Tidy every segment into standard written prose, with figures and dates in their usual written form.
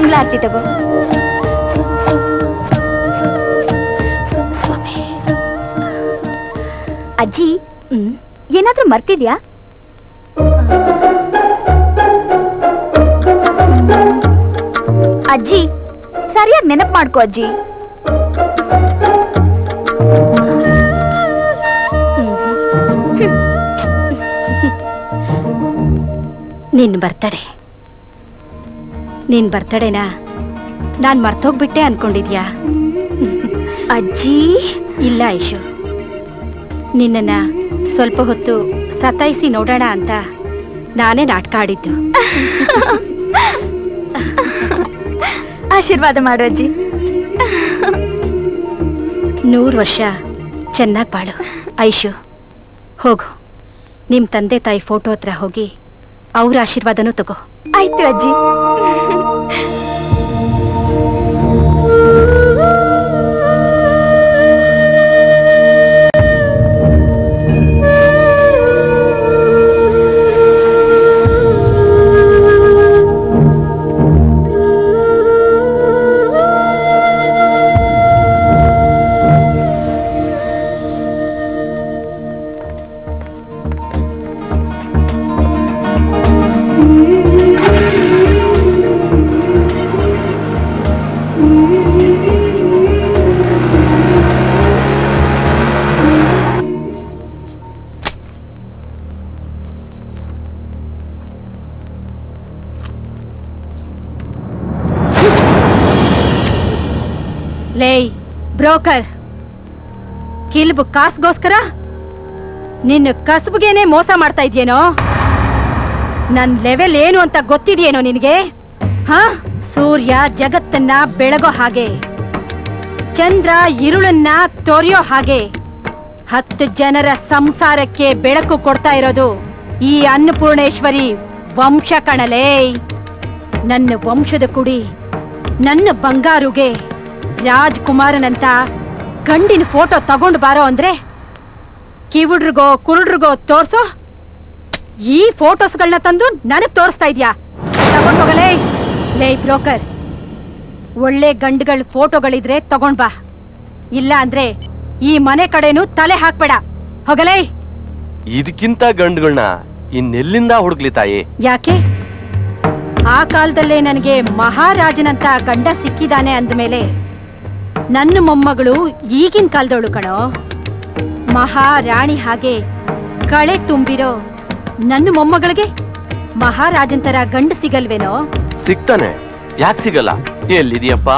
ಮಂಗಳಾರತಿ ತಗೋ. ಅಜ್ಜಿ ಏನಾದ್ರೂ ಮರ್ತಿದ್ಯಾ? ಅಜ್ಜಿ ಸರಿಯಾಗಿ ನೆನಪು ಮಾಡ್ಕೋ ಅಜ್ಜಿ. ನಿನ್ ಬರ್ತಡೇನಾ ನಾನ್ ಮರ್ತೋಗ್ಬಿಟ್ಟೆ ಅನ್ಕೊಂಡಿದ್ಯಾ? ಅಜ್ಜಿ ಇಲ್ಲ ಐಶು, ನಿನ್ನನ್ನ ಸ್ವಲ್ಪ ಹೊತ್ತು ಸತಾಯಿಸಿ ನೋಡೋಣ ಅಂತ ನಾನೇ ನಾಟಕ ಆಡಿದ್ದು. ಆಶೀರ್ವಾದ ಮಾಡು ಅಜ್ಜಿ. 100 ವರ್ಷ ಚೆನ್ನಾಗಿ ಬಾಳು ಐಶು. ಹೋಗು, ನಿಮ್ ತಂದೆ ತಾಯಿ ಫೋಟೋ ಹತ್ರ ಹೋಗಿ ಅವ್ರ ಆಶೀರ್ವಾದನೂ ತಗೋ. ಆಯ್ತು ಅಜ್ಜಿ. ಲೇ ಬ್ರೋಕರ್, ಕಿಲ್ಬು ಕಾಸ್ಗೋಸ್ಕರ ನಿನ್ನ ಕಸಬ್ಗೇನೆ ಮೋಸ ಮಾಡ್ತಾ ಇದ್ಯೇನೋ? ನನ್ ಲೆವೆಲ್ ಏನು ಅಂತ ಗೊತ್ತಿದೆಯೇನೋ ನಿನಗೆ? ಹ, ಸೂರ್ಯ ಜಗತ್ತನ್ನ ಬೆಳಗೋ ಹಾಗೆ, ಚಂದ್ರ ಇರುಳನ್ನ ತೋರಿಯೋ ಹಾಗೆ 10 ಜನರ ಸಂಸಾರಕ್ಕೆ ಬೆಳಕು ಕೊಡ್ತಾ ಇರೋದು ಈ ಅನ್ನಪೂರ್ಣೇಶ್ವರಿ ವಂಶ ಕಣಲೇ. ನನ್ನ ವಂಶದ ಕುಡಿ ನನ್ನ ಬಂಗಾರುಗೆ ರಾಜ್ಕುಮಾರನಂತ ಗಂಡಿನ ಫೋಟೋ ತಗೊಂಡು ಬಾರೋ ಅಂದ್ರೆ ಕಿವುಡ್ರಿಗೋ ಕುರುಡ್ರಿಗೋ ತೋರ್ಸೋ ಈ ಫೋಟೋಸ್ಗಳನ್ನ ತಂದು ನನಗ್ ತೋರಿಸ್ತಾ ಇದ್ಯಾ? ತಗೊಂಡ್ ಹೋಗಲೇ. ಲೇ ಬ್ರೋಕರ್, ಒಳ್ಳೆ ಗಂಡುಗಳ ಫೋಟೋಗಳಿದ್ರೆ ತಗೊಂಡ್ ಬಾ, ಇಲ್ಲ ಅಂದ್ರೆ ಈ ಮನೆ ಕಡೆನೂ ತಲೆ ಹಾಕ್ಬೇಡ. ಹೋಗಲೇ. ಇದಕ್ಕಿಂತ ಗಂಡುಗಳನ್ನ ಇನ್ನೆಲ್ಲಿಂದ ಹುಡುಕ್ಲಿ ತಾಯಿ? ಯಾಕೆ? ಆ ಕಾಲದಲ್ಲೇ ನನಗೆ ಮಹಾರಾಜನಂತ ಗಂಡ ಸಿಕ್ಕಿದಾನೆ ಅಂದ್ಮೇಲೆ ನನ್ನ ಮೊಮ್ಮಗಳು ಈಗಿನ ಕಾಲದವಳು ಕಣೋ. ಮಹಾರಾಣಿ ಹಾಗೆ ಕಳೆ ತುಂಬಿರೋ ನನ್ನ ಮೊಮ್ಮಗಳಿಗೆ ಮಹಾರಾಜಂತರ ಗಂಡ ಸಿಗಲ್ವೇನೋ? ಸಿಗ್ತಾನೆ, ಯಾಕೆ ಸಿಗಲ್ಲ? ಎಲ್ಲಿದೆಯಪ್ಪ?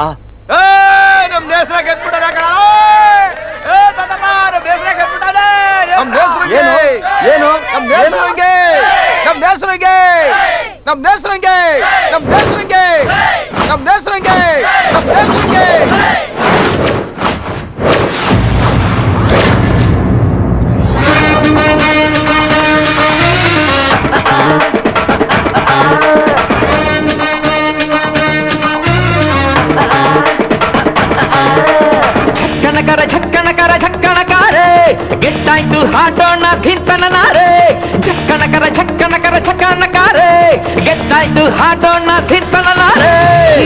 ಗೆದ್ದಾಯ್ತು ಹಾಡೋಣ ಧಿಂತನನಾರೆ. ಝಕ್ಕಣಕರ ಝಕ್ಕಣಕರ ಝಕ್ಕಣಕಾರೆ, ಗೆದ್ದಾಯ್ತು ಹಾಡೋಣ ಧಿಂತನನಾರೆ.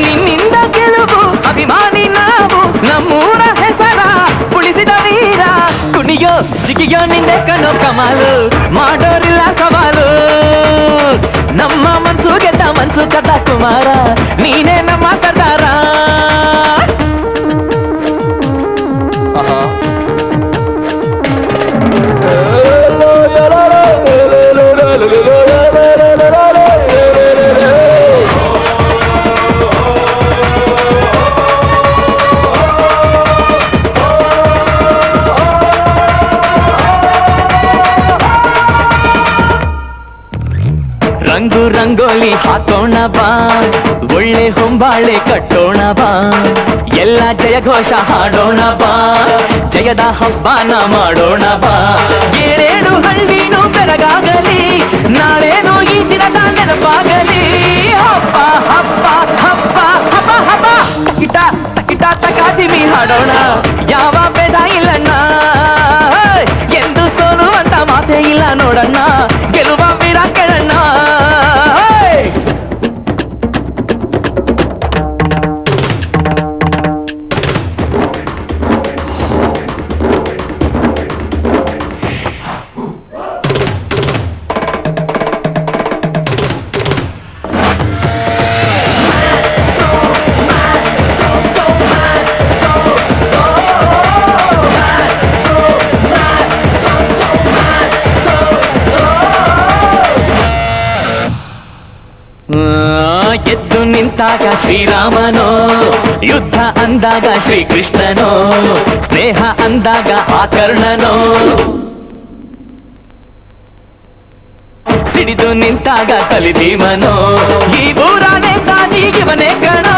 ನಿನ್ನಿಂದ ಗೆಲುವು ಅಭಿಮಾನಿ ನಾವು, ನಮ್ಮೂರ ಹೆಸರ ಉಳಿಸಿದ ವೀರ. ಕುಣಿಯೋ ಜಿಗಿಯೋ ನಿಂದೆ ಕಣೋ ಕಮಾಲು, ಮಾಡೋರಿಲ್ಲ ಸವಾಲು. ನಮ್ಮ ಮನ್ಸು ಗೆದ್ದ ಮನ್ಸು ಕದ ಕುಮಾರ, ನೀನೇ ನಮ್ಮ ಸರ್ದಾರ. ರಂಗು ರಂಗೋಲಿ ಹಾಕೋಣ ಬಾ, ಒಳ್ಳೆ ಹೊಂಬಾಳೆ ಕಟ್ಟೋಣ ಬಾ, ಎಲ್ಲ ಜಯಘೋಷ ಹಾಡೋಣ ಬಾ, ಜಯದ ಹಬ್ಬನ ಮಾಡೋಣ ಬಾ. ಏಳೇಳು ಹಳ್ಳಿನೂ ಬೆರಗಾಗಲಿ, ನಾಳೇನು ಈ ದಿನದ ನೆನಪಾಗಲಿ. ಹಬ್ಬ ಹಬ್ಬ ಹಬ್ಬ ಹಬ್ಬ ಹಬ್ಬ, ತಕಿಟ ತಕಿಟ ತಕಾದಿಮಿ ಹಾಡೋಣ, ಯಾವ ಭೇದ ಇಲ್ಲಣ್ಣ. ಎಂದು ಸೋಲುವಂತ ಮಾತೇ ಇಲ್ಲ ನೋಡಣ್ಣ, ಗೆಲುವ ವೀರ ಕೆಳಣ್ಣ. ಎದ್ದು ನಿಂತಾಗ ಶ್ರೀರಾಮನೋ, ಯುದ್ಧ ಅಂದಾಗ ಶ್ರೀಕೃಷ್ಣನೋ, ಸ್ನೇಹ ಅಂದಾಗ ಆಕರ್ಣನೋ, ಸಿಡಿದು ನಿಂತಾಗ ಕಲಿಭೀಮನೋ, ಈ ಊರಾನೇ ತಾಜಿಗಿವನೇ ಕಣೋ,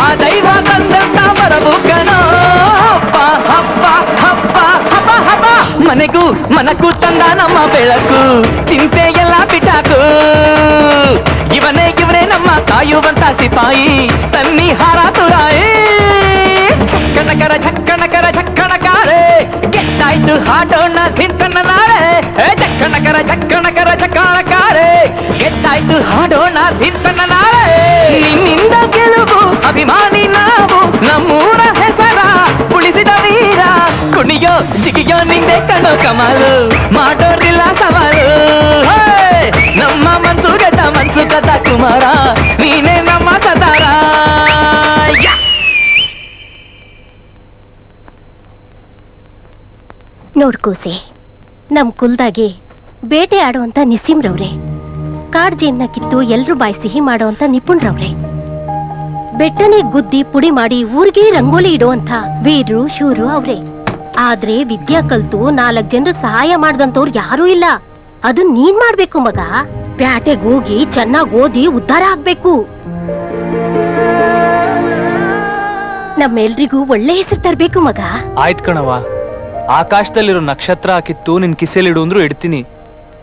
ಆ ದೈವ ತಂದಂತ ಬರವು ಕಣೋ. ಹಬ್ಬ ಹಬ್ಬ ಹಬ್ಬ ಹಬ್ಬ ಹಬ್ಬ, ಮನೆಗೂ ಮನಕ್ಕೂ ತಂದ ನಮ್ಮ ಬೆಳಕು, ಚಿಂತೆ ಎಲ್ಲ ಬಿಟ್ಟಾಕು. ಇವನೇ ನಮ್ಮ ಕಾಯುವಂತ ಸಿಪಾಯಿ, ತನ್ನಿ ಹಾರ ತುರಾಯಿ. ಛಕ್ಕಣಕರ ಛಕ್ಕಣಕರ ಛಕ್ಕಣಕಾರೆ, ಗೆದ್ದಾಯ್ತು ಹಾಡೋಣ ತಿಂತನ್ನ ನಾಳೆ. ಛಕ್ಕಣಕರ ಛಕ್ಕಣಕರ ಛಕ್ಕಣಕಾರೆ, ಗೆದ್ದಾಯ್ತು ಹಾಡೋಣ ತಿಂತನ್ನ ನಾಳೆ. ನಿನ್ನಿಂದ ಗೆಲುವು ಅಭಿಮಾನಿ ನಾವು, ನಮ್ಮೂರ ಹೆಸರ ಉಳಿಸಿದ ವೀರ. ಕುಣಿಯೋ ಜಿಗಿಯೋ ನಿಂದೆ ಕಣೋ ಕಮಾಲು, ಮಾಡೋರಿಲ್ಲ ಸವಾಲು. ನಮ್ಮ ಮನ್ಸು ಕದ ಕುಮಾರ, ನೀನೇ ನಮ್ಮ ಸದಾರ. ನೋಡ್ಕೂಸೆ, ನಮ್ ಕುಲ್ದಾಗೆ ಬೇಟೆ ಆಡುವಂತ ನಿಸ್ಸಿಮ್ರವ್ರೆ, ಕಾಡ್ಜೇನ್ನ ಕಿತ್ತು ಎಲ್ರೂ ಬಾಯಿ ಸಿಹಿ ಮಾಡೋಂತ ನಿಪುಣ್ರವ್ರೆ, ಬೆಟ್ಟನೆ ಗುದ್ದಿ ಪುಡಿ ಮಾಡಿ ಊರಿಗೆ ರಂಗೋಲಿ ಇಡುವಂತ ವೀರ್ರು ಶೂರು ಅವ್ರೆ. ಆದ್ರೆ ವಿದ್ಯಾ ಕಲ್ತು 4 ಜನರಿಗೆ ಸಹಾಯ ಮಾಡ್ದಂತವ್ರು ಯಾರೂ ಇಲ್ಲ. ಅದು ನೀನ್ ಮಾಡ್ಬೇಕು ಮಗ. ಪ್ಯಾಟೆಗೆ ಹೋಗಿ ಚೆನ್ನಾಗ್ ಓದಿ ಉದ್ಧಾರ ಆಗ್ಬೇಕು. ನಮ್ಮೆಲ್ರಿಗೂ ಒಳ್ಳೆ ಹೆಸರು ತರ್ಬೇಕು ಮಗ. ಆಯ್ತ್ ಕಣವ, ಆಕಾಶದಲ್ಲಿರೋ ನಕ್ಷತ್ರ ಕಿತ್ತು ನಿನ್ ಕಿಸೆಲಿಡು ಅಂದ್ರು ಇಡ್ತೀನಿ.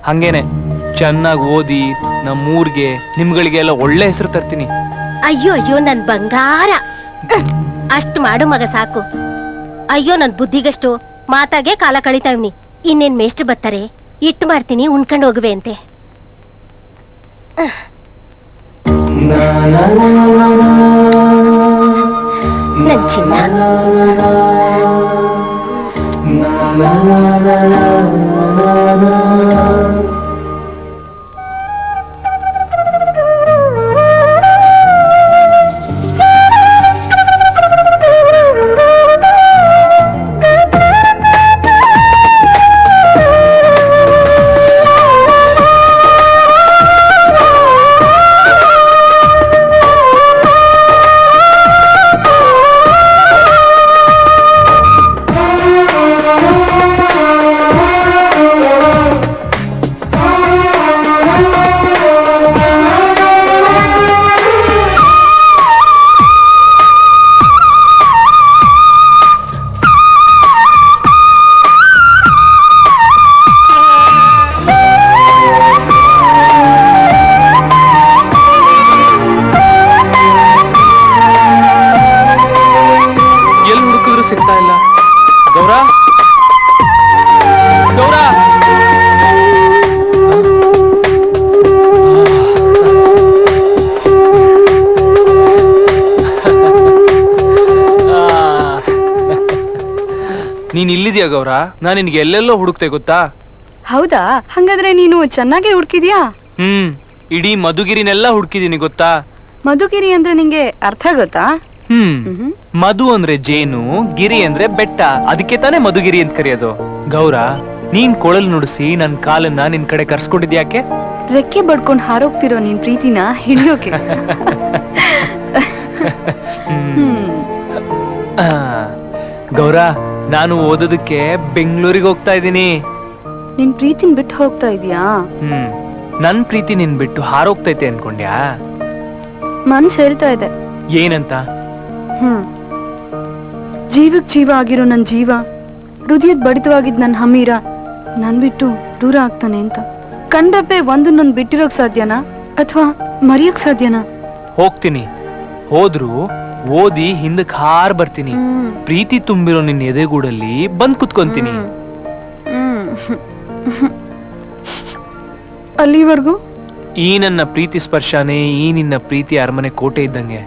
ಹಂಗೇನೆ ಚೆನ್ನಾಗಿ ಓದಿ ನಮ್ಮೂರ್ಗೆ ನಿಮ್ಗಳಿಗೆಲ್ಲ ಒಳ್ಳೆ ಹೆಸರು ತರ್ತೀನಿ. ಅಯ್ಯೋ ಅಯ್ಯೋ ನನ್ ಬಂಗಾರ, ಅಷ್ಟ್ ಮಾಡು ಮಗ ಸಾಕು. ಅಯ್ಯೋ ನನ್ ಬುದ್ಧಿಗಷ್ಟು ಮಾತಾಗೆ ಕಾಲ ಕಳಿತಾ ಇವ್ನಿ. ಇನ್ನೇನ್ ಮೇಷ್ಟ್ರು ಬರ್ತಾರೆ, ಇಟ್ಟು ಮಾಡ್ತೀನಿ, ಉಣ್ಕೊಂಡು ಹೋಗುವೆ ಅಂತೆ. ನನ್ ಚಿನ್ನ, ಸಿಗ್ತಾ ಇಲ್ಲ. ಗೌರ ಗೌರ, ನೀನ್ ಇಲ್ಲಿದ್ಯಾ ಗೌರ? ನಾನ್ ನಿನ್ಗೆ ಎಲ್ಲೆಲ್ಲೋ ಹುಡುಕ್ತೆ ಗೊತ್ತಾ? ಹೌದಾ? ಹಂಗಾದ್ರೆ ನೀನು ಚೆನ್ನಾಗಿ ಹುಡುಕಿದ್ಯಾ? ಇಡೀ ಮಧುಗಿರಿನೆಲ್ಲ ಹುಡುಕಿದೀನಿ ಗೊತ್ತಾ? ಮಧುಗಿರಿ ಅಂದ್ರೆ ನಿಂಗೆ ಅರ್ಥ ಗೊತ್ತಾ? ಮಧು ಅಂದ್ರೆ ಜೇನು, ಗಿರಿ ಅಂದ್ರೆ ಬೆಟ್ಟ, ಅದಕ್ಕೆ ತಾನೇ ಮಧುಗಿರಿ ಅಂತ ಕರೆಯೋದು. ಗೌರ, ನೀನ್ ಕೊಳಲ್ ನುಡಿಸಿ ನನ್ ಕಾಲನ್ನ ನಿನ್ ಕಡೆ ಕರ್ಸ್ಕೊಂಡಿದ್ಯಾಕೆ? ರೆಕ್ಕೆ ಬಡ್ಕೊಂಡ್ ಹಾರೋಗ್ತಿರೋ ನಿನ್ ಪ್ರೀತಿನ ಹಿಡಿಯೋಕೆ. ಗೌರ, ನಾನು ಓದೋದಕ್ಕೆ ಬೆಂಗಳೂರಿಗೆ ಹೋಗ್ತಾ ಇದ್ದೀನಿ. ನಿನ್ ಪ್ರೀತಿನ್ ಬಿಟ್ಟು ಹೋಗ್ತಾ ಇದೀಯಾ? ನನ್ ಪ್ರೀತಿ ನಿನ್ ಬಿಟ್ಟು ಹಾರೋಗ್ತೈತೆ ಅನ್ಕೊಂಡ್ಯಾ? ಮನ್ಸ್ ಹೇಳ್ತಾ ಇದೆ. ಏನಂತ? ಜೀವಕ್ ಜೀವ ಆಗಿರೋ ನನ್ ಜೀವ, ಹೃದಯದ ಬಡಿತವಾಗಿದ್ ನನ್ ಹಮೀರ ನನ್ ಬಿಟ್ಟು ದೂರ ಆಗ್ತಾನೆ ಅಂತ. ಕಂಡಪ್ಪೆ ಒಂದನ್ನೊಂದ್ ಬಿಟ್ಟಿರೋಕ್ ಸಾಧ್ಯನಾ ಅಥವಾ ಮರೆಯೋಕ್ ಸಾಧ್ಯನಾ? ಹೋಗ್ತೀನಿ, ಹೋದ್ರು ಓದಿ ಹಿಂದಕ್ ಹಾರ್ ಬರ್ತೀನಿ. ಪ್ರೀತಿ ತುಂಬಿರೋ ನಿನ್ ಎದೆಗೂಡಲ್ಲಿ ಬಂದ್ ಕುತ್ಕೊಂತೀನಿ. ಅಲ್ಲಿವರೆಗೂ ಈ ನನ್ನ ಪ್ರೀತಿ ಸ್ಪರ್ಶನೇ ಈ ನಿನ್ನ ಪ್ರೀತಿ ಅರಮನೆ ಕೋಟೆ ಇದ್ದಂಗೆ.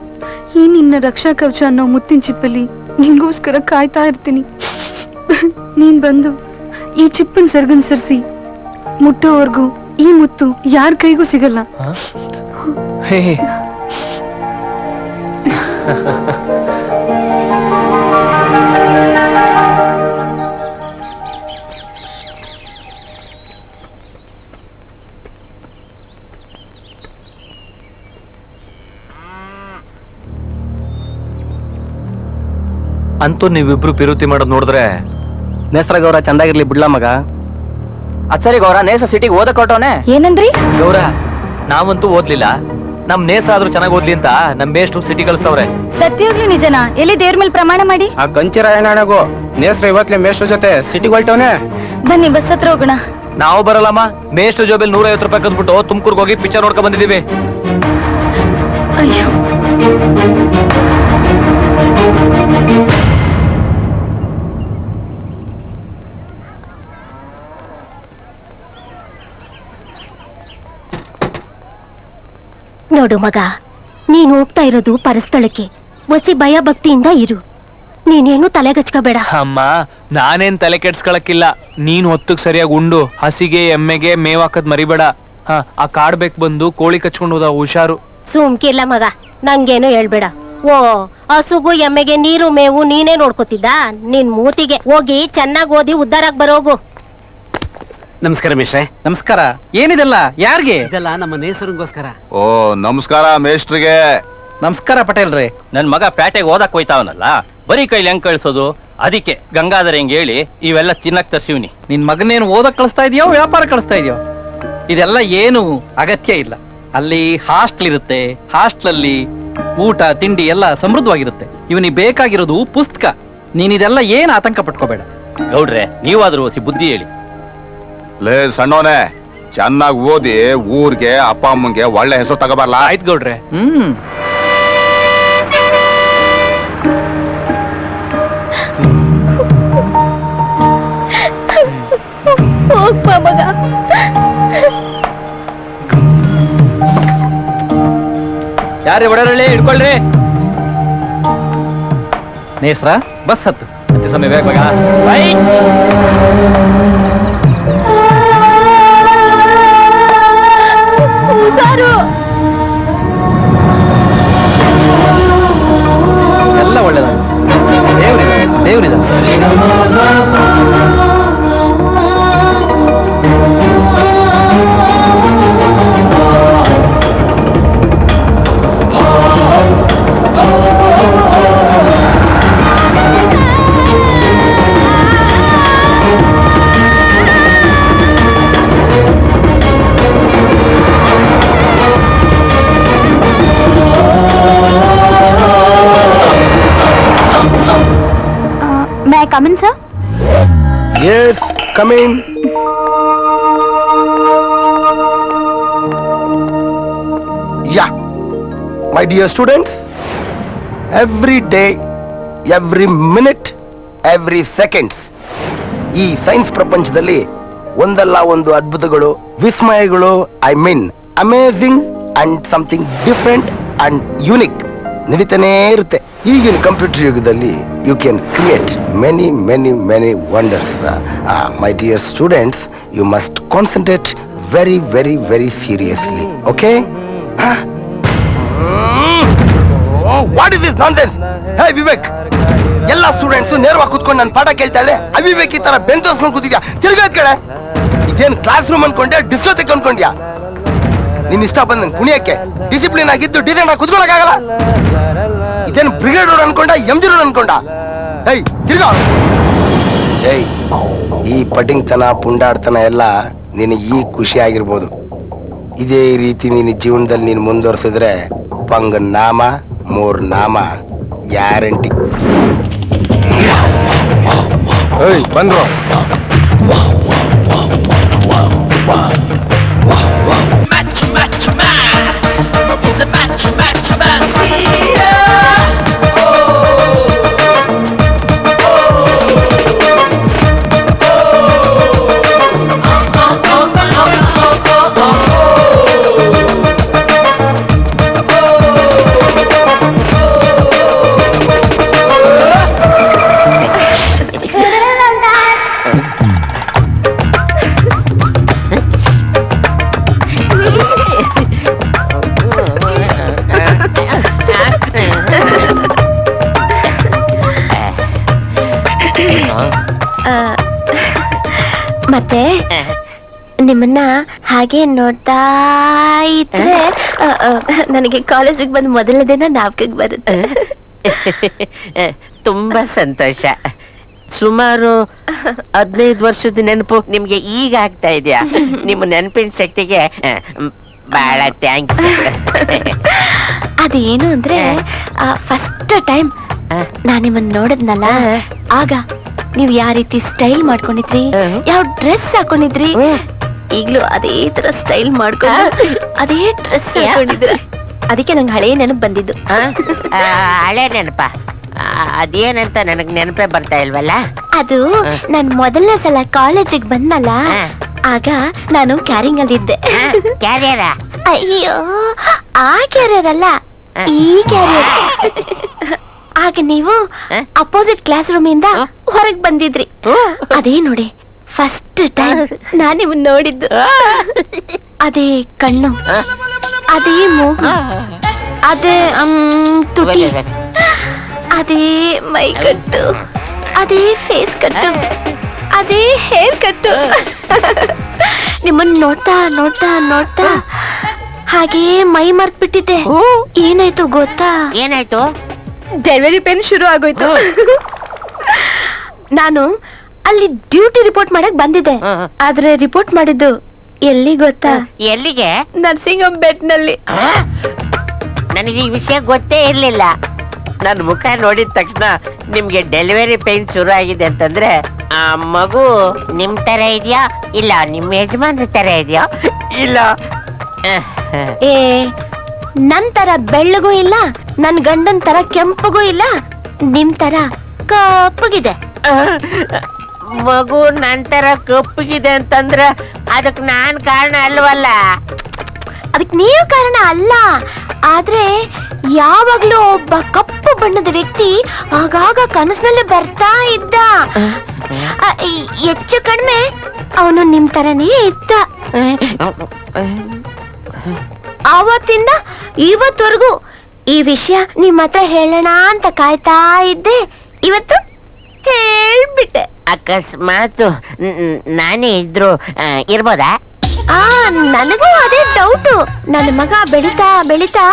ಈ ನಿನ್ನ ರಕ್ಷಾ ಕವಚ ಅನ್ನೋ ಮುತ್ತಿನ ಚಿಪ್ಪಲ್ಲಿ ನಿನ್ಗೋಸ್ಕರ ಕಾಯ್ತಾ ಇರ್ತೀನಿ. ನೀನ್ ಬಂದು ಈ ಚಿಪ್ಪನ್ ಸರ್ಗನ್ ಸರ್ಸಿ ಮುಟ್ಟೋವರೆಗೂ ಈ ಮುತ್ತು ಯಾರ ಕೈಗೂ ಸಿಗಲ್ಲ. ಹೇ ಅಂತೂ ನೀವಿಬ್ರು ಪಿರುತಿ ಮಾಡೋದ್ ನೋಡಿದ್ರೆ ನೇಸ್ರ ಗೌರ ಚಂದಾಗಿರ್ಲಿ ಬಿಡ್ಲ ಮಗ. ಅದ್ ಸರಿ ಗೌರ, ನೇಸ ಸಿಟಿಗೆ ಓದಕ್ ಹೊರಟವನೆ. ಏನಂದ್ರಿ? ಗೌರ, ನಾವಂತೂ ಓದ್ಲಿಲ್ಲ, ನಮ್ ನೇಸ ಆದ್ರೂ ಚೆನ್ನಾಗ್ ಓದ್ಲಿ ಅಂತ ನಮ್ ಬೇಷ್ಟು ಸಿಟಿ ಕಳಿಸ್ತವ್ರೆ. ಸತ್ಯವಾಗ್ಲೂ ನಿಜನಾ? ಎಲ್ಲಿ ದೇವ್ರ ಮೇಲೆ ಪ್ರಮಾಣ ಮಾಡಿ. ಆ ಗಂಚಿರಾಯಣಗೂ ನೇಸ್ರ ಇವತ್ಲೆ ಮೇಷ್ಟ್ರ ಜೊತೆ ಸಿಟಿಗೆ ಹೊರಟವನೆ. ಬನ್ನಿ ಬಸ್ ಹತ್ರ ಹೋಗೋಣ. ನಾವು ಬರಲ್ಲಮ್ಮ, ಮೇಷ್ಟು ಜೋಬಲ್ 150 ರೂಪಾಯಿ ಕದ್ಬಿಟ್ಟು ತುಮಕೂರ್ಗೆ ಹೋಗಿ ಪಿಕ್ಚರ್ ನೋಡ್ಕೊಂಡ್ ಬಂದಿದೀವಿ. ಅಯ್ಯೋ, ನೋಡು ಮಗ, ನೀನ್ ಹೋಗ್ತಾ ಇರೋದು ಪರಸ್ಥಳಕ್ಕೆ. ಒಸಿ ಭಯ ಭಕ್ತಿಯಿಂದ ಇರು. ನೀನೇನು ತಲೆಗಚ್ಕೋಬೇಡ. ಅಮ್ಮ, ನಾನೇನ್ ತಲೆ ಕೆಡ್ಸ್ಕೊಳಕ್ಕಿಲ್ಲ. ನೀನ್ ಹೊತ್ತಿಗೆ ಸರಿಯಾಗಿ ಉಂಡು ಹಸಿಗೆ ಎಮ್ಮೆಗೆ ಮೇವ್ ಹಾಕದ್ ಮರಿಬೇಡ. ಆ ಕಾಡ್ಬೇಕು ಬಂದು ಕೋಳಿ ಕಚ್ಕೊಂಡು ಹೋದ, ಹುಷಾರು. ಸುಮ್ಕಿಲ್ಲ ಮಗ, ನಂಗೇನು ಹೇಳ್ಬೇಡ. ಓ, ಹಸುಗು ಎಮ್ಮೆಗೆ ನೀರು ಮೇವು ನೀನೇ ನೋಡ್ಕೋತಿದ್ದ? ನಿನ್ ಮೂತಿಗೆ ಹೋಗಿ ಚೆನ್ನಾಗ್ ಓದಿ ಉದ್ದಾರಾಗ್ ಬರೋಗು. ನಮಸ್ಕಾರ ಮಿಶ್ರೆ. ನಮಸ್ಕಾರ. ಏನಿದೆಲ್ಲ ಯಾರಿಗೆ? ಇದೆಲ್ಲ ನಮ್ಮ ನೇಸರಿಗೋಸ್ಕರ. ಓ ನಮಸ್ಕಾರ ಮೇಷ್ಟ್ರಿಗೆ. ನಮಸ್ಕಾರ ಪಟೇಲ್ರಿ. ನನ್ ಮಗ ಪ್ಯಾಟೆಗೆ ಓದಕ್ ಹೋಯ್ತಾವನಲ್ಲ, ಬರೀ ಕೈಲಿ ಹೆಂಗ್ ಕಳ್ಸೋದು? ಅದಕ್ಕೆ ಗಂಗಾಧರ ಹೆಂಗ್ ಹೇಳಿ ಇವೆಲ್ಲ ತಿನ್ನಕ್ ತರ್ಸಿವ್ನಿ. ನಿನ್ ಮಗನೇನು ಓದಕ್ ಕಳಿಸ್ತಾ ಇದೆಯೋ ವ್ಯಾಪಾರ ಕಳಿಸ್ತಾ ಇದೆಯೋ? ಇದೆಲ್ಲ ಏನು ಅಗತ್ಯ ಇಲ್ಲ. ಅಲ್ಲಿ ಹಾಸ್ಟೆಲ್ ಇರುತ್ತೆ, ಹಾಸ್ಟೆಲಲ್ಲಿ ಊಟ ತಿಂಡಿ ಎಲ್ಲ ಸಮೃದ್ಧವಾಗಿರುತ್ತೆ. ಇವನಿಗೆ ಬೇಕಾಗಿರೋದು ಪುಸ್ತಕ. ನೀನ್ ಇದೆಲ್ಲ ಏನ್ ಆತಂಕ ಪಟ್ಕೋಬೇಡ. ಗೌಡ್ರೆ, ನೀವಾದ್ರೂ ಒಸಿ ಬುದ್ಧಿ ಹೇಳಿ. ಲೇ ಸಣ್ಣೋನೆ, ಚೆನ್ನಾಗಿ ಓದಿ ಊರ್ಗೆ ಅಪ್ಪ ಅಮ್ಮಂಗೆ ಒಳ್ಳೆ ಹೆಸರು ತಗೋಬಾರ್ಲಾ? ಆಯ್ತು ಗೌಡ್ರೆ. ಹೋಗ್ಬ ಮಗ. ಯಾರೇ ಒಡರಳ್ಳಿ ಹಿಡ್ಕೊಳ್ರಿ. ನೇಸ್ರ ಬಸ್ ಹತ್ತು. ಸಮಯ ಬೇಗ ಮಗ. ಎಲ್ಲ ಒಳ್ಳೇದಾಗ ದೇವ್ರಿದ. May I come in, sir? Yes, come in. Yeah, my dear students, every day, every minute, every seconds, ಈ ಸೈನ್ಸ್ ಪ್ರಪಂಚದಲ್ಲಿ ಒಂದಲ್ಲ ಒಂದು ಅದ್ಭುತಗಳು, ವಿಸ್ಮಯಗಳು, I mean amazing and something different and unique ನಡೀತಾನೇ ಇರುತ್ತೆ. ಈಗಿನ ಕಂಪ್ಯೂಟರ್ ಯುಗದಲ್ಲಿ you can create many many many wonders. My dear students, you must concentrate very very very seriously. Okay? What is this nonsense? Hey Vivek, ಎಲ್ಲ students ನೇರವಾಗಿ ಕೂತ್ಕೊಂಡು ನನ್ನ ಪಾಠ ಕೇಳ್ತಾ ಇದ್ದೆ. ಅವಿವೇಕ್ ಈ ತರ ಬೆಂಚ್ ತೋರ್ಸ್ಕೊಂಡು ಕೂತಿದ್ಯಾ? ತಿರ್ಗಾದ್ ಕಡೆ. ಇದೇನ್ ಕ್ಲಾಸ್ ರೂಮ್ ಅನ್ಕೊಂಡ್ಯಾ, ಡಿಸ್ಕೋಥೆಕ್ ಅನ್ಕೊಂಡ್ಯಾ? ನಿನ್ ಇಷ್ಟ ಬಂದ ಕುಣಿಯಕ್ಕೆ ಡಿಸಿಪ್ಲಿನ್ ಆಗಿದ್ದು ಡಿಸೈನ್ ಆಗಿ ಕುತ್ಕೊಳಕ್ಕಾಗಲ್ಲ. ಇದೇನು ಬ್ರಿಗೇಡ್ ರೋಡ್ ಅನ್ಕೊಂಡ, MG ರೋಡ್ ಅನ್ಕೊಂಡ? ಏಯ್ ತಿರ್ಗಾ. ಏಯ್, ಈ ಪಟಿಂಗ್ತನ ಪುಂಡಾಡ್ತನ ಎಲ್ಲ ನಿನಗೆ ಈ ಖುಷಿ ಆಗಿರ್ಬೋದು. ಇದೇ ರೀತಿ ನಿನ್ನ ಜೀವನದಲ್ಲಿ ನೀನು ಮುಂದುವರ್ಸಿದ್ರೆ ಪಂಗ್ ನಾಮ ಮೂರ್ ನಾಮ ಗ್ಯಾರಂಟಿ. ಏಯ್ ಬಂದ್ರು. ಮತ್ತೆ ನಿಮ್ಮನ್ನ ಹಾಗೆ ನೋಡ್ತಾ ಇದ್ರೆ ನನಗೆ ಕಾಲೇಜಿಗೆ ಬಂದು ಮೊದಲನೇ ದಿನ ನಾಲ್ಕಕ್ಕೆ ಬರುತ್ತೆ. ತುಂಬಾ ಸಂತೋಷ. ಸುಮಾರು 15 ವರ್ಷದ ನೆನಪು ನಿಮ್ಗೆ ಈಗ ಆಗ್ತಾ ಇದೆಯಾ? ನಿಮ್ಮ ನೆನಪಿನ ಶಕ್ತಿಗೆ ಬಹಳ ಥ್ಯಾಂಕ್ಸ್. ಅದೇನು ಅಂದ್ರೆ ಫಸ್ಟ್ ಟೈಮ್ ನಾನ್ ನಿಮ್ಮನ್ನ ನೋಡಿದ್ನಲ್ಲ, ಆಗ ನೀವ್ ಯಾವ ರೀತಿ ಸ್ಟೈಲ್ ಮಾಡ್ಕೊಂಡಿದ್ರಿ, ಯಾವ ಡ್ರೆಸ್ ಹಾಕೊಂಡಿದ್ರಿ, ಈಗ್ಲೂ ಅದೇ ತರ ಸ್ಟೈಲ್ ಮಾಡ್ಕೊಂಡು ಅದೇ ಡ್ರೆಸ್ ಹಾಕೊಂಡಿದ್ರ. ಅದಕ್ಕೆ ನಂಗೆ ಹಳೆ ನೆನಪು ಬಂದಿದ್ದು. ಹಳೆ ನೆನಪ? ಅದೇನಂತ ನನಗ್ ನೆನಪೇ ಬರ್ತಾ ಇಲ್ವಲ್ಲ. ಅದು ನಾನ್ ಮೊದಲನೇ ಸಲ ಕಾಲೇಜಿಗೆ ಬಂದ್ನಲ್ಲ, ಆಗ ನಾನು ಕ್ಯಾರಿಂಗ್ ಅಲ್ಲಿದ್ದೆ. ಕ್ಯಾರಿಯರ? ಅಯ್ಯೋ, ಆ ಕ್ಯಾರಿಯರ್ ಅಲ್ಲ, ಈ ಕ್ಯಾರಿಯರ್. ಆಗ ನೀವು ಅಪೋಸಿಟ್ ಕ್ಲಾಸ್ ರೂಮ್ ಇಂದ ಹೊರಗ್ ಬಂದಿದ್ರಿ. ಅದೇ ನೋಡಿ ಫಸ್ಟ್ ಟೈಮ್ ನಾನ್ ನಿಮ್ಮನ್ನ ನೋಡಿದ್ದು. ಅದೇ ಕಣ್ಣು, ಅದೇ ಮೂಗು, ಅದೇ ತುಟಿ, ಅದೇ ಮೈ ಕಟ್ಟು, ಅದೇ ಫೇಸ್ ಕಟ್ಟು, ಅದೇ ಹೇರ್ ಕಟ್ಟು. ನಿಮ್ಮನ್ನ ನೋಡ್ತಾ ನೋಡ್ತಾ ನೋಡ್ತಾ ಹಾಗೇ ಮೈ ಮರ್ತ್ ಬಿಟ್ಟಿದ್ದೆ. ಏನಾಯ್ತು ಗೊತ್ತಾ? ಏನಾಯ್ತು? ಡೆಲಿವರಿ ಪೇನ್ ಶುರು ಆಗೋಯ್ತು. ನಾನು ಅಲ್ಲಿ ಡ್ಯೂಟಿ ರಿಪೋರ್ಟ್ ಮಾಡಕ್ ಬಂದಿದ್ದೆ, ಆದ್ರೆ ರಿಪೋರ್ಟ್ ಮಾಡಿದ್ದು ಎಲ್ಲಿ ಗೊತ್ತಾ? ಎಲ್ಲಿಗೆ? ನರ್ಸಿಂಗ್ ಹೋಮ್ ಬೆಡ್ ನಲ್ಲಿ. ನನಗೆ ಈ ವಿಷಯ ಗೊತ್ತೇ ಇರ್ಲಿಲ್ಲ. ನನ್ನ ಮುಖ ನೋಡಿದ ತಕ್ಷಣ ನಿಮ್ಗೆ ಡೆಲಿವರಿ ಪೇನ್ ಶುರು ಆಗಿದೆ ಅಂತಂದ್ರೆ ಆ ಮಗು ನಿಮ್ ತರ ಇದೆಯಾ ಇಲ್ಲ ನಿಮ್ ಯಜಮಾನ್ರ ತರ ಇದೆಯಾ ಇಲ್ಲ? ಏ, ನನ್ ತರ ಬೆಳ್ಳಗೂ ಇಲ್ಲ, ನನ್ ಗಂಡನ್ ತರ ಕೆಂಪಗೂ ಇಲ್ಲ, ನಿಮ್ ತರ ಕಪ್ಪಗಿದೆ. ಮಗು ನನ್ ತರ ಕಪ್ಪಗಿದೆ ಅಂತಂದ್ರೆ ಅದಕ್ ನಾನ್ ಕಾರಣ ಅಲ್ವಲ್ಲ? ಅದಕ್ ನೀವು ಕಾರಣ ಅಲ್ಲ, ಆದ್ರೆ ಯಾವಾಗ್ಲೂ ಒಬ್ಬ ಕಪ್ಪು ಬಣ್ಣದ ವ್ಯಕ್ತಿ ಆಗಾಗ ಕನಸಿನಲ್ಲಿ ಬರ್ತಾ ಇದ್ದ. ಹೆಚ್ಚು ಕಡಿಮೆ ಅವನು ನಿಮ್ ತರನೇ ಇದ್ದ. ಆವತ್ತಿಂದ ಇವತ್ತವರೆಗೂ ಈ ವಿಷಯ ನಿಮ್ ಹತ್ರ ಹೇಳೋಣ ಅಂತ ಕಾಯ್ತಾ ಇದ್ದೆ. ಇವತ್ತು ಹೇಳ್ಬಿಟ್ಟೆ. ಅಕಸ್ಮಾತ್ ನಾನೇ ಇದ್ರು ಇರ್ಬೋದಾ? ನನಗೂ ಅದೇ ಡೌಟು. ನನ್ನ ಮಗ ಬೆಳಿತಾ ಬೆಳಿತಾ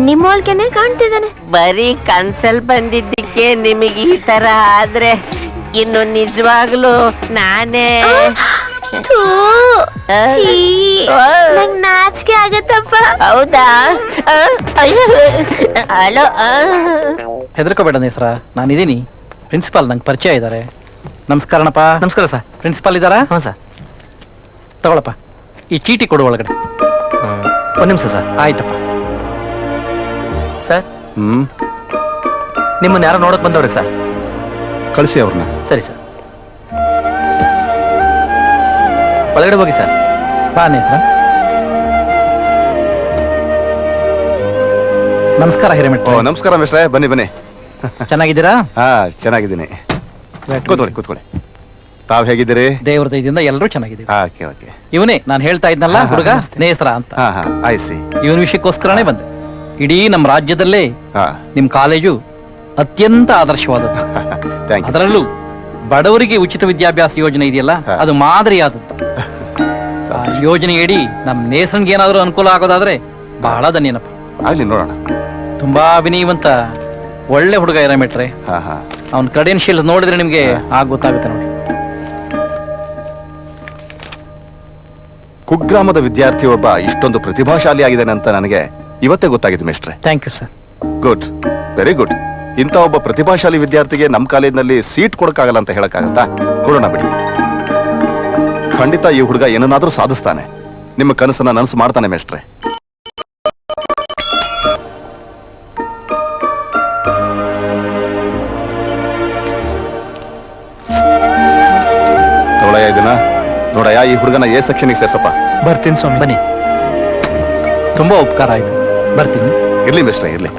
ನಿಮ್ಮೋಲ್ಕೆನೆ ಕಾಣ್ತಿದ್ದಾನೆ. ಬರೀ ಕನ್ಸಲ್ ಬಂದಿದ್ದಕ್ಕೆ ನಿಮಗೆ ಈ ತರ ಆದ್ರೆ ಇನ್ನು ನಿಜವಾಗ್ಲೂ ನಾನೇ ನಂಗ್ ನಾಚಿಕೆ ಆಗತ್ತಪ್ಪ. ಹೌದಾ? ಹಲೋ, ಹೆದರ್ಕೋಬೇಡ ನೇಸ್ರ, ನಾನಿದ್ದೀನಿ. ಪ್ರಿನ್ಸಿಪಾಲ್ ನಂಗೆ ಪರಿಚಯ ಇದ್ದಾರೆ. ನಮಸ್ಕಾರನಪ್ಪ. ನಮಸ್ಕಾರ ಸರ್. ಪ್ರಿನ್ಸಿಪಾಲ್ ಇದ್ದಾರಾ? ಹಾಂ ಸರ್. ತಗೊಳಪ್ಪ, ಈ ಚೀಟಿ ಕೊಡು ಒಳಗಡೆ. ಒಂದು ನಿಮಿಷ ಸರ್. ಆಯ್ತಪ್ಪ. ಸರ್, ನಿಮ್ಮನ್ನ ಯಾರೋ ನೋಡಕ್ ಬಂದವ್ರೆ ಸರ್. ಕಳಿಸಿ ಅವ್ರನ್ನ. ಸರಿ ಸರ್, ಒಳಗಡೆ ಹೋಗಿ ಸರ್. ಬಾ ನೇಸ್ರ. ನಮಸ್ಕಾರ ಹಿರೇಮಠ. ನಮಸ್ಕಾರ ಮಿಸ್ಟ್ರೆ, ಬನ್ನಿ ಬನ್ನಿ. ಚೆನ್ನಾಗಿದ್ದೀರಾ? ಹಾ, ಚೆನ್ನಾಗಿದ್ದೀನಿ. ಕೂತ್ಕೊಳ್ಳಿ ಕೂತ್ಕೊಳ್ಳಿ. ತಾವ್ ಹೇಗಿದ್ದೀರಿ? ದೇವ್ರ ದಯದಿಂದ ಎಲ್ಲರೂ ಚೆನ್ನಾಗಿದ್ದೀವಿ. Okay okay. ಇವನೇ ನಾನು ಹೇಳ್ತಾ ಇದ್ನಲ್ಲ ಹುಡುಗ ನೇಸ್ರ ಅಂತ. ಹಾ ಹಾ, ಐಸಿ. ಇವನ್ ವಿಷಯಕ್ಕೋಸ್ಕರನೇ ಬಂದೆ. ಇಡೀ ನಮ್ಮ ರಾಜ್ಯದಲ್ಲೇ ಹಾ, ನಿಮ್ ಕಾಲೇಜು ಅತ್ಯಂತ ಆದರ್ಶವಾದದ್ದು. Thank you. ಅದರಲ್ಲೂ ಬಡವರಿಗೆ ಉಚಿತ ವಿದ್ಯಾಭ್ಯಾಸ ಯೋಜನೆ ಇದೆಯಲ್ಲ, ಅದು ಮಾದರಿಯಾದದ್ದು. ಆ ಯೋಜನೆಯಡಿ ನಮ್ ನೇಸನ್ಗೆ ಏನಾದ್ರೂ ಅನುಕೂಲ ಆಗೋದಾದ್ರೆ ಬಹಳ ಧನ್ಯನಪ್ಪ. ಆಗ್ಲಿ, ನೋಡೋಣ. ತುಂಬಾ ವಿನಯವಂತ ಒಳ್ಳೆ ಹುಡುಗ ಹಿರೇಮಠ್ರೆ. ಹಾ ಹಾ. ಅವ್ನ ಕ್ರೆಡೆನ್ಶಿಯಲ್ಸ್ ನೋಡಿದ್ರೆ ನಿಮ್ಗೆ ಆಗ ಗೊತ್ತಾಗುತ್ತೆ ನೋಡಿ. ಕುಗ್ರಾಮದ ವಿದ್ಯಾರ್ಥಿ ಒಬ್ಬ ಇಷ್ಟೊಂದು ಪ್ರತಿಭಾಶಾಲಿ ಆಗಿದ್ದಾನೆ ಅಂತ ನನಗೆ ಇವತ್ತೇ ಗೊತ್ತಾಗಿದೆ ಮಿಸ್ಟ್ರೆ. Thank you sir. Good, very good. ಇಂಥ ಒಬ್ಬ ಪ್ರತಿಭಾಶಾಲಿ ವಿದ್ಯಾರ್ಥಿಗೆ ನಮ್ಮ ಕಾಲೇಜಿನಲ್ಲಿ ಸೀಟ್ ಕೊಡಕ್ಕಾಗಲ್ಲ ಅಂತ ಹೇಳಕ್ಕಾಗತ್ತಾ? ಕೊಡೋಣ ಬಿಡಿ. ಖಂಡಿತ ಈ ಹುಡುಗ ಏನನ್ನಾದ್ರೂ ಸಾಧಿಸ್ತಾನೆ. ನಿಮ್ಮ ಕನಸನ್ನ ನನಸು ಮಾಡ್ತಾನೆ ಮಿಸ್ಟ್ರೆ. ತೊಳೆಯ ಇದನ್ನ ನೋಡಯ್ಯ, ಈ ಹುಡುಗನ ಎ ಸೆಕ್ಷನ್ಗೆ ಸೇರ್ಸಪ್ಪ. ಬರ್ತೀನಿ ಸ್ವಾಮಿ. ಬನ್ನಿ, ತುಂಬಾ ಉಪಕಾರ ಆಯ್ತು. ಬರ್ತೀನಿ. ಇರ್ಲಿ ಮಿಸ್ಟ್ರೆ, ಇರ್ಲಿ.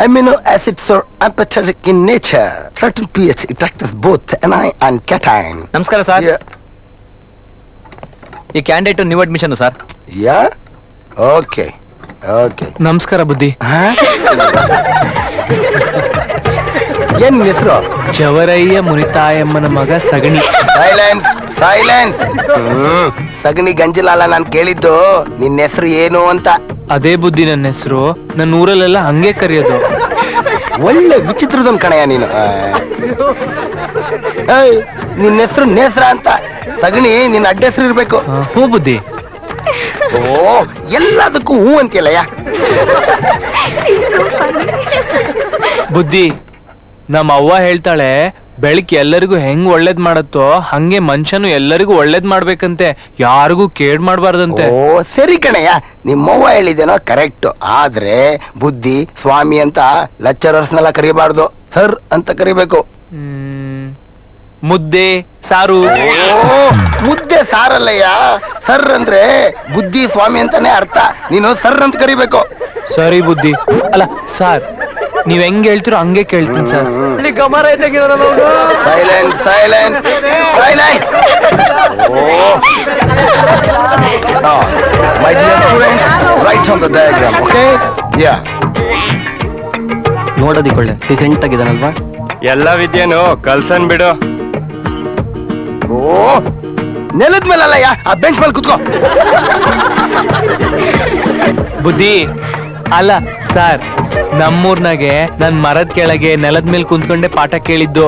Amino acids are apathetic in nature. Certain pH it acts both anion and cation. ನಮಸ್ಕಾರ ಸರ್. Yeah. ಈ candidate new admission sir. Yeah? Okay. Okay. ನಮಸ್ಕಾರ ಬುದ್ಧಿ. ಏನ್ ಹೆಸರು? ಜವರಯ್ಯ ಮುನಿತಾಯಮ್ಮನ ಮಗ ಸಗಣಿ. Silence, silence. ಸಗಣಿ ಗಂಜಿಲಾಲ ನಾನ್ ಕೇಳಿದ್ದು ನಿನ್ನ ಹೆಸರು ಏನು ಅಂತ. ಅದೇ ಬುದ್ಧಿ ನನ್ನ ಹೆಸರು. ನನ್ನ ಊರಲ್ಲೆಲ್ಲ ಹಂಗೆ ಕರೆಯೋದು. ಒಳ್ಳೆ ವಿಚಿತ್ರದೊಂದು ಕಣಯ್ಯ ನೀನು. ಏಯ್, ನಿನ್ನ ಹೆಸರು ನೇಸ್ರ ಅಂತ, ಸಗಣಿ ನಿನ್ನ ಅಡ್ಡ ಹೆಸರು ಇರ್ಬೇಕು. ಹ್ಞೂ ಬುದ್ಧಿ. ಓ, ಎಲ್ಲದಕ್ಕೂ ಹೂ ಅಂತೀಯಲ್ಲಯ್ಯ. ಬುದ್ಧಿ, ನಮ್ಮ ಅವ್ವ ಹೇಳ್ತಾಳೆ ಬೆಳಕ್ ಎಲ್ಲರಿಗೂ ಹೆಂಗ್ ಒಳ್ಳೇದ್ ಮಾಡತ್ತೋ ಹಂಗೆ ಮನುಷ್ಯನು ಎಲ್ಲರಿಗೂ ಒಳ್ಳೇದ್ ಮಾಡ್ಬೇಕಂತೆ, ಯಾರಿಗೂ ಕೇಡ್ ಮಾಡ್ಬಾರ್ದಂತೆ. ಓ ಸರಿ ಕಣಯ್ಯ, ನಿಮ್ಮವ್ವ ಹೇಳಿದೇನೋ ಕರೆಕ್ಟ್. ಆದ್ರೆ ಬುದ್ಧಿ ಸ್ವಾಮಿ ಅಂತ ಲೆಕ್ಚರರ್ಸ್ನೆಲ್ಲ ಕರಿಬಾರ್ದು, ಸರ್ ಅಂತ ಕರಿಬೇಕು. ಮುದ್ದೆ ಸಾರು. ಮುದ್ದೆ ಸಾರಲ್ಲಯ್ಯ, ಸರ್ ಅಂದ್ರೆ ಬುದ್ಧಿ ಸ್ವಾಮಿ ಅಂತಾನೆ ಅರ್ಥ. ನೀನು ಸರ್ ಅಂತ ಕರಿಬೇಕು. ಸರಿ ಬುದ್ಧಿ. ಅಲ್ಲ ಸಾರ್, ನೀವ್ ಹೆಂಗ್ ಹೇಳ್ತಿರೋ ಹಂಗೆ ಕೇಳ್ತೀನಿ sir. Silence silence silence. My dear students, write on the diagram. Okay, yeah. ನೋಡೋದಿಕೊಳ್ಳೆ ಡಿಸೆಂಟ್ ಆಗಿದಾನಲ್ವಾ? ಎಲ್ಲ ವಿದ್ಯೆನು ಕಲ್ಸನ್ ಬಿಡು. ಓ, ನೆಲದ ಮೇಲಲ್ಲಯ್ಯ, ಆ ಬೆಂಚ್ ಮೇಲೆ ಕುತ್ಕೋ. ಬುದ್ಧಿ. ಅಲ್ಲ ಸಾರ್, ನಮ್ಮೂರ್ನಾಗೆ ನನ್ ಮರದ ಕೆಳಗೆ ನೆಲದ ಮೇಲೆ ಕುಂತ್ಕೊಂಡೆ ಪಾಠ ಕೇಳಿದ್ದು.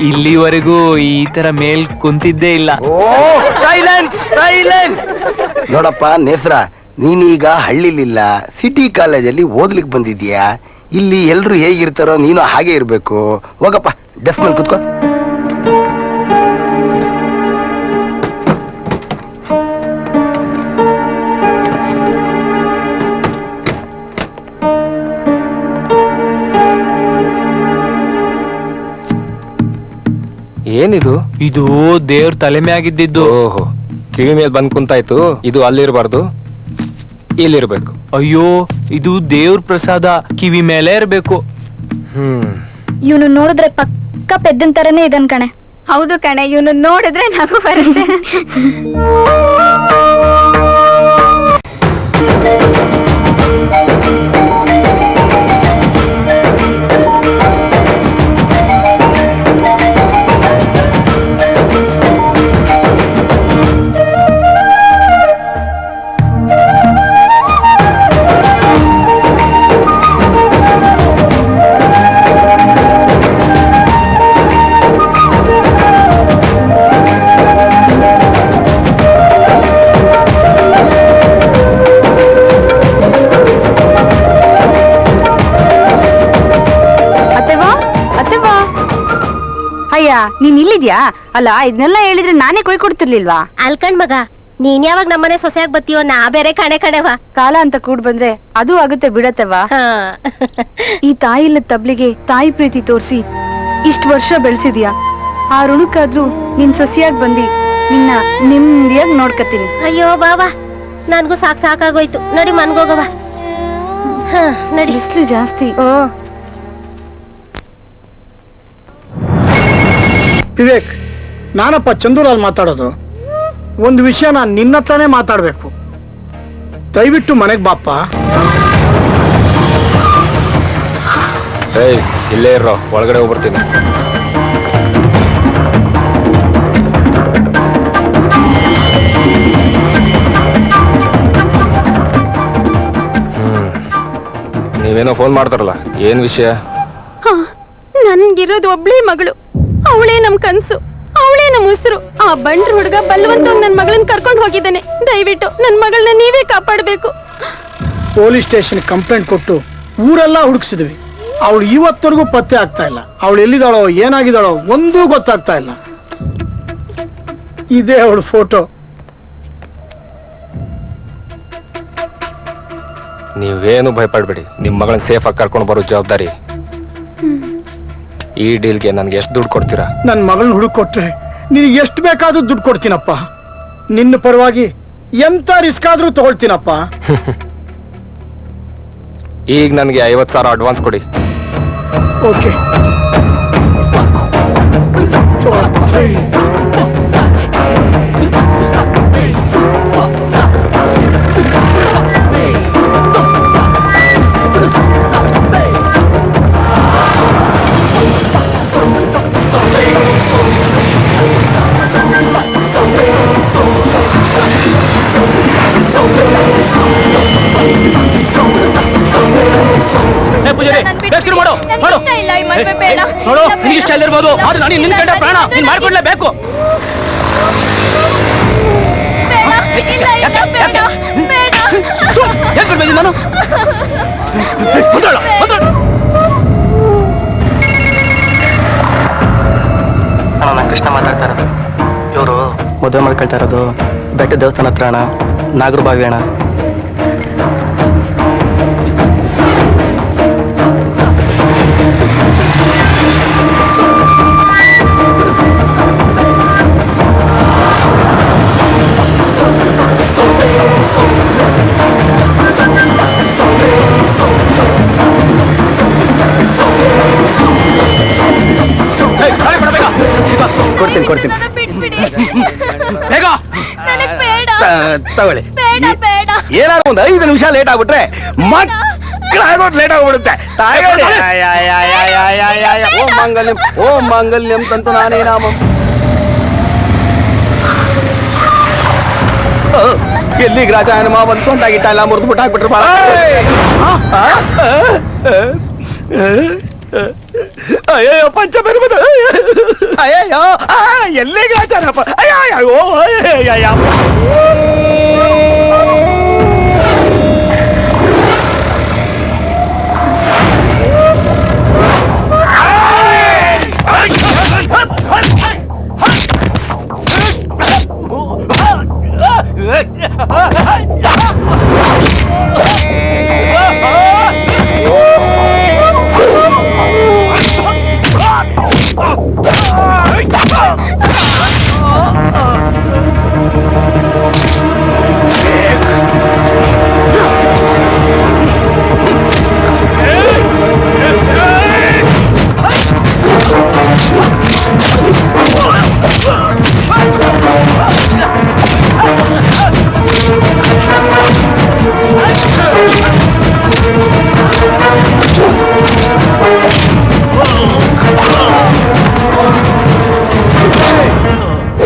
ಇಲ್ಲಿವರೆಗೂ ಈ ತರ ಮೇಲ್ ಕುಂತಿದ್ದೇ ಇಲ್ಲ. ಓ ಸೈಲೆನ್ಸ್ ಸೈಲೆನ್ಸ್. ನೋಡಪ್ಪ ನೇಸ್ರ, ನೀನೀಗ ಹಳ್ಳಿಲಿಲ್ಲ, ಸಿಟಿ ಕಾಲೇಜಲ್ಲಿ ಓದ್ಲಿಕ್ಕೆ ಬಂದಿದ್ಯಾ. ಇಲ್ಲಿ ಎಲ್ರು ಹೇಗಿರ್ತಾರೋ ನೀನು ಹಾಗೆ ಇರ್ಬೇಕು. ಹೋಗಪ್ಪ, ಡೆಸ್ಕ್ ಮೇಲೆ ಕುತ್ಕೋ. ಏನಿದು? ಇದು ದೇವ್ರ ತಲೆ ಮ್ಯಾಗಿದ್ದಿದ್ದು. ಓಹೋ, ಕಿವಿ ಮೇಲೆ ಬಂದ್ ಕುಂತಾಯ್ತು. ಇದು ಅಲ್ಲಿರ್ಬಾರ್ದು, ಇಲ್ಲಿರ್ಬೇಕು. ಅಯ್ಯೋ, ಇದು ದೇವ್ರ ಪ್ರಸಾದ, ಕಿವಿ ಮೇಲೆ ಇರ್ಬೇಕು. ಇವನು ನೋಡಿದ್ರೆ ಪಕ್ಕ ಪೆದ್ದನ್ ತರನೇ ಇದನ್ ಕಣೆ. ಹೌದು ಕಣೆ, ಇವನು ನೋಡಿದ್ರೆ ನಗು ಬರುತ್ತೆ. ನೀನ್ ಇಲ್ಲಿದ್ಯಾ? ಅಲ್ಲ, ಇದನ್ನೆಲ್ಲ ಹೇಳಿದ್ರೆ ನಾನೇ ಕೊಡ್ತಿರ್ಲಿಲ್ವಾ? ಅಲ್ಕಂಡ್ ಮಗ, ನೀನ್ ಯಾವಾಗ ನಮ್ಮನೆ ಸೊಸೆಯಾಗಿ ಬತ್ತೀಯೋ, ನಾ ಬೇರೆ ಕಣೆವಾ. ಕಾಲ ಅಂತ ಕೂಡ್ ಬಂದ್ರೆ ಅದು ಆಗುತ್ತೆ ಬಿಡತ್ತವಾ. ಈ ತಾಯಿ ಇಲ್ಲದ ತಬ್ಲಿಗೆ ತಾಯಿ ಪ್ರೀತಿ ತೋರಿಸಿ ಇಷ್ಟು ವರ್ಷ ಬೆಳೆಸಿದ್ಯಾ. ಆ ಋಣಕ್ಕಾದ್ರೂ ನಿನ್ ಸೊಸೆಯಾಗಿ ಬಂದಿ ನಿನ್ನ ನೆಮ್ಮದಿಯಾಗಿ ನೋಡ್ಕತೀನಿ. ಅಯ್ಯೋ ಬಾವಾ, ನನ್ಗೂ ಸಾಕಾಗೋಯ್ತು. ನಡಿ ಮನ್ಗೋಗವ. ನಡಿ. ಬಿಸ್ಲು ಜಾಸ್ತಿ. ವಿವೇಕ್, ನಾನಪ್ಪ ಚಂದೂಲಾಲ್ ಮಾತಾಡೋದು. ಒಂದು ವಿಷಯ ನಾನು ನಿನ್ನ ಹತ್ರನೇ ಮಾತಾಡ್ಬೇಕು. ದಯವಿಟ್ಟು ಮನೆಗೆ ಬಾಪ್ಪ. ಇಲ್ಲೇ ಇರೋ, ಒಳಗಡೆ ಹೋಗ್ಬರ್ತೀನಿ. ನೀವೇನೋ ಫೋನ್ ಮಾಡ್ತಾರಲ್ಲ, ಏನ್ ವಿಷಯ? ನನ್ಗಿರೋದು ಒಬ್ಳೇ ಮಗಳು, ಅವಳೇ ನಮ್ ಕನ್ಸು, ಅವಳೇ ನಮ್ ಉಸಿರು. ಆ ಬಂಡ್ರ ಹುಡುಗ ಬಲ್ವಂತ ನನ್ ಮಗಳನ್ನ ಕರ್ಕೊಂಡು ಹೋಗಿದ್ದಾನೆ. ದಯವಿಟ್ಟು ನನ್ ಮಗಳನ್ನ ನೀವೇ ಕಾಪಾಡ್ಬೇಕು. ಪೊಲೀಸ್ ಸ್ಟೇಷನ್ ಕಂಪ್ಲೇಂಟ್ ಕೊಟ್ಟು ಊರೆಲ್ಲ ಹುಡುಕ್ಸಿದ್ವಿ. ಅವಳು ಇವತ್ತವರೆಗೂ ಪತ್ತೆ ಆಗ್ತಾ ಇಲ್ಲ. ಅವಳು ಎಲ್ಲಿದ್ದಾಳೋ, ಏನಾಗಿದ್ದಾಳೋ ಒಂದೂ ಗೊತ್ತಾಗ್ತಾ ಇಲ್ಲ. ಇದೇ ಅವಳು ಫೋಟೋ. ನೀವೇನು ಭಯಪಡ್ಬೇಡಿ, ನಿಮ್ ಮಗಳನ್ನ ಸೇಫ್ ಆಗಿ ಕರ್ಕೊಂಡು ಬರೋ ಜವಾಬ್ದಾರಿ. ಈ ಡೀಲ್ಗೆ ನನ್ಗೆ ಎಷ್ಟು ದುಡ್ಡು ಕೊಡ್ತೀರಾ? ನನ್ನ ಮಗಳನ್ನ ಹುಡುಕ್ ಕೊಟ್ರೆ ನಿನಗೆ ಎಷ್ಟು ಬೇಕಾದ್ರೂ ದುಡ್ಡು ಕೊಡ್ತೀನಪ್ಪ. ನಿನ್ನ ಪರವಾಗಿ ಎಂತ ರಿಸ್ಕ್ ಆದ್ರೂ ತಗೊಳ್ತೀನಪ್ಪ. ಈಗ ನನಗೆ 50,000 ಅಡ್ವಾನ್ಸ್ ಕೊಡಿ. ಓಕೆ. ಬೇಸ್ಕರು ಮಾಡು ಮಾಡು ಇಲ್ಲ ಈ ಮದ್ವೆ ಬೇಡ ನೋಡು ನಿನ್ ಇಷ್ಟ ಇಲ್ಲಿರ್ಬೋದು ಆದ್ರೆ ನಾನು ನಿನ್ ಕಂಡ ಪ್ರಾಣ ನೀನ್ ಮಾಡ್ಕೊಡ್ಲೇಬೇಕು. ಏನ್ ಕೊಡ್ಬೇಕು ನಾನು ಅಣ್ಣ ನಾನು ಕೃಷ್ಣ ಮಾತಾಡ್ತಾ ಇರೋದು. ಇವರು ಮದುವೆ ಮಾಡ್ಕೊಳ್ತಾ ಇರೋದು ಬೆಟ್ಟ ದೇವಸ್ಥಾನ ಹತ್ರ ಅಣ್ಣ, ನಾಗರ ಬಾವಿ ಅಣ್ಣ. ಕೊಡ್ತೀನಿ ಕೊಡ್ತೀನಿ ಬೇಗ ನನಗ್ ಬೇಡ ತಗೊಳ್ಳಿ. ಬೇಡ ಬೇಡ ಏನಾದ್ರು ಒಂದು 5 ನಿಮಿಷ ಲೇಟ್ ಆಗ್ಬಿಟ್ರೆ ಮಕ್ಕಳಾಗೋದು ಲೇಟ್ ಆಗ್ಬಿಡುತ್ತೆ. ತಗೊಳ್ಳಿ. ಓಂ ಮಾಂಗಲ್ಯಂ ತಂತು ನಾನೇ ನಾಮ. ಎಲ್ಲಿಗೆ ರಾಜ ಹನುಮ ಬಂದ್ಕೊಂಡಾಗಿಟ್ಟ ಎಲ್ಲ ಮುರಿದ್ಬಿಟ್ಟು ಹಾಕ್ಬಿಟ್ರು ಬಾಳ. ಅಯ್ಯೋ ಪಂಚ ಬರ್ಬೋದು. ಅಯ್ಯೋ ಎಲ್ಲಿಗೆ ರಾಜನಪ್ಪ. ಅಯ್ಯೋ ಅಯ್ಯೋ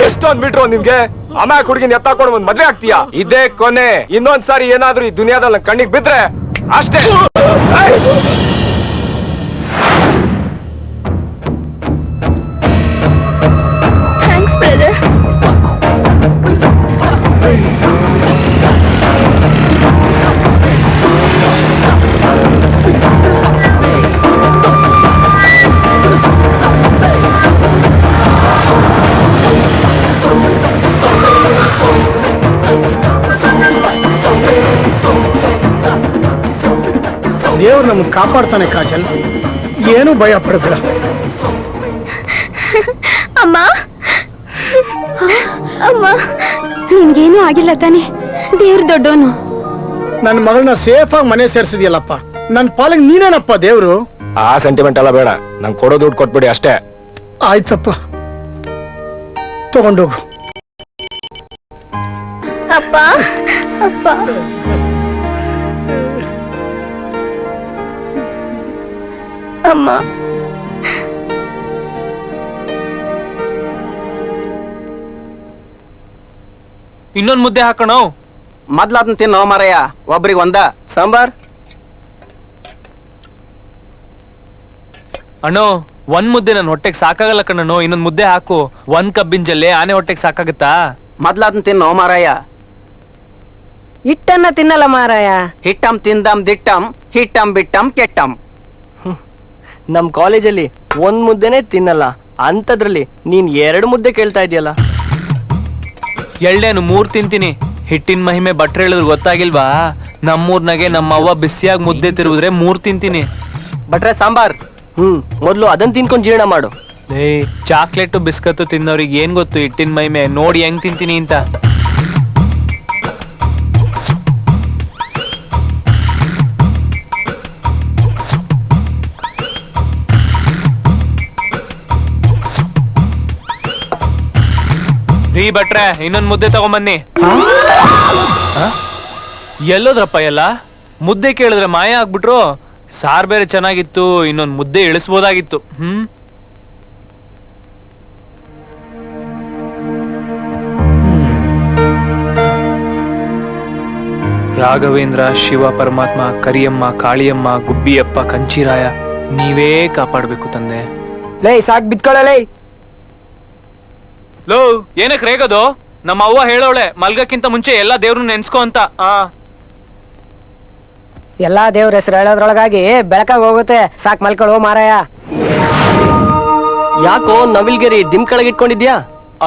ಎಷ್ಟೊಂದ್ ಮೀಟ್ರು ನಿಮ್ಗೆ ಅಮ್ಮ ಹುಡುಗಿನ ಎತ್ತಾಕೊಂಡು ಒಂದ್ ಮದ್ವೆ ಆಗ್ತೀಯಾ? ಇದೇ ಕೊನೆ. ಇನ್ನೊಂದ್ಸಾರಿ ಏನಾದ್ರೂ ಈ ದುನಿಯಾದಲ್ಲಿ ಕಣ್ಣಿಗೆ ಬಿದ್ರೆ ಅಷ್ಟೇ. Thanks brother. ದೇವ್ರು ನಮ್ಗೆ ಕಾಪಾಡ್ತಾನೆ ಕಾಜಲ್, ಏನು ಭಯ ಪಡಬೇಡ. ಅಮ್ಮ ಅಮ್ಮ ನಿನ್ಗೇನು ಆಗಿಲ್ಲ ತಾನೆ? ದೇವ್ರ ದೊಡ್ಡೋನು. ನನ್ನ ಮಗಳನ್ನ ಸೇಫ್ ಆಗಿ ಮನೆ ಸೇರ್ಸಿದ್ಯಲ್ಲಪ್ಪ, ನನ್ನ ಪಾಲಿಗೆ ನೀನೇನಪ್ಪ ದೇವ್ರು. ಆ ಸೆಂಟಿಮೆಂಟ್ ಎಲ್ಲ ಬೇಡ, ನಂಗೆ ಕೊಡೋ ದುಡ್ಡು ಕೊಟ್ಬಿಡಿ ಅಷ್ಟೇ. ಆಯ್ತಪ್ಪ, ತಗೊಂಡೋಗು. ಅಪ್ಪ ಅಪ್ಪ ಅಮ್ಮ ಇನ್ನೊಂದ್ ಮುದ್ದೆ ಹಾಕೋಣ. ಮೊದ್ಲಾದ್ನ ತಿನ್ನೋ ಮಾರಯ್ಯ, ಒಬ್ರಿಗೆ ಒಂದ ಸಾಂಬಾರ್. ಅಣ್ಣೋ ಒಂದ್ ಮುದ್ದೆ ನನ್ ಹೊಟ್ಟೆಗೆ ಸಾಕಾಗಲ್ಲ ಕಣ್ಣು, ಇನ್ನೊಂದ್ ಮುದ್ದೆ ಹಾಕು. ಒಂದ್ ಕಬ್ಬಿನ ಜಲ್ಲೆ ಆನೆ ಹೊಟ್ಟೆಗೆ ಸಾಕಾಗತ್ತಾ? ಮೊದ್ಲಾದ್ನ ತಿನ್ನೋ ಮಾರಯ್ಯ. ಹಿಟ್ಟನ್ನ ತಿನ್ನಲ್ಲ ಮಾರಾಯ. ಹಿಟ್ಟಂ ತಿಂದಂ ದಿಟ್ಟಂ, ಹಿಟ್ಟಂ ಬಿಟ್ಟಂ ಕೆಟ್ಟಂ. ನಮ್ ಕಾಲೇಜಲ್ಲಿ ಒಂದ್ ಮುದ್ದೆನೆ ತಿನ್ನಲ್ಲ, ಅಂತದ್ರಲ್ಲಿ ನೀನ್ 2 ಮುದ್ದೆ ಕೇಳ್ತಾ ಇದೆಯಲ್ಲ. ಎಳ್ಳೇನು 3 ತಿಂತೀನಿ. ಹಿಟ್ಟಿನ ಮಹಿಮೆ ಬಟ್ರೆ ಹೇಳಿದ್ರು ಗೊತ್ತಾಗಿಲ್ವಾ? ನಮ್ಮೂರ್ನಾಗೆ ನಮ್ಮವ್ವ ಬಿಸಿಯಾಗಿ ಮುದ್ದೆ ತಿರುಗಿದ್ರೆ 3 ತಿಂತೀನಿ. ಬಟ್ರೆ ಸಾಂಬಾರ್. ಮೊದ್ಲು ಅದನ್ ತಿನ್ಕೊಂಡ್ ಜೀರ್ಣ ಮಾಡು. ಚಾಕ್ಲೇಟು ಬಿಸ್ಕತ್ತು ತಿನ್ನೋರಿಗೆ ಏನ್ ಗೊತ್ತು ಹಿಟ್ಟಿನ ಮಹಿಮೆ? ನೋಡಿ ಹೆಂಗ್ ತಿಂತೀನಿ ಅಂತ. ರೀ ಭಟ್ರೆ, ಇನ್ನೊಂದ್ ಮುದ್ದೆ ತಗೊಂಬನ್ನಿ. ಎಲ್ಲೋದ್ರಪ್ಪ ಎಲ್ಲ? ಮುದ್ದೆ ಕೇಳಿದ್ರೆ ಮಾಯ ಆಗ್ಬಿಟ್ರು. ಸಾರ್ ಬೇರೆ ಚೆನ್ನಾಗಿತ್ತು, ಇನ್ನೊಂದ್ ಮುದ್ದೆ ಇಳಿಸ್ಬೋದಾಗಿತ್ತು. ರಾಘವೇಂದ್ರ, ಶಿವ ಪರಮಾತ್ಮ, ಕರಿಯಮ್ಮ, ಕಾಳಿಯಮ್ಮ, ಗುಬ್ಬಿಯಪ್ಪ, ಕಂಚಿರಾಯ, ನೀವೇ ಕಾಪಾಡ್ಬೇಕು ತಂದೆ. ಲೇ ಸಾಕ್ ಬಿತ್ಕೊಳ್ಳಲೇ. ಲೋ ಏನಕ್ಕೆ ರೇಗೋದು? ನಮ್ಮ ಅವ್ವ ಹೇಳೋಳೆ ಮಲ್ಗಕ್ಕಿಂತ ಮುಂಚೆ ಎಲ್ಲಾ ದೇವ್ರನ್ನ ನೆನ್ಸ್ಕೊ ಅಂತ. ಎಲ್ಲಾ ದೇವ್ರ ಹೆಸರು ಹೇಳೋದ್ರೊಳಗಾಗಿ ಬೆಳಕಾಗ ಹೋಗುತ್ತೆ. ಸಾಕ್ ಮಲ್ಕೊಳ್ಳೋ ಮಾರಾಯ. ಯಾಕೋ ನವಿಲ್ಗೆರಿ ದಿಮ್ ಕೆಳಗೆ ಇಟ್ಕೊಂಡಿದ್ಯಾ?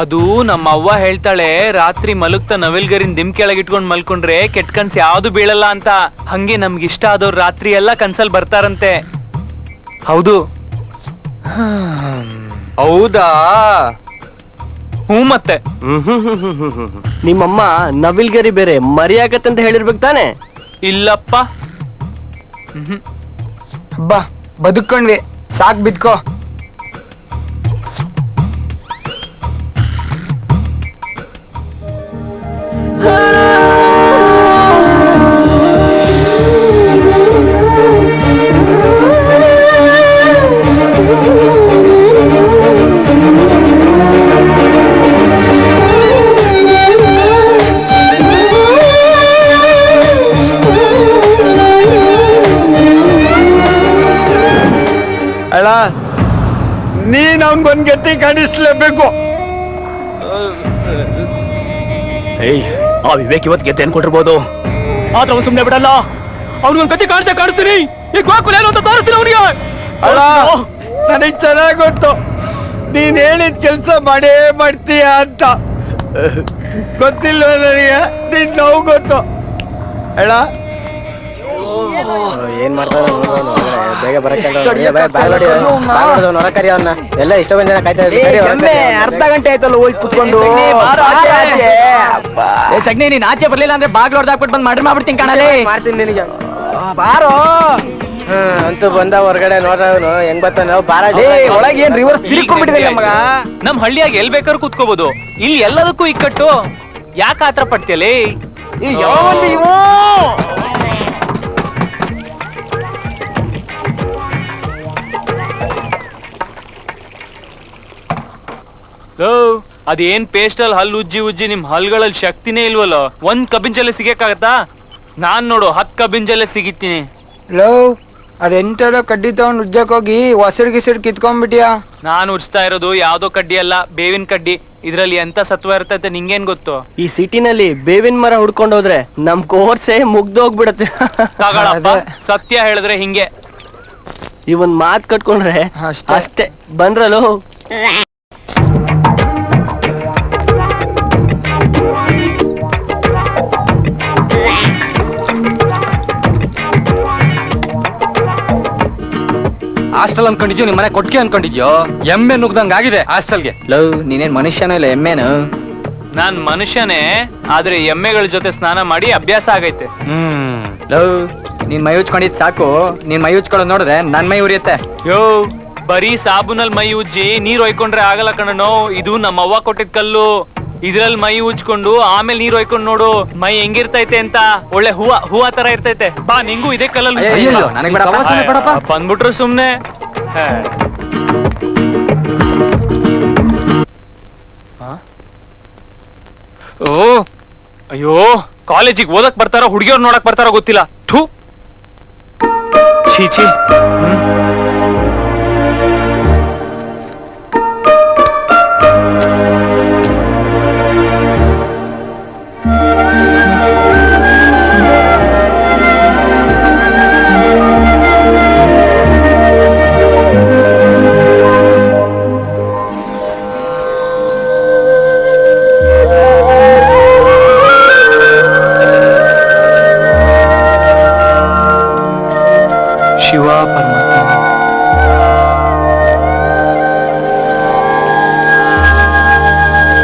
ಅದು ನಮ್ಮ ಅವ್ವ ಹೇಳ್ತಾಳೆ ರಾತ್ರಿ ಮಲಗ್ತಾ ನವಿಲ್ಗರಿನ್ ದಿಮ್ ಕೆಳಗೆ ಇಟ್ಕೊಂಡ್ ಮಲ್ಕೊಂಡ್ರೆ ಕೆಟ್ಟ ಕನ್ಸ್ ಯಾವ್ದು ಬೀಳಲ್ಲ ಅಂತ. ಹಂಗೆ ನಮ್ಗೆ ಇಷ್ಟ ಆದವ್ರು ರಾತ್ರಿ ಎಲ್ಲ ಕನ್ಸಲ್ ಬರ್ತಾರಂತೆ. ಹೌದು. ಹೌದಾ? ಹ್ಞೂ ಮತ್ತೆ. ನಿಮ್ಮಮ್ಮ ನವಿಲ್ಗರಿ ಬೇರೆ ಮರಿಯಾಗತ್ತೆ ಅಂತ ಹೇಳಿರ್ಬೇಕು ತಾನೆ? ಇಲ್ಲಪ್ಪ. ಬಾ ಬದುಕೊಂಡ್ವಿ, ಸಾಕ್ ಬಿದ್ಕೋ. ಅಲ್ಲ ನೀನ್ ಅವನ್ಗೊಂದ್ ಗತಿ ಕಾಣಿಸ್ಲೇಬೇಕು. ಆ ವಿವೇಕ್ ಇವತ್ತು ಗೆದ್ದೆ ಅನ್ಕೊಂಡಿರ್ಬೋದು, ಆದ್ರೆ ಅವ್ನು ಸುಮ್ನೆ ಬಿಡಲ್ಲ. ಅವ್ನಿಗೊಂದು ಕತೆ ಕಾಣಿಸ್ತೀನಿ. ಈಗ ಗೋಕುಲ ಏನು ಅಂತ ತೋರಿಸ್ತೀನಿ ಅವನಿಗೆ. ಅಲ್ಲ ನನಗ್ ಚೆನ್ನಾಗ್ ಗೊತ್ತು ನೀನ್ ಹೇಳಿದ ಕೆಲ್ಸ ಮಾಡೇ ಮಾಡ್ತೀಯ ಅಂತ. ಗೊತ್ತಿಲ್ಲ ನನಗೆ, ನೀನ್ ನೋವು ಗೊತ್ತು. ಅಲ್ಲ ಏನ್ ಮಾಡ್ತಾರ ಬೇಗ ಬರಕ್ಕೆ ಹೊರಕರಿ ಅವನ್ನ. ಎಲ್ಲ ಇಷ್ಟ ಬಂದ ಜನ ಕಾಯ್ತಾ ಇದ್ದಾರೆ. ಅರ್ಧ ಗಂಟೆ ಆಯ್ತಲ್ಲ ಹೋಗಿ ಕುತ್ಕೊಂಡು. ತಗ್ನಿ ನೀನ್ ಆಚೆ ಬರ್ಲಿಲ್ಲ ಅಂದ್ರೆ ಬಾಗ್ಲು ಹೊಡೆದಾಕ್ಬಿಟ್ಟು ಬಂದ್ ಮರ್ಡರ್ ಮಾಡ್ಬಿಡ್ತೀನಿ ಕಾಣಲೇ. ಮಾಡ್ತೀನಿ ನಿನಗೆ. ಬಾರೋ ಅಂತೂ ಬಂದ ಹೊರಗಡೆ ನೋಡ್ರವನು ಹೆಂಗ್ ಬರ್ತಾನ. ಬಾರ ಒಳಗೆ ಏನ್ ರಿವರ್ಸ್ ತಿರ್ಕೊಂಡ್ಬಿಟ್ಟಿದೆ ಮಗ. ನಮ್ ಹಳ್ಳಿಯಾಗ ಎಲ್ ಬೇಕಾದ್ರೂ ಕುತ್ಕೋಬಹುದು, ಇಲ್ಲಿ ಎಲ್ಲದಕ್ಕೂ ಇಕ್ಕಟ್ಟು. ಯಾಕೆ ಆತರ ಪಡ್ತೀಯಲೇ? ಅದೇನ್ ಪೇಸ್ಟಲ್ ಹಲ್ಲು ಉಜ್ಜಿ ಉಜ್ಜಿ ನಿಮ್ ಹಲ್ಗಳಲ್ಲಿ ಶಕ್ತಿನೇ ಇಲ್ವಲ್ಲ. ಒಂದ್ ಕಬ್ಬಿಂಜಲೆ ಸಿಗಕ್ಕಾಗತ್ತಾ? ನಾನ್ ನೋಡು 10 ಕಬ್ಬಿಂಜಲೆ ಸಿಗಿತೀನಿ. ಲೋ ಅದೆಂತದೋ ಕಡ್ಡಿ ತಗೊಂಡ್ ಉಜ್ಜಕ್ ಹೋಗಿ ಹೊಸಡ್ ಗಿಸಡ್ ಕಿತ್ಕೊಂಡ್ಬಿಟ್ಟಿಯಾ? ನಾನ್ ಉಜ್ತಾ ಇರೋದು ಯಾವ್ದೋ ಕಡ್ಡಿ ಅಲ್ಲ, ಬೇವಿನ ಕಡ್ಡಿ. ಇದ್ರಲ್ಲಿ ಎಂತ ಸತ್ವ ಇರ್ತೈತೆ ನಿಂಗೇನ್ ಗೊತ್ತು? ಈ ಸಿಟಿನಲ್ಲಿ ಬೇವಿನ ಮರ ಹುಡ್ಕೊಂಡೋದ್ರೆ ನಮ್ ಕೋರ್ಸೆ ಮುಗ್ದೋಗ್ಬಿಡತ್ತೆ. ತಗೊಳಪ್ಪ, ಸತ್ಯ ಹೇಳಿದ್ರೆ ಹಿಂಗೆ. ಇವನ್ ಮಾತ್ ಕಟ್ಕೊಂಡ್ರೆ ಅಷ್ಟೇ. ಬಂದ್ರಲು ಹಾಸ್ಟೆಲ್ ಅನ್ಕೊಂಡಿದ್ಯೋ ನಿಮ್ ಮನೆ ಕೊಟ್ಕೆ ಅನ್ಕೊಂಡಿದ್ಯೋ? ಎಮ್ಮೆ ನುಗ್ದಂಗ ಆಗಿದೆ ಹಾಸ್ಟೆಲ್ಗೆ. ಲವ್ ನೀನೇನ್ ಮನುಷ್ಯನೋ ಇಲ್ಲ ಎಮ್ಮೆನು? ನಾನ್ ಮನುಷ್ಯನೇ, ಆದ್ರೆ ಎಮ್ಮೆಗಳ ಜೊತೆ ಸ್ನಾನ ಮಾಡಿ ಅಭ್ಯಾಸ ಆಗೈತೆ. ಲವ್ ನೀನ್ ಮೈ ಉಜ್ಕೊಂಡಿದ್ ಸಾಕು. ನೀನ್ ಮೈ ಉಜ್ಕೊಳ್ಳೋದ್ ನೋಡಿದ್ರೆ ನನ್ ಮೈ ಉರಿಯುತ್ತೆ. ಯೋ ಬರೀ ಸಾಬೂನಲ್ಲಿ ಮೈ ಉಜ್ಜಿ ನೀರ್ ಹೊಯ್ಕೊಂಡ್ರೆ ಆಗಲ್ಲ ಕಣನೋ. ಇದು ನಮ್ಮ ಅವ್ವ ಕೊಟ್ಟಿದ್ ಕಲ್ಲು. ಇದ್ರಲ್ಲಿ ಮೈ ಉಜ್ಕೊಂಡು ಆಮೇಲೆ ನೀರ್ ಹೊಯ್ಕೊಂಡ್ ನೋಡು ಮೈ ಹೆಂಗಿರ್ತೈತೆ ಅಂತ. ಒಳ್ಳೆ ಹೂವ ತರ ಇರ್ತೈತೆ. ಬಾ ನಿಂಗೂ ಇದೇ ಕಲ್ಲಲ್ಲಿ ಬಂದ್ಬಿಟ್ರು ಸುಮ್ನೆ. ಓ ಅಯ್ಯೋ, ಕಾಲೇಜಿಗೆ ಓದಕ್ ಬರ್ತಾರೋ ಹುಡುಗಿಯವ್ರು ನೋಡಕ್ ಬರ್ತಾರೋ ಗೊತ್ತಿಲ್ಲ. ಥೂ ಛೀ. ಶಿವ ಪರಮಾತ್ಮ.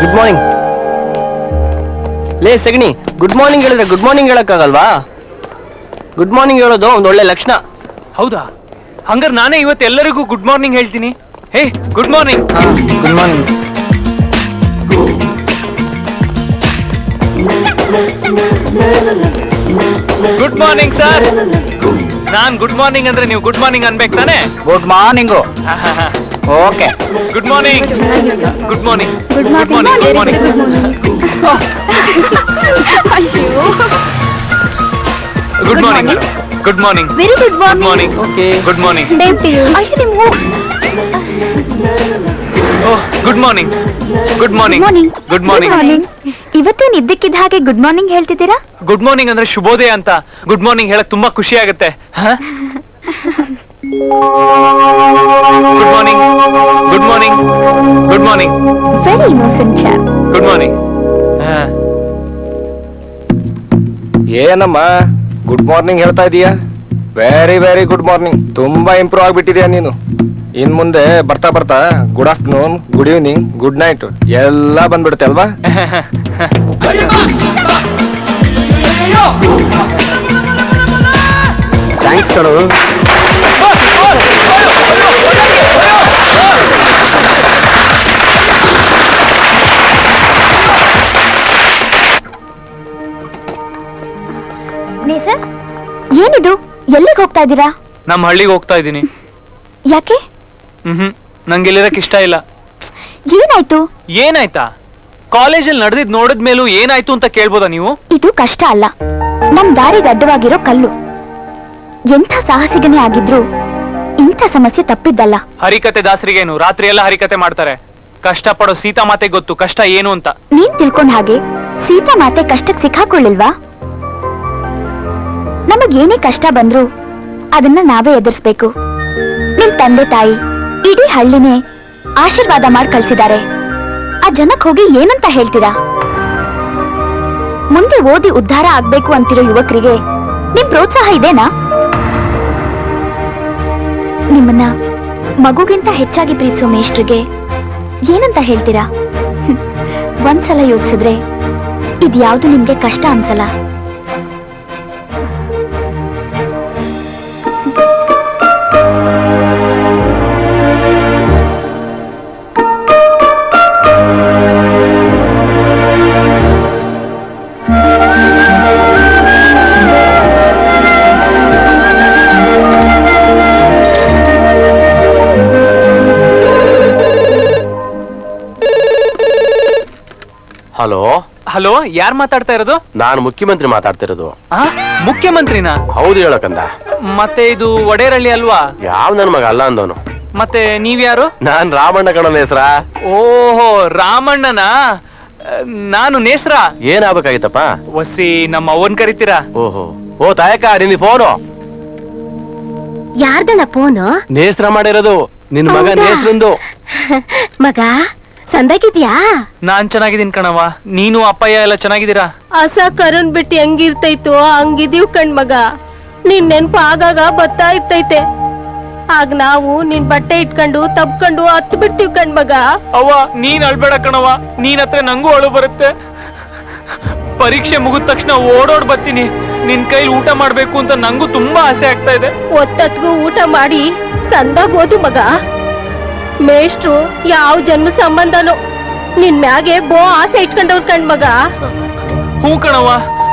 Good morning. ಲೇ ಸಗಣಿ, ಗುಡ್ ಮಾರ್ನಿಂಗ್ ಹೇಳಿದ್ರೆ ಗುಡ್ ಮಾರ್ನಿಂಗ್ ಹೇಳಕ್ಕಾಗಲ್ವಾ? ಗುಡ್ ಮಾರ್ನಿಂಗ್ ಹೇಳೋದು ಒಂದ್ ಒಳ್ಳೆ ಲಕ್ಷಣ. ಹೌದಾ? ಹಂಗಾರೆ ನಾನೇ ಇವತ್ತು ಎಲ್ಲರಿಗೂ ಗುಡ್ ಮಾರ್ನಿಂಗ್ ಹೇಳ್ತೀನಿ. ಹೇ good morning. Good morning. Good morning sir. ನಾನ್ ಗುಡ್ ಮಾರ್ನಿಂಗ್ ಅಂದ್ರೆ ನೀವು ಗುಡ್ ಮಾರ್ನಿಂಗ್ ಅನ್ಬೇಕು ತಾನೆ? Good morning. Okay good morning. Good morning. Good morning. Good morning. Good morning. Good morning. Very good good morning. Okay. Good morning. Same to you. ಅಯ್ಯೋ ನೀವು oh good morning. Good morning. Good morning. ಇವತ್ತೇನು ಇದ್ದಕ್ಕಿದ್ದ ಹಾಗೆ good morning ಹೇಳ್ತಿದ್ದೀರಾ? Good morning ಅಂದ್ರೆ ಶುಭೋದಯ ಅಂತ. Good morning ಹೇಳಕ್ ತುಂಬಾ ಖುಷಿ ಆಗುತ್ತೆ. Good morning. Good morning. Good morning. Very innocent chop. Good morning. ಏನಮ್ಮ ಗುಡ್ ಮಾರ್ನಿಂಗ್ ಹೇಳ್ತಾ ಇದೀಯಾ? Very very good morning. ತುಂಬಾ ಇಂಪ್ರೂವ್ ಆಗ್ಬಿಟ್ಟಿದ್ಯಾ ನೀನು. ಇನ್ ಮುಂದೆ ಬರ್ತಾ ಬರ್ತಾ good afternoon, good evening, good night ಎಲ್ಲ ಬಂದ್ಬಿಡುತ್ತೆ ಅಲ್ವಾ? ಥ್ಯಾಂಕ್ಸ್ ಕಣು. ಸರ್ ಏನಿದು? ಎಲ್ಲಿಗೆ ಹೋಗ್ತಾ ಇದ್ದೀರಾ? ನಮ್ಮ ಹಳ್ಳಿಗೆ ಹೋಗ್ತಾ ಇದ್ದೀನಿ. ಯಾಕೆ? ನಂಗೆ ಇಲ್ಲಿರಕ್ ಇಷ್ಟ ಇಲ್ಲ. ಏನಾಯ್ತು? ಏನಾಯ್ತಾ? ಕಾಲೇಜಲ್ಲಿ ನಡೆದಿದ್ ನೋಡಿದ್ಮೇಲೂ ಏನಾಯ್ತು ಅಂತ ಕೇಳ್ಬೋದಾ ನೀವು? ಇದು ಕಷ್ಟ ಅಲ್ಲ, ನಮ್ ದಾರಿಗೆ ಅಡ್ಡವಾಗಿರೋ ಕಲ್ಲು. ಎಂಥ ಸಾಹಸಿಗನೇ ಆಗಿದ್ರು ಇಂಥ ಸಮಸ್ಯೆ ತಪ್ಪಿದ್ದಲ್ಲ. ಹರಿಕತೆ ದಾಸರಿಗೇನು ರಾತ್ರಿ ಎಲ್ಲ ಹರಿಕತೆ ಮಾಡ್ತಾರೆ. ಕಷ್ಟ ಪಡೋ ಸೀತಾ ಮಾತೆ ಗೊತ್ತು ಕಷ್ಟ ಏನು ಅಂತ. ನೀನ್ ತಿಳ್ಕೊಂಡ್ ಹಾಗೆ ಸೀತಾ ಮಾತೆ ಕಷ್ಟಕ್ಕೆ ಸಿಕ್ಕಾಕೊಳ್ಳಿಲ್ವಾ? ನಮಗ್ ಏನೇ ಕಷ್ಟ ಬಂದ್ರು ಅದನ್ನ ನಾವೇ ಎದುರಿಸ್ಬೇಕು. ನಿಮ್ ತಂದೆ ತಾಯಿ ಇಡೀ ಹಳ್ಳಿನೇ ಆಶೀರ್ವಾದ ಮಾಡಿ ಕಳ್ಸಿದ್ದಾರೆ. ಆ ಜನಕ್ ಹೋಗಿ ಏನಂತ ಹೇಳ್ತೀರಾ? ಮುಂದೆ ಓದಿ ಉದ್ಧಾರ ಆಗ್ಬೇಕು ಅಂತಿರೋ ಯುವಕರಿಗೆ ನಿಮ್ ಪ್ರೋತ್ಸಾಹ ಇದೆನಾ? ನಿಮ್ಮನ್ನ ಮಗುಗಿಂತ ಹೆಚ್ಚಾಗಿ ಪ್ರೀತಿಸೋ ಮೇಷ್ಟ್ರಿಗೆ ಏನಂತ ಹೇಳ್ತೀರಾ? ಒಂದ್ಸಲ ಯೋಚಿಸಿದ್ರೆ ಇದ್ಯಾವ್ದು ನಿಮ್ಗೆ ಕಷ್ಟ ಅನ್ಸಲ್ಲ. ಹಲೋ ಹಲೋ, ಯಾರ್ ಮಾತಾಡ್ತಾ ಇರೋದು? ನಾನು ಮುಖ್ಯಮಂತ್ರಿ ಮಾತಾಡ್ತಿರೋದು. ಮುಖ್ಯಮಂತ್ರಿನ? ಹೌದು ಹೇಳಕಂದ. ಮತ್ತೆ ಇದು ಒಡೇರಳ್ಳಿ ಅಲ್ವಾ? ಯಾವ ನನ್ ಮಗ ಅಲ್ಲ ಅಂದವನು. ಮತ್ತೆ ನೀವ್ಯಾರು? ನಾನ್ ರಾಮಣ್ಣ ಕಣನ ಹೆಸರ. ಓಹೋ ರಾಮಣ್ಣನ. ನಾನು ನೇಸ್ರ. ಏನಾಗ್ಬೇಕಾಗಿತ್ತಪ್ಪ? ಒಸಿ ನಮ್ಮ ಅವನ್ ಕರಿತೀರಾ? ಓಹೋ ಓ ತಾಯಕ ನಿನ್ನ ಫೋನು ಯಾರ್ದನ ಫೋನು? ನೇಸ್ರ ಮಾಡಿರೋದು ನಿನ್ ಮಗ ನೇಸ್ರಂದು. ಮಗ ಸಂದಾಗಿದ್ಯಾ? ನಾನ್ ಚೆನ್ನಾಗಿದ್ದೀನಿ ಕಣವ. ನೀನು ಅಪ್ಪಯ್ಯ ಎಲ್ಲ ಚೆನ್ನಾಗಿದ್ದೀರಾ? ಹಸ ಕರುಣ್ ಬಿಟ್ಟು ಹೆಂಗಿರ್ತೈತೋ ಹಂಗಿದೀವ್ ಕಣ್ ಮಗ. ನಿನ್ ನೆನ್ಪು ಆಗಾಗ ಬರ್ತಾ ಇರ್ತೈತೆ. ಆಗ ನಾವು ನಿನ್ ಬಟ್ಟೆ ಇಟ್ಕೊಂಡು ತಬ್ಕೊಂಡು ಹತ್ ಬಿಡ್ತೀವ್ ಕಣ್ ಮಗ. ಅವ್ವ ನೀನ್ ಅಳ್ಬೇಡ ಕಣವ, ನೀನ್ ಹತ್ರ ನಂಗೂ ಅಳು ಬರುತ್ತೆ. ಪರೀಕ್ಷೆ ಮುಗಿದ ತಕ್ಷಣ ಓಡೋಡ್ ಬರ್ತೀನಿ. ನಿನ್ ಕೈಲಿ ಊಟ ಮಾಡ್ಬೇಕು ಅಂತ ನಂಗೂ ತುಂಬಾ ಆಸೆ ಆಗ್ತಾ ಇದೆ. ಒತ್ತತ್ಗೂ ಊಟ ಮಾಡಿ ಸಂದಾಗ ಓದು ಮಗ. ಮೇಷ್ಟ್ರು ಯಾವ ಜನ್ಮ ಸಂಬಂಧನೋ ನಿನ್ ಮ್ಯಾಗೆ ಬೋ ಆಸೆ ಇಟ್ಕೊಂಡವ್ರ ಕಣ್ ಮಗ. ಹೂ ಕಣವ,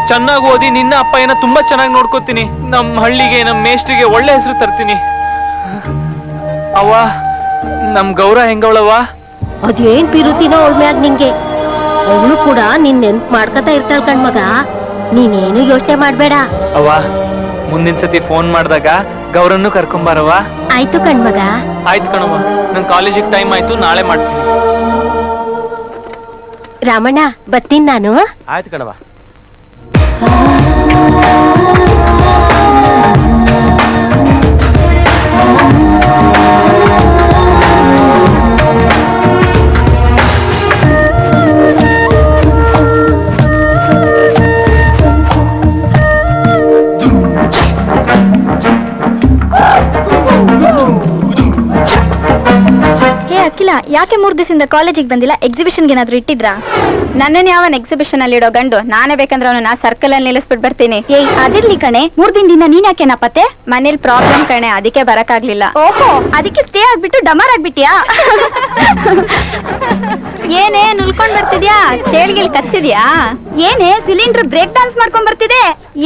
ಚೆನ್ನಾಗಿ ಓದಿ ನಿನ್ನ ಅಪ್ಪಯ್ಯನ ತುಂಬಾ ಚೆನ್ನಾಗಿ ನೋಡ್ಕೋತೀನಿ. ನಮ್ ಹಳ್ಳಿಗೆ ನಮ್ ಮೇಷ್ಟ್ರಿಗೆ ಒಳ್ಳೆ ಹೆಸರು ತರ್ತೀನಿ. ಅವ್ವ ನಮ್ ಗೌರ ಹೆಂಗವಳವ್ವ? ಅದೇನ್ ಪಿರುತಿನೋ ಅವಳ ಮ್ಯಾಗ ನಿಂಗೆ. ಅವಳು ಕೂಡ ನಿನ್ ನೆನ್ಪ್ ಮಾಡ್ಕತಾ ಇರ್ತಾಳ ಕಣ್ ಮಗ. ನೀನೇನು ಯೋಚನೆ ಮಾಡ್ಬೇಡ. ಅವ್ವ ಮುಂದಿನ ಸತಿ ಫೋನ್ ಮಾಡಿದಾಗ ಗೌರನ್ನು ಕರ್ಕೊಂಬಾರವ್ವ. ಆಯ್ತು ಕಣ್ ಮಗ. ಆಯ್ತು ಕಣವ್ವ, ನನ್ ಕಾಲೇಜಿಗೆ ಟೈಮ್ ಆಯ್ತು, ನಾಳೆ ಮಾಡ್ತೀನಿ. ರಾಮಣ್ಣ ಬತ್ತೀನಿ ನಾನು. ಆಯ್ತು ಕಣವ. ಅಖಿಲ, ಯಾಕೆ 3 ದಿವಸದಿಂದ ಕಾಲೇಜಿಗೆ ಬಂದಿಲ್ಲ? ಎಕ್ಸಿಬಿಷನ್ಗೆ ಏನಾದ್ರು ಇಟ್ಟಿದ್ರಾ? ನನ್ನನ್ನು ಯಾವನ್ ಎಕ್ಸಿಬಿಷನ್ ಅಲ್ಲಿ ಇಡೋ ಗಂಡು? ನಾನೇ ಬೇಕಂದ್ರೆ ಅವನನ್ನ ಸರ್ಕಲ್ ಅಲ್ಲಿ ನಿಲ್ಲಿಸ್ಬಿಟ್ಟು ಬರ್ತೀನಿ. ಏಯ್ ಅದಿರ್ಲಿ ಕಣೆ, 3 ದಿನದಿಂದ ನೀನ್ ಯಾಕೆ ನಾಪತ್ತೆ? ಮನೇಲಿ ಪ್ರಾಬ್ಲಮ್ ಕಣೆ, ಅದಕ್ಕೆ ಬರಕ್ಕಾಗ್ಲಿಲ್ಲ. ಓಹೋ, ಅದಕ್ಕೆ ಸ್ಟೇ ಆಗ್ಬಿಟ್ಟು ಡಮಾರ್ ಆಗ್ಬಿಟ್ಯಾ? ಏನೇ ನುಲ್ಕೊಂಡ್ ಬರ್ತಿದ್ಯಾ? ಚೇಳ್ಗಿಲ್ ಕಚ್ಚಿದ್ಯಾ? ಏನೇ ಸಿಲಿಂಡರ್ ಬ್ರೇಕ್ ಡಾನ್ಸ್ ಮಾಡ್ಕೊಂಡ್ ಬರ್ತಿದೆ?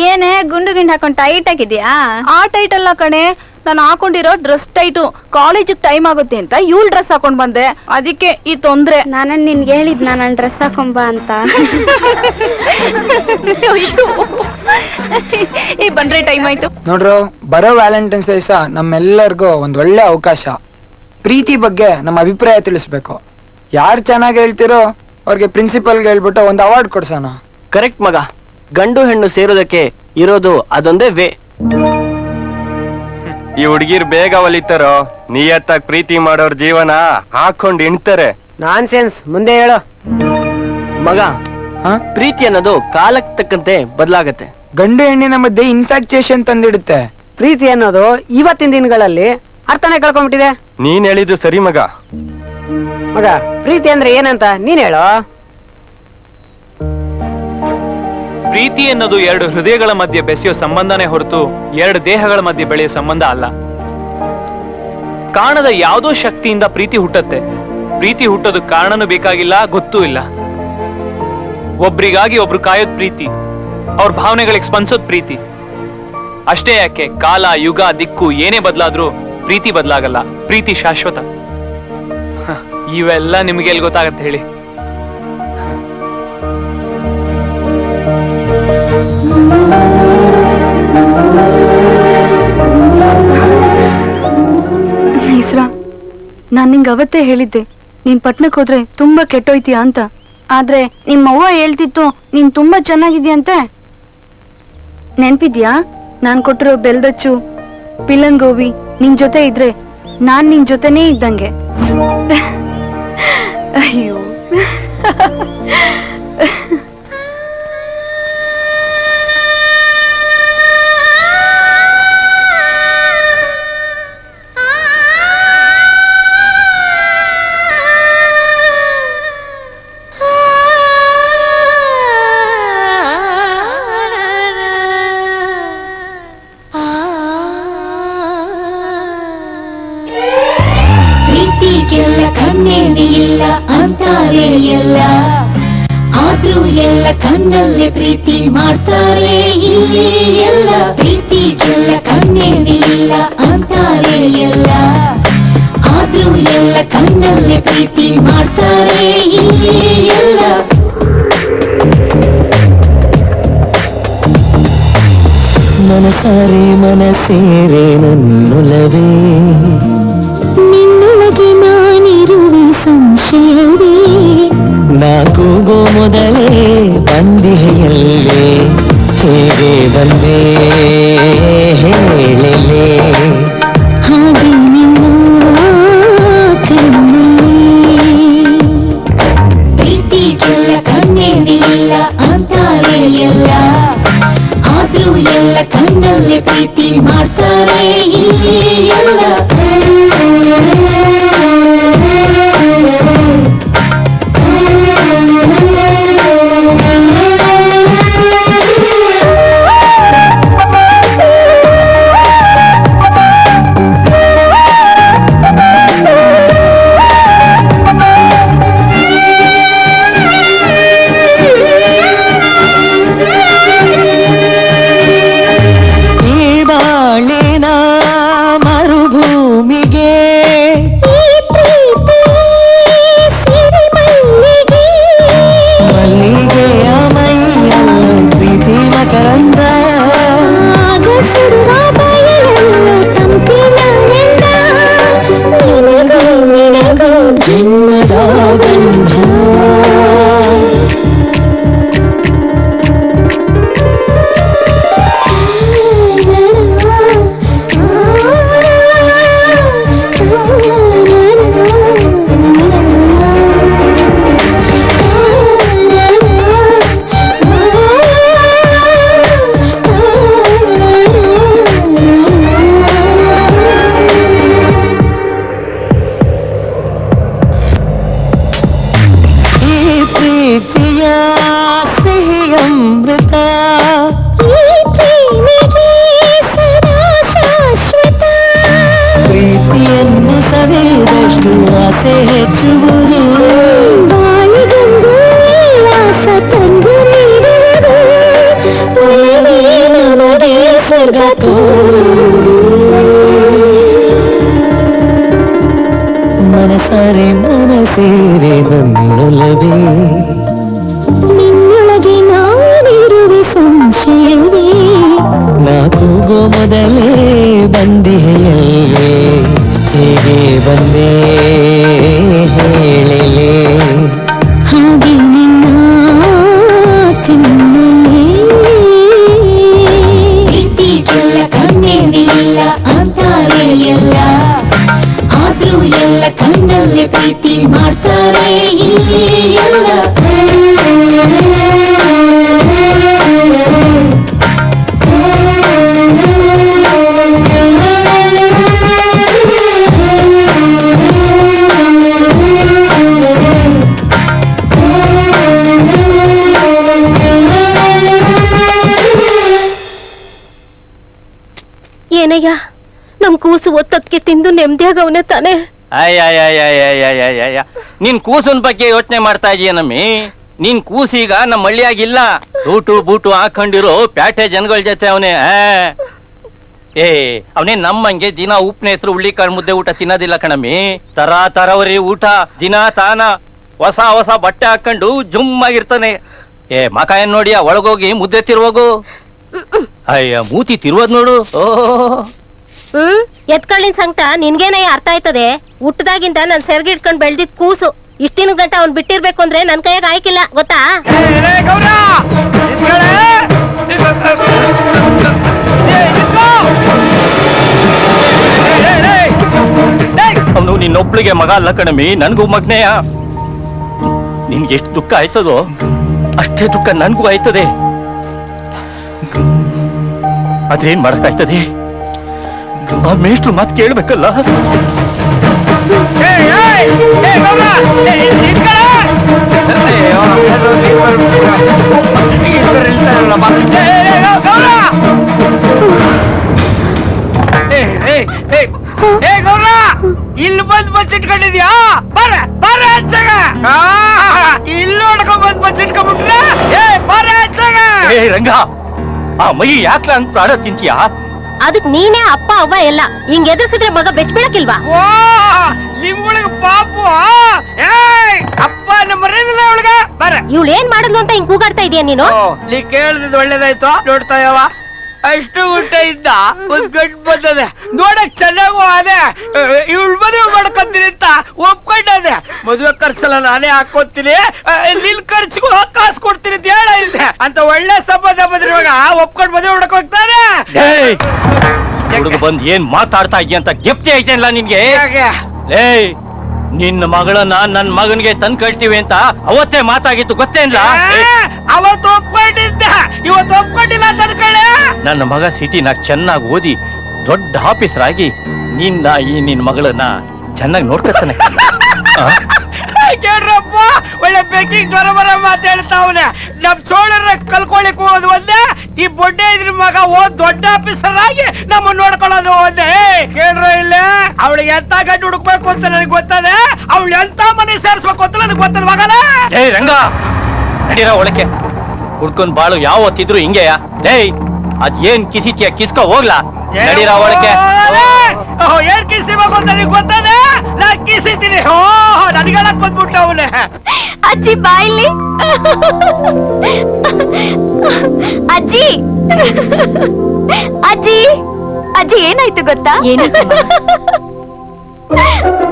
ಏನೇ ಗುಂಡು ಗಿಂಡ್ ಹಾಕೊಂಡ್ ಟೈಟ್ ಆಗಿದ್ಯಾ? ಆ ಟೈಟ್ ಅಲ್ಲ ಕಣೆ, ನಾನು ಹಾಕೊಂಡಿರೋ ಡ್ರೆಸ್ ಟೈಟು, ಕಾಲೇಜಿಗೆ ಟೈಮ್ ಆಗುತ್ತೆ ಅಂತ ಇವಳು ಡ್ರೆಸ್ ಹಾಕೊಂಡ್ ಬಂದೆ, ಅದಕ್ಕೆ ಈ ತೊಂದ್ರೆ. ನಾನು ನಿನ್ಗೆ ಹೇಳಿದ್ ನಾನು ಡ್ರೆಸ್ ಹಾಕೊಂಬ ಅಂತ. ಈ ಬಂದ್ರೆ ಟೈಮ್ ಆಯ್ತು ನೋಡ್ರು, ಬರೋ ವ್ಯಾಲೆಂಟೈನ್ಸ್ ಡೇ ನಮ್ಮೆಲ್ಲರಿಗೂ ಒಂದ್ ಒಳ್ಳೆ ಅವಕಾಶ. ಪ್ರೀತಿ ಬಗ್ಗೆ ನಮ್ಮ ಅಭಿಪ್ರಾಯ ತಿಳಿಸ್ಬೇಕು. ಯಾರು ಚೆನ್ನಾಗಿ ಹೇಳ್ತಿರೋ ಅವ್ರಿಗೆ ಪ್ರಿನ್ಸಿಪಲ್ಗೆ ಹೇಳ್ಬಿಟ್ಟು ಒಂದು ಅವಾರ್ಡ್ ಕೊಡ್ಸೋಣ. ಕರೆಕ್ಟ್ ಮಗ, ಗಂಡು ಹೆಣ್ಣು ಸೇರೋದಕ್ಕೆ ಇರೋದು ಅದೊಂದೇ ವೇ. ಈ ಹುಡುಗಿರ್ ಬೇಗ ಒಲಿತಾರೋ, ನಿಯತ್ತಾಗಿ ಪ್ರೀತಿ ಮಾಡೋರ್ ಜೀವನ ಹಾಕೊಂಡ್ ಇಣ್ತಾರೆ. ನಾನ್ ಸೆನ್ಸ್, ಮುಂದೆ ಹೇಳೋ ಮಗ. ಪ್ರೀತಿ ಅನ್ನೋದು ಕಾಲಕ್ಕೆ ತಕ್ಕಂತೆ ಬದಲಾಗತ್ತೆ. ಗಂಡು ಹೆಣ್ಣಿನ ಮಧ್ಯೆ ಇನ್ಫ್ಯಾಕ್ಚುಯೇಷನ್ ತಂದಿಡುತ್ತೆ. ಪ್ರೀತಿ ಅನ್ನೋದು ಇವತ್ತಿನ ದಿನಗಳಲ್ಲಿ ಅರ್ಥನೇ ಕಳ್ಕೊಂಡ್ಬಿಟ್ಟಿದೆ. ನೀನ್ ಹೇಳಿದ್ದು ಸರಿ ಮಗ. ಮಗ, ಪ್ರೀತಿ ಅಂದ್ರೆ ಏನಂತ ನೀನ್ ಹೇಳೋ. ಪ್ರೀತಿ ಅನ್ನೋದು ಎರಡು ಹೃದಯಗಳ ಮಧ್ಯೆ ಬೆಸೆಯೋ ಸಂಬಂಧನೇ ಹೊರತು ಎರಡು ದೇಹಗಳ ಮಧ್ಯೆ ಬೆಳೆಯೋ ಸಂಬಂಧ ಅಲ್ಲ. ಕಾಣದ ಯಾವುದೋ ಶಕ್ತಿಯಿಂದ ಪ್ರೀತಿ ಹುಟ್ಟತ್ತೆ. ಪ್ರೀತಿ ಹುಟ್ಟೋದು ಕಾರಣನೂ ಬೇಕಾಗಿಲ್ಲ, ಗೊತ್ತೂ ಇಲ್ಲ. ಒಬ್ರಿಗಾಗಿ ಒಬ್ರು ಕಾಯೋದ್ ಪ್ರೀತಿ, ಅವ್ರ ಭಾವನೆಗಳಿಗೆ ಸ್ಪಂದಿಸೋದ್ ಪ್ರೀತಿ. ಅಷ್ಟೇ ಯಾಕೆ ಕಾಲ, ಯುಗ, ದಿಕ್ಕು ಏನೇ ಬದಲಾದ್ರೂ ಪ್ರೀತಿ ಬದಲಾಗಲ್ಲ. ಪ್ರೀತಿ ಶಾಶ್ವತ. ಇವೆಲ್ಲ ನಿಮ್ಗೆ ಎಲ್ಲಿ ಗೊತ್ತಾಗತ್ತೆ ಹೇಳಿ? ಹೆಸ್ರ, ನಾನ್ ನಿಂಗೆ ಅವತ್ತೇ ಹೇಳಿದ್ದೆ ನೀನ್ ಪಟ್ನಕ್ ಹೋದ್ರೆ ತುಂಬಾ ಕೆಟ್ಟೋಯ್ತೀಯ ಅಂತ. ಆದ್ರೆ ನಿಮ್ಮವ್ವ ಹೇಳ್ತಿತ್ತು ನೀನ್ ತುಂಬಾ ಚೆನ್ನಾಗಿದ್ಯಂತೆ. ನೆನ್ಪಿದ್ಯಾ? ನಾನ್ ಕೊಟ್ಟಿರೋ ಬೆಲ್ದಚ್ಚು, ಪಿಲ್ಲನ್ ಗೋಬಿ ನಿನ್ ಜೊತೆ ಇದ್ರೆ ನಾನ್ ನಿನ್ ಜೊತೆನೇ ಇದ್ದಂಗೆ. ಅಯ್ಯೋ, ಪ್ರೀತಿಗೆಲ್ಲ ಕಣ್ಣೇನೆ ಇಲ್ಲ ಅಂತಾರೆ ಎಲ್ಲ, ಆದ್ರೂ ಎಲ್ಲ ಕಣ್ಣಲ್ಲೇ ಪ್ರೀತಿ ಮಾಡ್ತಾರೆ ಇಲ್ಲಿ ಎಲ್ಲ. ಪ್ರೀತಿಗೆಲ್ಲ ಕಣ್ಣೇನೆ ಇಲ್ಲ ಅಂತಾರೆ ಎಲ್ಲ, ಆದ್ರೂ ಎಲ್ಲ ಕಣ್ಣಲ್ಲೇ ಪ್ರೀತಿ ಮಾಡ್ತಾರೆ ಇಲ್ಲಿ ಎಲ್ಲ. ಮನಸಾರೆ ಮನಸೇರೆ ನನ್ನೊಲವೇ, ನಿನ್ನೊಳಗೆ ನಾನಿರುವೆ ಸಂಶಯವೇ. ನಾ ಕೂಗೋ ಮೊದಲೇ ಬಂದಿಯಲ್ಲೇ, ಹೇಗೆ ಬಂದೆ ಹೇಳಲೇ. ಹಾಗೆ ನಿನ್ನ ಕಣ್ಣಲ್ಲಿ ಪ್ರೀತಿಗೆಲ್ಲ ಕಣ್ಣೇನೆ ಇಲ್ಲ ಅಂತಾರೆ ಎಲ್ಲ, ಆದ್ರೂ ಎಲ್ಲ ಕಣ್ಣಲ್ಲೇ ಪ್ರೀತಿ ಮಾಡ್ತಾರೆ ಇಲ್ಲಿ ಎಲ್ಲ. ಪ್ರೀತಿಯನ್ನು ಸವಿದಷ್ಟು ಆಸೆ ಹೆಚ್ಚುವುದು, ಬಾಯಿಗೊಂದು ಉಲ್ಲಾಸ ತಂದು ನೀಡುವುದು, ಒಲವೇ ನಮಗೆ ಸ್ವರ್ಗ ತೋರುವುದು. ಹೇಳಿ ನಿನ್ನೊಳಗೆ ನಾನಿರುವೆ ಸಂಶಯವೇ ನಾ ಕೂಗೋ ಮೊದಲೇ ಬಂದಿಯಲ್ಲೇ ಹೇಗೆ ಬಂದೆ ಹೇಳಲೇ ಹಾಗೆ ನಿನ್ನ ಕಣ್ಣಲ್ಲೇ ಪ್ರೀತಿಗೆಲ್ಲ ಕಣ್ಣೇನಿಲ್ಲ ಅಂತಾರೆ ಎಲ್ಲ ಆದ್ರೂ ಎಲ್ಲ ಕಣ್ಣಲ್ಲೇ ಪ್ರೀತಿ ಮಾಡ್ತಾರೆ ಇಲ್ಲಿ ಎಲ್ಲ ಏನಯ್ಯ ನಮ್ ಕೂಸು ಒತ್ತಕ್ಕೆ ತಿಂದು ನೆಮ್ಮದಿಯಾಗವನೆ ತಾನೆ. ಅಯ್ಯ ನಿನ್ ಕೂಸನ್ ಬಗ್ಗೆ ಯೋಚನೆ ಮಾಡ್ತಾ ಇದೀಯ ನಮ್ಮಿ. ನಿನ್ ಕೂಸೀಗ ನಮ್ಮ ಹಳ್ಳಿಯಾಗಿಲ್ಲ, ಬೂಟು ಬೂಟು ಹಾಕೊಂಡಿರೋ ಪ್ಯಾಟೆ ಜನಗಳ ಜೊತೆ ಅವನೇ. ಅವನೇ ನಮ್ಮಂಗೆ ದಿನ ಉಪ್ಪಿನ ಹೆಸರು ಹುಳ್ಳಿಕಾಳು ಮುದ್ದೆ ಊಟ ತಿನ್ನೋದಿಲ್ಲ ಕಣಮ್ಮಿ. ತರವರಿ ಊಟ ದಿನ ತಾನ ಹೊಸ ಹೊಸ ಬಟ್ಟೆ ಹಾಕೊಂಡು ಜುಮ್ ಆಗಿರ್ತಾನೆ. ಮಕ ಏನ್ ನೋಡಿಯ ಒಳಗೋಗಿ ಮುದ್ದೆ ತಿರುವೋಗು. ಅಯ್ಯ ಮೂತಿ ತಿರುವದ್ ನೋಡು. ಎತ್ಕಳ್ಳಿನ ಸಂಕಟ ನಿನ್ಗೇನಯ್ಯ ಅರ್ಥ ಆಯ್ತದೆ. ಹುಟ್ಟದಾಗಿಂದ ನನ್ ಸೆರ್ಗಿ ಇಟ್ಕೊಂಡ್ ಬೆಳ್ದಿದ್ ಕೂಸು ಇಷ್ಟಿನ ಗಂಟ ಅವ್ನ್ ಬಿಟ್ಟಿರ್ಬೇಕು ಅಂದ್ರೆ ನನ್ ಕೈಯಾಗ ಆಯ್ಕಿಲ್ಲ ಗೊತ್ತಾ. ಅವನು ನಿನ್ನೊಬ್ಳಿಗೆ ಮಗ ಅಲ್ಲ ಕಣಮಿ, ನನ್ಗೂ ಮಗ್ನೆಯ. ನಿನ್ಗೆ ಎಷ್ಟು ದುಃಖ ಆಯ್ತದೋ ಅಷ್ಟೇ ದುಃಖ ನನ್ಗೂ ಆಯ್ತದೆ. ಅದ್ರೇನ್ ಮಾಡಕ್ಕಾಯ್ತದೆ, ಆ ಮೇಷ್ಟ್ರು ಮಾತು ಕೇಳ್ಬೇಕಲ್ಲ. ಇಲ್ಲಿ ಬಂದ್ ಬಚ್ಚಿಟ್ಕೊಂಡಿದ್ಯಾ? ಬರ ಬರ ಹಚ್ಚಾಗ ಇಲ್ಲಿ ನೋಡ್ಕೊಂಡ್ ಬಂದ್ ಬಚ್ಚಿಟ್ಕೊಂಡ್ಬಿಟ್ರೆ ಬರ ಹಚ್ಚಾಗ. ರಂಗ, ಆ ಮೈ ಯಾಕ್ಲ ಅಂತ ಪ್ರಾಣ ತಿಂತೀಯಾ? ಅದಕ್ ನೀನೇ ಅಪ್ಪ ಅವ್ವ ಎಲ್ಲ ಹಿಂಗ್ ಎದುರಿಸಿದ್ರೆ ಮಗ ಬೆಚ್ಬಿಡಕ್ಕಿಲ್ವಾ? ನಿಮ್ಗಳಿಗೆ ಪಾಪು ಅಪ್ಪ ನಮ್ಮ ಮರ್ಯಾದಿಲ್ಲ ಅವಳಿಗ. ಬರ ಇವಳು ಏನ್ ಮಾಡಿದ್ಲು ಅಂತ ಹಿಂಗ್ ಕೂಗಾಡ್ತಾ ಇದೀಯ ನೀನು? ನೀ ಕೇಳಿದ್ ಒಳ್ಳೇದಾಯ್ತು. ನೋಡ್ತಾ ಯಾವ ಅಷ್ಟು ಊಟ ಇದ್ದ ಒಂದ್ ಗಂಟು ಬಂದದೆ, ನೋಡಕ್ ಚೆನ್ನಾಗೂ ಅದೇ ಇವಳು ಮದುವೆ ಮಾಡ್ಕೊಂತೀನಿ ಅಂತ ಒಪ್ಕೊಂಡದೆ. ಮದುವೆ ಖರ್ಚೆಲ್ಲ ನಾನೇ ಹಾಕೋತೀನಿ, ನಿನ್ ಖರ್ಚಿಗೂ ಕಾಸು ಕೊಡ್ತೀನಿ ಅಂತ ಹೇಳ ಇದ್ದೆ ಅಂತ ಒಳ್ಳೆ ಸಂಬಂಧ ಬಂದಿರುವಾಗ ಒಪ್ಕೊಂಡ್ ಮದುವೆ ಮಾಡಕ್ ಹೋಗ್ತಾನೆ. ಹುಡುಗ ಬಂದ್ ಏನ್ ಮಾತಾಡ್ತಾ ಇದೀಯ ಅಂತ ಗೆಪ್ತಿ ಐತೇನಲ್ಲ ನಿನ್ಗೆ? ಏಯ್, ನಿನ್ನ ಮಗಳನ್ನ ನನ್ ಮಗನ್ಗೆ ತಂದ್ ಕಳ್ತೀವಿ ಅಂತ ಅವತ್ತೇ ಮಾತಾಗಿತ್ತು ಗೊತ್ತೇನ್ಲ? ಅವತ್ತು ಒಪ್ಕೊಂಡಿದ್ದ, ಇವತ್ತು ಒಪ್ಕೊಂಡಿಲ್ಲ ತಂದ್ಕೊಳ್ಳೆ. ನನ್ನ ಮಗ ಸಿಟಿನಾಗ ಚೆನ್ನಾಗಿ ಓದಿ ದೊಡ್ಡ ಆಫೀಸರ್ ಆಗಿ ನಿನ್ನ ಮಗಳನ್ನ ಚೆನ್ನಾಗಿ ನೋಡ್ಕೊತಾನೆ. ಕೇಳ್ರಪ್ಪ, ಒಳ್ಳೆ ಬೇಕಿಂಗ್ ಜ್ವರ ಬರ ಮಾತಾಡ್ತಾವನೆ. ನಮ್ ಚೋಳರ ಕಲ್ಕೊಳಿಕ್ ಹೋಗೋದು ಒಂದೇ, ಈ ಬೊಡ್ಡೆ ಇದ್ರ ಮಗ ದೊಡ್ಡ ಆಫೀಸರ್ ಆಗಿ ನಮ್ಮ ನೋಡ್ಕೊಳ್ಳೋದು ಒಂದೇ. ಕೇಳ್ರ ಇಲ್ಲೇ ಅವಳಿಗೆ ಎಂತ ಗಂಟು ಹುಡುಕ್ಬೇಕು ಅಂತ ನನಗೆ ಗೊತ್ತದೆ, ಅವಳು ಎಂತ ಮನೆ ಸೇರಿಸ್ಬೇಕು ಅಂತ ನನಗೆ ಗೊತ್ತದ ಮಗನ. ಏಯ್ ರಂಗ, ನಡೀರ ಒಳಕ್ಕೆ. ಕುಡ್ಕೊಂಡ್ ಬಾಳು ಯಾವತ್ತಿದ್ರು ಹಿಂಗೆಯ. ಏಯ್, ಅದ್ ಏನ್ ಕಿಸಿಚಿಯ ಕಿಸ್ಕೊ ಹೋಗ್ಲಾ. ನಡೀರ ಒಳಕ್ಕೆ. ಏನ್ ಕಿಸಿಬೇಕು ಅಂತ ನನಗೆ ಗೊತ್ತದೆ, ನಾ ಕಿಸಿತೀನಿ. ನನಗೆಳಕ್ ಬಂದ್ಬಿಟ್ಟ ಅವನೇ. ಅಜ್ಜಿ ಬಾಯಿಲಿ. ಅಜ್ಜಿ ಅಜ್ಜಿ ಅಜ್ಜಿ ಏನಾಯ್ತು ಗೊತ್ತಾ?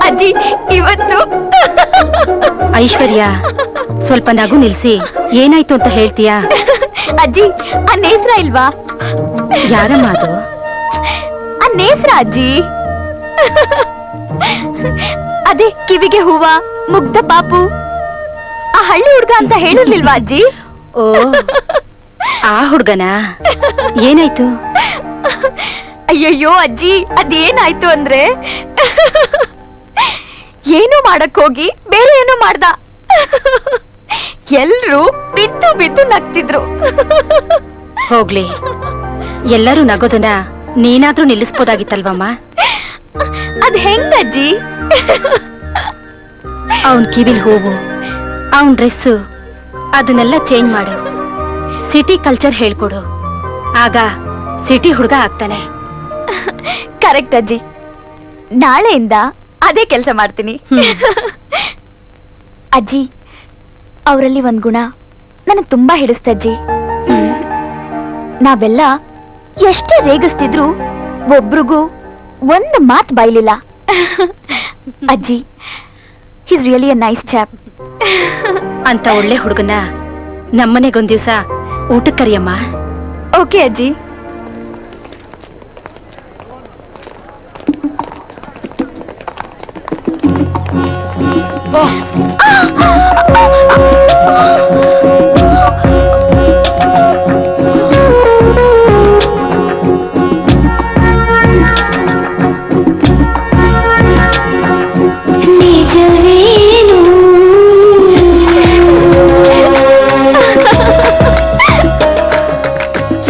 ಅಜ್ಜಿ ಇವತ್ತು ಐಶ್ವರ್ಯ, ಸ್ವಲ್ಪ ನಗು ನಿಲ್ಸಿ. ಏನಾಯ್ತು ಅಂತ ಹೇಳ್ತೀಯಾ? ಅಜ್ಜಿ ಆ ನೇತ್ರ ಇಲ್ವಾ? ಯಾರಮ್ಮ ಅದು? ಆ ನೇತ್ರ ಅಜ್ಜಿ. ಅದೇ ಕಿವಿಗೆ ಹೂವ, ಮುಗ್ಧ ಪಾಪು, ಆ ಹಳ್ಳಿ ಹುಡ್ಗ ಅಂತ ಹೇಳಿರ್ಲಿಲ್ವಾ ಅಜ್ಜಿ? ಓ, ಆ ಹುಡ್ಗನ? ಏನಾಯ್ತು? ಅಯ್ಯಯ್ಯೋ ಅಜ್ಜಿ, ಅದೇನಾಯ್ತು ಅಂದ್ರೆ ಏನೋ ಮಾಡಕ್ ಹೋಗಿ ಬೇರೆ ಏನೋ ಮಾಡ್ದ. ಎಲ್ರು ಬಿದ್ದು ಬಿದ್ದು ನಗ್ತಿದ್ರು. ಹೋಗ್ಲಿ, ಎಲ್ಲರೂ ನಗೋದನ್ನ ನೀನಾದ್ರೂ ನಿಲ್ಲಿಸ್ಬೋದಾಗಿತ್ತಲ್ವಮ್ಮ? ಅದ್ ಹೆಂಗಜ್ಜಿ? ಅವನ್ ಕಿವಿಲ್ ಹೂವು, ಅವನ್ ಡ್ರೆಸ್ಸು, ಅದನ್ನೆಲ್ಲ ಚೇಂಜ್ ಮಾಡು. ಸಿಟಿ ಕಲ್ಚರ್ ಹೇಳ್ಕೊಡು, ಆಗ ಸಿಟಿ ಹುಡುಗ ಆಗ್ತಾನೆ. ಕರೆಕ್ಟ್ ಅಜ್ಜಿ, ನಾಳೆಯಿಂದ ಅದೇ ಕೆಲಸ ಮಾಡ್ತೀನಿ. ಅಜ್ಜಿ, ಅವರಲ್ಲಿ ಒಂದ್ ಗುಣ ನನಗ್ ತುಂಬಾ ಹಿಡಿಸ್ತಜ್ಜಿ. ನಾವೆಲ್ಲ ಎಷ್ಟೇ ರೇಗಿಸ್ತಿದ್ರು ಒಬ್ರಿಗೂ ಒಂದು ಮಾತ್ ಬೈಲಿಲ್ಲ. ಅಜ್ಜಿ, his really a nice chap. ಅಂತ ಒಳ್ಳೆ ಹುಡುಗನ ನಮ್ಮನೆಗೊಂದ್ ದಿವ್ಸ ಊಟಕ್ಕೆ ಕರಿಯಮ್ಮ. ಓಕೆ ಅಜ್ಜಿ.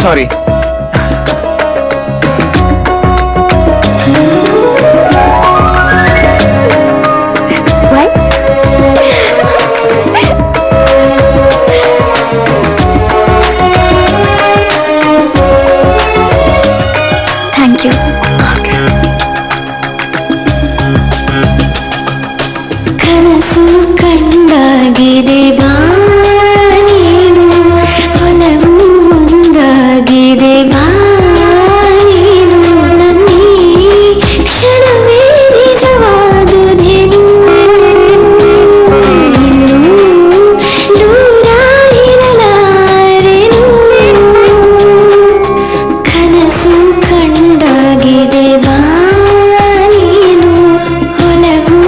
ಸಾರಿ. Thank you. ಕನಸು ಕಂಡಾಗಿದೆ ಬಾನೇನು, ಹೊಲವು ಒಂದಾಗಿದೆ ಬಾನೇನು, ನನ್ನೇ ಕ್ಷಣವೇ ನಿಜವಾದುದೇನು, ಇನ್ನೂ ದೂರ ಇರಲಾರೆನು. ಕನಸು ಕಂಡಾಗಿದೆ ಬಾನೇನು, ಹೊಲವು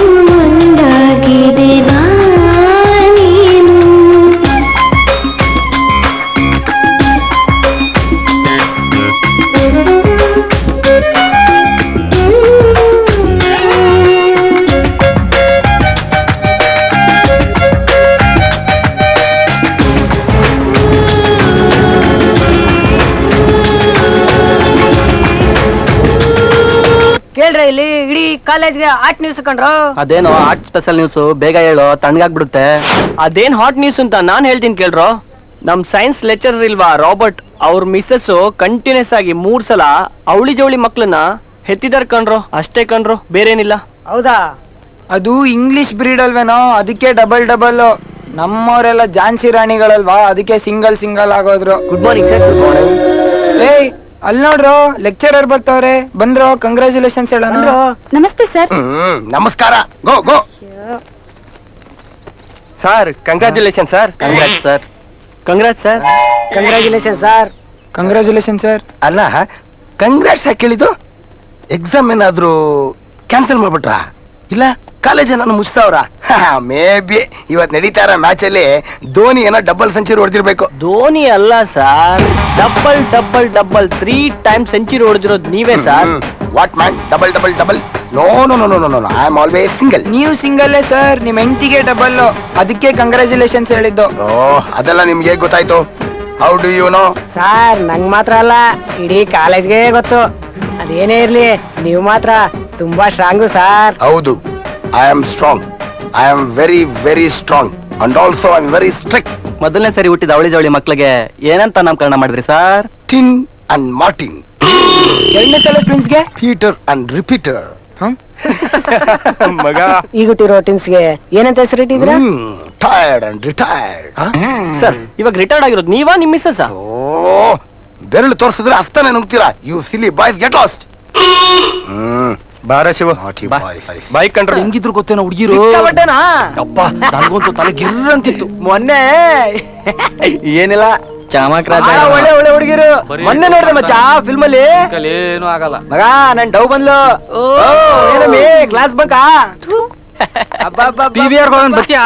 ಒಂದಾಗಿದೆ ಬಾನೇನು. ಕೇಳ್ರಿ, ಇಲ್ಲಿ ಇಡೀ ಕಾಲೇಜ್ಗೆ ಆರ್ಟ್ ನ್ಯೂಸ್ ಕಂಡ್ರು. ಅದೇನೋ ಆರ್ಟ್ ಸ್ಪೆಷಲ್ ನ್ಯೂಸ್, ಬೇಗ ಹೇಳೋ, ತಣ್ಣಗಾಗ್ಬಿಡುತ್ತೆ. ಅದೇನ್ ಹಾಟ್ ನ್ಯೂಸ್ ಅಂತ ನಾನ್ ಹೇಳ್ತೀನಿ ಕೇಳ್ರು. ನಮ್ ಸೈನ್ಸ್ ಲೆಕ್ಚರರ್ ಇಲ್ವಾ ರಾಬರ್ಟ್, ಅವ್ರ ಮಿಸ್ಸಸ್ ಕಂಟಿನ್ಯೂಸ್ ಆಗಿ 3 ಸಲ ಅವಳಿ ಜವಳಿ ಮಕ್ಳನ್ನ ಹೆತ್ತಿದಾರ್ ಕಣ್ರು. ಅಷ್ಟೇ ಕಣ್ರು, ಬೇರೇನಿಲ್ಲ. ಹೌದಾ? ಅದು ಇಂಗ್ಲಿಷ್ ಬ್ರೀಡ್ ಅಲ್ವೇನೋ, ಅದಕ್ಕೆ ಡಬಲ್ ಡಬಲ್. ನಮ್ಮವರೆಲ್ಲ ಝಾನ್ಸಿ ರಾಣಿಗಳಲ್ವಾ, ಅದಕ್ಕೆ ಸಿಂಗಲ್ ಸಿಂಗಲ್ ಆಗೋದ್ರು. Good morning sir. Good morning. ಏಯ್ ಅಲ್ಲಿ ನೋಡ್ರು, ಲೆಕ್ಚರರ್ ಬರ್ತಾವ್ರೆ. ಬಂದ್ರು, ಕಂಗ್ರ್ಯಾಚುಲೇಷನ್ಸ್ ಹೇಳೋಣ. ನಮಸ್ತೆ ಸರ್. ನಮಸ್ಕಾರ. Go go. Sir congratulation sir. Congrats sir. Congrats sir. Congratulation sir. Congratulation sir. ಅಲ್ಲ, ಕಂಗ್ರಾಟ್ಸ್ ಯಾಕೆ ಹೇಳಿದ್ದು? ಎಕ್ಸಾಮ್ ಏನಾದ್ರು ಕ್ಯಾನ್ಸಲ್ ಮಾಡ್ಬಿಟ್ರ? ಇಲ್ಲ ಕಾಲೇಜ್ ನಾನು ಮುಚ್ತಾವ್ರ? ಮೇ ಬಿ ಇವತ್ ನಡೀತಾ ಇರೋ ಮ್ಯಾಚ್ ಅಲ್ಲಿ ಧೋನಿ ಏನೋ ಡಬಲ್ ಸೆಂಚುರಿ ಹೊಡೆದಿರ್ಬೇಕು. ಧೋನಿ ಅಲ್ಲ sir, double double double 3 times century ಹೊಡೆದಿರೋದು ನೀವೇ sir. What man? Double double double? No no no no no, I am always single. ನೀವು ಸಿಂಗಲ್ಲೇ ಸರ್, ನಿಮ್ ಹೆಂಡತಿಗೆ ಡಬಲ್, ಅದಕ್ಕೆ ಕಂಗ್ರ್ಯಾಚುಲೇಷನ್ಸ್ ಹೇಳಿದ್ದು. ಅದೆಲ್ಲ ನಿಮ್ಗೆ ಹೇಗ್ ಗೊತ್ತಾಯ್ತು? How do you know? Sir ನಂಗ್ ಮಾತ್ರ ಅಲ್ಲ, ಇಡೀ ಕಾಲೇಜ್ಗೆ ಗೊತ್ತು. ಅದೇನೇ ಇರ್ಲಿ, ನೀವು ಮಾತ್ರ ತುಂಬಾ ಸ್ಟ್ರಾಂಗು ಸರ್. ಹೌದು, I am strong. I am very very strong and also I am very strict. ಮೊದಲನೇ ಸರಿ ಹುಟ್ಟಿದ ಅವಳಿ ಜವಳಿ ಮಕ್ಳಿಗೆ ಏನಂತ ನಾಮಕರಣ ಮಾಡಿದ್ರಿ ಸರ್? Tin and Martin. ಎರಡನೇ ಸಲ ಟ್ವಿನ್ಸ್ಗೆ ಪೀಟರ್ ಅಂಡ್ ರಿಪೀಟರ್. ಮಗ ಈಗ ಹುಟ್ಟಿರೋ ಟಿನ್ಸ್ಗೆ ಏನಂತ ಹೆಸರಿಟ್ಟಿದ್ರ? Tired and retired. ಸರ್ ಇವಾಗ ರಿಟೈರ್ಡ್ ಆಗಿರೋದು ನೀವಾ ನಿಮ್ ಮಿಸ್ಸಸ್? ಓ, ಬೆರಳು ತೋರಿಸಿದ್ರೆ ಅಸ್ತಾನೆ ನುಗ್ತೀರಾ. You silly boys, get lost. ಬಾರ ಶಿವ, ಬೈಕ್ ಕಂಡ್ರೆ ಹೆಂಗಿದ್ರು ಗೊತ್ತೇನೋ ಹುಡುಗಿರು. ಅಪ್ಪ ನನಗಂತೂ ತಲೆ ಗಿರ್ರ ಅಂತಿತ್ತು ಮೊನ್ನೆ. ಏನಿಲ್ಲ, ಚಾಮಕ್ ರಾಜ. ಒಳ್ಳೆ ಒಳ್ಳೆ ಹುಡುಗಿರು. ಮೊನ್ನೆ ನೋಡಿದೆ ಮಚ್ಚ ಫಿಲ್ಮ್ ಅಲ್ಲಿ. ಏನು ಆಗಲ್ಲ ಮಗ ನನ್ ಡವ್ ಬಂದ್ಲು. ಏನಮ್ಮಿ ಕ್ಲಾಸ್ ಬಂಕಾ? PVR ಬರ್ತೀಯಾ?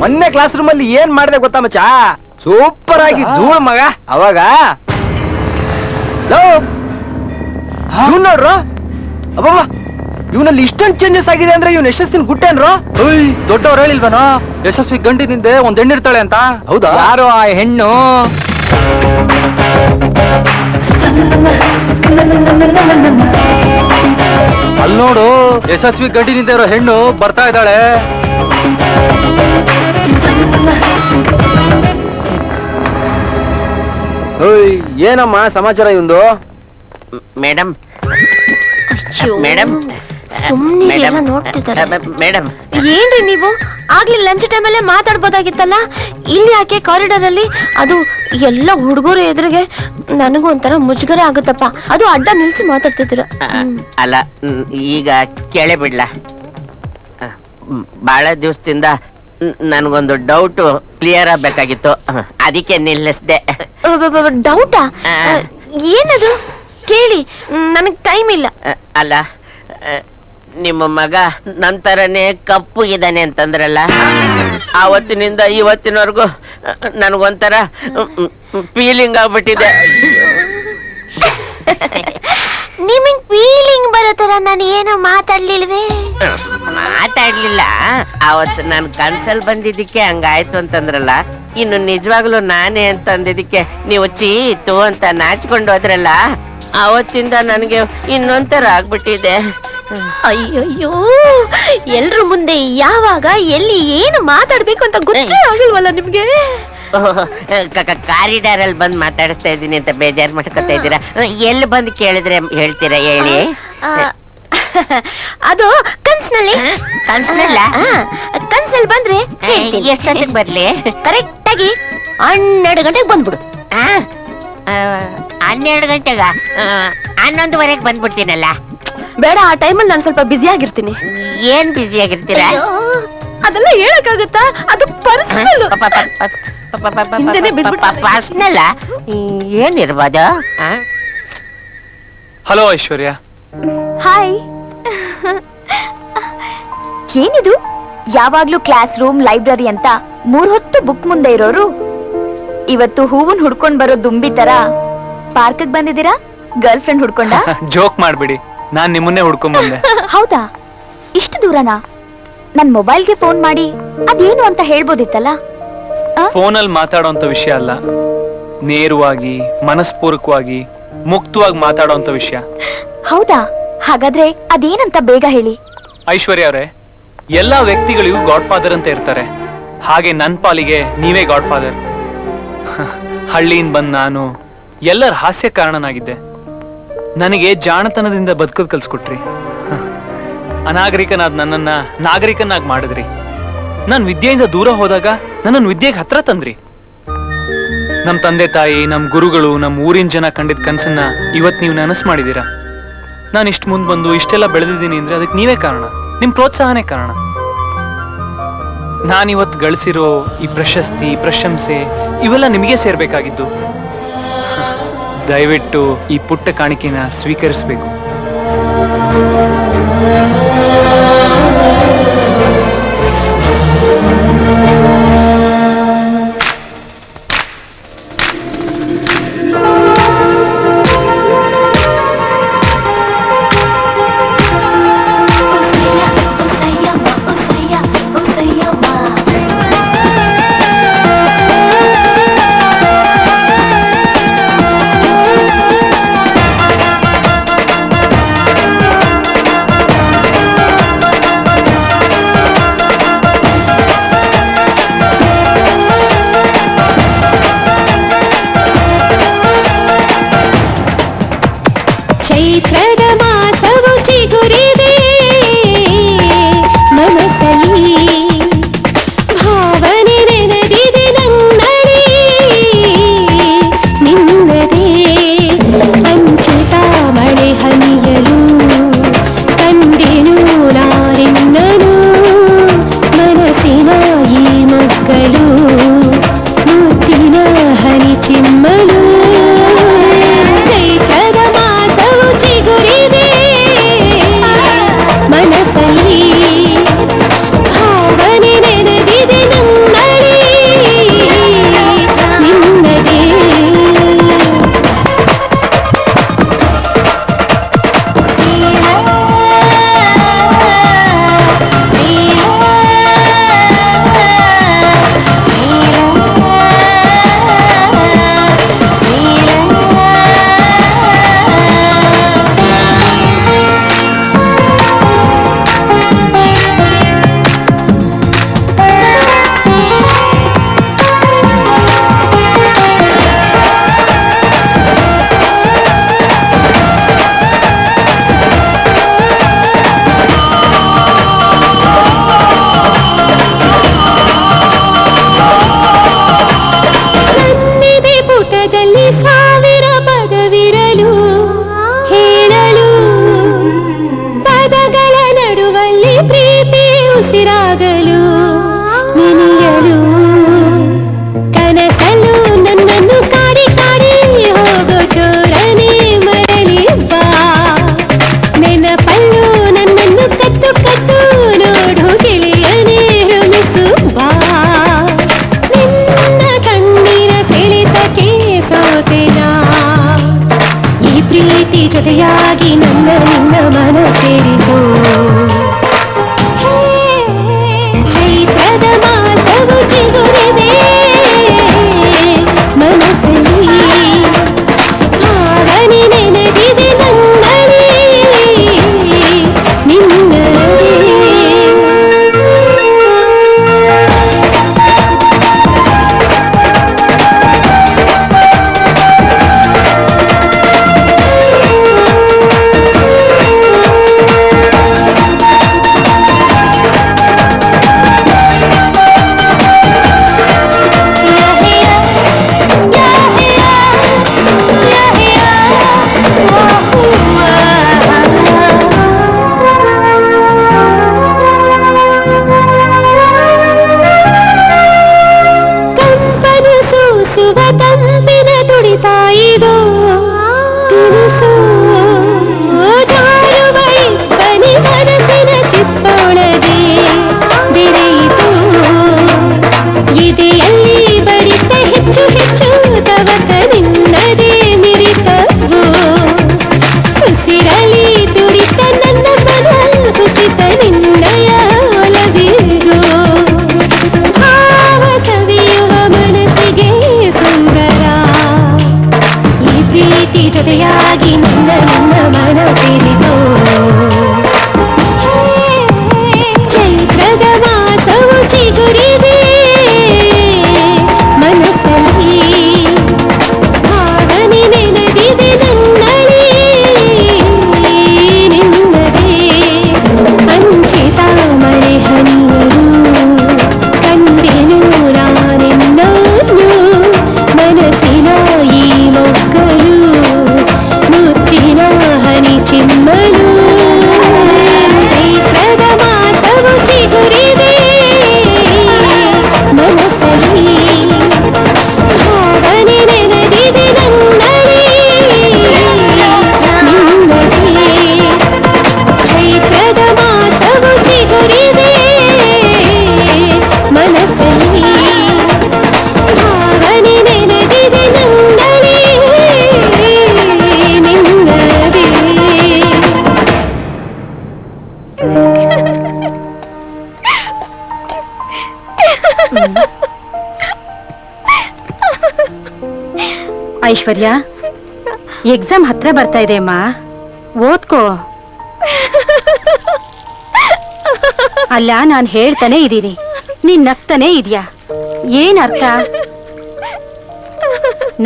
ಮೊನ್ನೆ ಕ್ಲಾಸ್ ರೂಮ್ ಅಲ್ಲಿ ಏನ್ ಮಾಡಿದೆ ಗೊತ್ತಾ ಮಚ್ಚ? ಸೂಪರ್ ಆಗಿ ಧೂಳ್ ಮಗ. ಅವಾಗ ನೋಡ್ರು, ಅಬ್ಬಬ್ಬ ಇವನಲ್ಲಿ ಇಷ್ಟೊಂದು ಚೇಂಜಸ್ ಆಗಿದೆ ಅಂದ್ರೆ ಇವ್ನ ಯಶಸ್ಸಿನ ಗುಟ್ಟೇನ್ರು? ದೊಡ್ಡವ್ರು ಹೇಳಿಲ್ವನೋ, ಯಶಸ್ವಿ ಗಂಡಿನಿಂದೆ ಒಂದ್ ಹೆಣ್ಣಿರ್ತಾಳೆ ಅಂತ. ಹೌದಾ? ಯಾರು ಆ ಹೆಣ್ಣು? ಅಲ್ಲಿ ನೋಡು ಯಶಸ್ವಿ ಗಂಟಿನಿಂದ ಇರೋ ಹೆಣ್ಣು ಬರ್ತಾ ಇದ್ದಾಳೆ. ಏನಮ್ಮ ಸಮಾಚಾರ ಇವಂದು? ಮೇಡಮ್ ಸುಮ್ಮನೆ ನೋಡ್ತಿದ್ದಾರೆ. ಮೇಡಮ್ ಏನ್ರಿ ನೀವು ಆಗ್ಲಿ ಲಂಚ್ ಟೈಮಲ್ಲೇ ಮಾತಾಡ್ಬೋದಾಗಿತ್ತಲ್ಲ, ಇಲ್ಲಿ ಯಾಕೆ ಕಾರಿಡಾರ್ ಅಲ್ಲಿ? ಅದು ಎಲ್ಲ ಹುಡುಗರು ಎದುರಿಗೆ ನನಗೂ ಒಂಥರ ಮುಜುಗರ ಆಗುತ್ತಪ್ಪ. ಅದು ಅಡ್ಡ ನಿಲ್ಸಿ ಮಾತಾಡ್ತಿದ್ದೀರ. ಅಲ್ಲ ಈಗ ಕೇಳೇ ಬಿಡ್ಲ, ಬಹಳ ದಿವಸದಿಂದ ನನ್ಗೊಂದು ಡೌಟ್ ಕ್ಲಿಯರ್ ಆಗ್ಬೇಕಾಗಿತ್ತು, ಅದಕ್ಕೆ ನಿಲ್ಲಿಸ್ದೆ. ಡೌಟಾ? ಏನದು ಕೇಳಿ, ನನಗ್ ಟೈಮ್ ಇಲ್ಲ. ಅಲ್ಲ ನಿಮ್ಮ ಮಗ ನಂತರನೇ ಕಪ್ಪು ಇದ್ದಾನೆ ಅಂತಂದ್ರಲ್ಲ, ಆವತ್ತಿನಿಂದ ಇವತ್ತಿನವರೆಗೂ ನನಗೊಂಥರ ಫೀಲಿಂಗ್ ಆಗ್ಬಿಟ್ಟಿದೆ. ನಿಮಗ್ ಫೀಲಿಂಗ್ ಬರೋತರ ನಾನು ಏನು ಮಾತಾಡ್ಲಿಲ್ವೇ? ಮಾತಾಡ್ಲಿಲ್ಲ, ಅವತ್ತು ನಾನು ಕನ್ಸಲ್ ಬಂದಿದ್ದಕ್ಕೆ ಹಂಗಾಯ್ತು ಅಂತಂದ್ರಲ್ಲ, ಇನ್ನು ನಿಜವಾಗ್ಲೂ ನಾನೇ ಅಂತ ಅಂದಿದ್ದಕ್ಕೆ ನೀವು ಚೀತು ಅಂತ ನಾಚ್ಕೊಂಡು ಹೋದ್ರಲ್ಲ, ಅವತ್ತಿಂದ ನನಗೆ ಇನ್ನೊಂಥರ ಆಗ್ಬಿಟ್ಟಿದೆ. ಅಯ್ಯಯ್ಯೋ, ಎಲ್ರ ಮುಂದೆ ಯಾವಾಗ ಎಲ್ಲಿ ಏನು ಮಾತಾಡ್ಬೇಕು ಅಂತ ಗೊತ್ತೇ ಆಗಿಲ್ವಲ್ಲ ನಿಮ್ಗೆ? ಕಾರಿಡಾರ್ ಅಲ್ಲಿ ಬಂದ್ ಮಾತಾಡಿಸ್ತಾ ಇದ್ದೀನಿ ಅಂತ ಬೇಜಾರ್ ಮಾಡ್ಕೊತಾ ಇದ್ದೀರಾ? ಎಲ್ಲಿ ಬಂದು ಕೇಳಿದ್ರೆ ಹೇಳ್ತೀರಾ ಹೇಳಿ? ಅದು ಕನ್ಸ್ನಲ್ಲಿ. ಕನ್ಸ್ನಲ್ಲ? ಕನ್ಸಲ್ಲಿ ಬಂದ್ರೆ ಎಷ್ಟೊತ್ತಿಗೆ ಬರ್ಲಿ? ಕರೆಕ್ಟ್ ಆಗಿ 12 ಗಂಟೆಗೆ ಬಂದ್ಬಿಡು. 12 ಗಂಟೆಗ? 11:30 ಬಂದ್ಬಿಡ್ತೀನಲ್ಲ. ಬೇಡ, ಆ ಟೈಮಲ್ಲಿ ನಾನು ಸ್ವಲ್ಪ ಬ್ಯುಸಿ ಆಗಿರ್ತೀನಿ. ಏನ್ ಬ್ಯುಸಿ ಆಗಿರ್ತೀರಾ? ಅದೆಲ್ಲ ಹೇಳಕ್ಕಾಗತ್ತಾ? ಅದು ಪರ್ಸನಲ್. ಪರ್ಸನಲ್ ಏನಿರ್ಬೋದು? ಹಲೋ ಐಶ್ವರ್ಯ. ಹಾಯ್. ಏನಿದು ಯಾವಾಗ್ಲೂ ಕ್ಲಾಸ್ ರೂಮ್ ಲೈಬ್ರರಿ ಅಂತ 3 ಹೊತ್ತು ಬುಕ್ ಮುಂದೆ ಇರೋರು ಇವತ್ತು ಹೂವನ್ ಹುಡ್ಕೊಂಡ್ ಬರೋ ದುಂಬಿ ತರ ಪಾರ್ಕ್ ಬಂದಿದ್ದೀರಾ? Girl friend ಹುಡ್ಕೊಂಡ? ಜೋಕ್ ಮಾಡ್ಬಿಡಿ, ನಾನ್ ನಿಮ್ಮನ್ನೇ ಹುಡ್ಕೊಂಡ್ ಬಂದೆ. ಹೌದಾ? ಇಷ್ಟು ದೂರನಾ? ನನ್ ಮೊಬೈಲ್ಗೆ ಫೋನ್ ಮಾಡಿ ಅದೇನು ಅಂತ ಹೇಳ್ಬೋದಿತ್ತಲ್ಲ. ಫೋನಲ್ಲಿ ಮಾತಾಡೋಂತ ವಿಷಯ ಅಲ್ಲ, ನೇರವಾಗಿ ಮನಸ್ಪೂರ್ವಕವಾಗಿ ಮುಕ್ತವಾಗಿ ಮಾತಾಡೋಂತ ವಿಷಯ. ಹೌದಾ? ಹಾಗಾದ್ರೆ ಅದೇನಂತ ಬೇಗ ಹೇಳಿ. ಐಶ್ವರ್ಯ ಅವರೇ, ಎಲ್ಲಾ ವ್ಯಕ್ತಿಗಳಿಗೂ ಗಾಡ್ ಫಾದರ್ ಅಂತ ಇರ್ತಾರೆ, ಹಾಗೆ ನನ್ ಪಾಲಿಗೆ ನೀವೇ ಗಾಡ್ ಫಾದರ್. ಹಳ್ಳಿಯಿಂದ ಬಂದ್ ನಾನು ಎಲ್ಲರ ಹಾಸ್ಯ ಕಾರಣನಾಗಿದ್ದೆ. ನನಗೆ ಜಾಣತನದಿಂದ ಬದುಕೋದ್ ಕಲ್ಸ್ಕೊಟ್ರಿ. ಅನಾಗರಿಕನಾದ ನನ್ನನ್ನ ನಾಗರಿಕನಾಗಿ ಮಾಡಿದ್ರಿ. ನಾನ್ ವಿದ್ಯೆಯಿಂದ ದೂರ ಹೋದಾಗ ನನ್ನನ್ನು ವಿದ್ಯೆಗೆ ಹತ್ರ ತಂದ್ರಿ. ನಮ್ ತಂದೆ ತಾಯಿ, ನಮ್ ಗುರುಗಳು, ನಮ್ ಊರಿನ ಜನ ಕಂಡಿದ್ ಕನ್ಸನ್ನ ಇವತ್ ನೀವು ನನಸು ಮಾಡಿದೀರಾ. ನಾನು ಇಷ್ಟು ಮುಂದ್ ಬಂದು ಇಷ್ಟೆಲ್ಲ ಬೆಳೆದಿದ್ದೀನಿ ಅಂದ್ರೆ ಅದಕ್ಕೆ ನೀವೇ ಕಾರಣ, ನಿಮ್ ಪ್ರೋತ್ಸಾಹನೇ ಕಾರಣ. ನಾನಿವತ್ತು ಗಳಿಸಿರೋ ಈ ಪ್ರಶಸ್ತಿ, ಪ್ರಶಂಸೆ ಇವೆಲ್ಲ ನಿಮಗೆ ಸೇರ್ಬೇಕಾಗಿದ್ದು. ದಯವಿಟ್ಟು ಈ ಪುಟ್ಟ ಕಾಣಿಕೆನ ಸ್ವೀಕರಿಸಬೇಕು. ಚೈತ್ರದ ಮಾಸವು ಚಿಗುರಿದೆ ಮನಸ್ಸಲ್ಲಿ, ಭಾವನೆ ನೆನೆದಿದೆ ನನ್ನಲ್ಲಿ ನಿನ್ನದೇ ಅಂಚಿತ ಮಳೆ ಹನಿಯಲು ಕಂಡೆನು ನಾನಿನ್ನನು ಮನಸ್ಸಿನ ಈ ಮಕ್ಕಳು ಮುತ್ತಿನ ಹನಿ ಚಿಮ್ಮಲು. ಚೈತ್ರದ ಮಾಸವು ಚಿಗುರಿದೆ ಪ್ರೀತಿ ಜೊತೆಯಾಗಿ ನನ್ನ ನಿನ್ನ ಮನ ಸೇರಿತು ಚೈತ್ರದ ಮಾಸವು ಚಿಗುರಿದೆ ಮನಸ್ಸಲ್ಲಿ ಭಾವನೆ ನೆನೆದಿದೆ ನನ್ನಲ್ಲಿ ನಿನ್ನದೇ ಜೊತೆಯಾಗಿ ನನ್ನ ನಿನ್ನ ಮನ ಸೇರಿತು ಚೈತ್ರದ ಮಾಸವು ಚಿಗುರಿದೆ ಮನಸ್ಸಲ್ಲಿ ಭಾವನೆ ನೆನೆದಿದೆ ನನ್ನಲ್ಲಿ ನಿನ್ನದೇ ಅಂಚಿತ ಮಳೆ ಹನಿಯರು ಕಂಡೆನು ನಾನೆನ್ನನ್ನು ಮನಸ್ಸಿನ ಈ ಮೊಗ್ಗಲು ಮುತ್ತಿನ ಹನಿ ಚಿಮ್ಮಲು ಚೈತ್ರದ ಮಾಸವು ಚಿಗುರಿದೆ ಮನಸ್ಸಲ್ಲಿ ಭಾವನೆ ನೆನೆದಿದೆ ನನ್ನಲ್ಲಿ ನಿನ್ನದೇ ಚೈತ್ರದ ಮಾಸವು ಚಿಗುರಿದೆ ಮನಸ್ಸಲ್ಲಿ ಭಾವನೆ ನೆನೆದಿದೆ ನನ್ನಲ್ಲಿ ನಿನ್ನದೇ ಐಶ್ವರ್ಯ ಎಕ್ಸಾಮ್ ಹತ್ರ ಬರ್ತಾ ಇದೆ ಅಮ್ಮ ಓದ್ಕೋ ಅಲ್ಲ ನಾನ್ ಹೇಳ್ತಾನೆ ಇದೀನಿ ನೀನ್ ನಗ್ತಾನೆ ಇದೀಯಾ ಏನ್ ಅರ್ಥ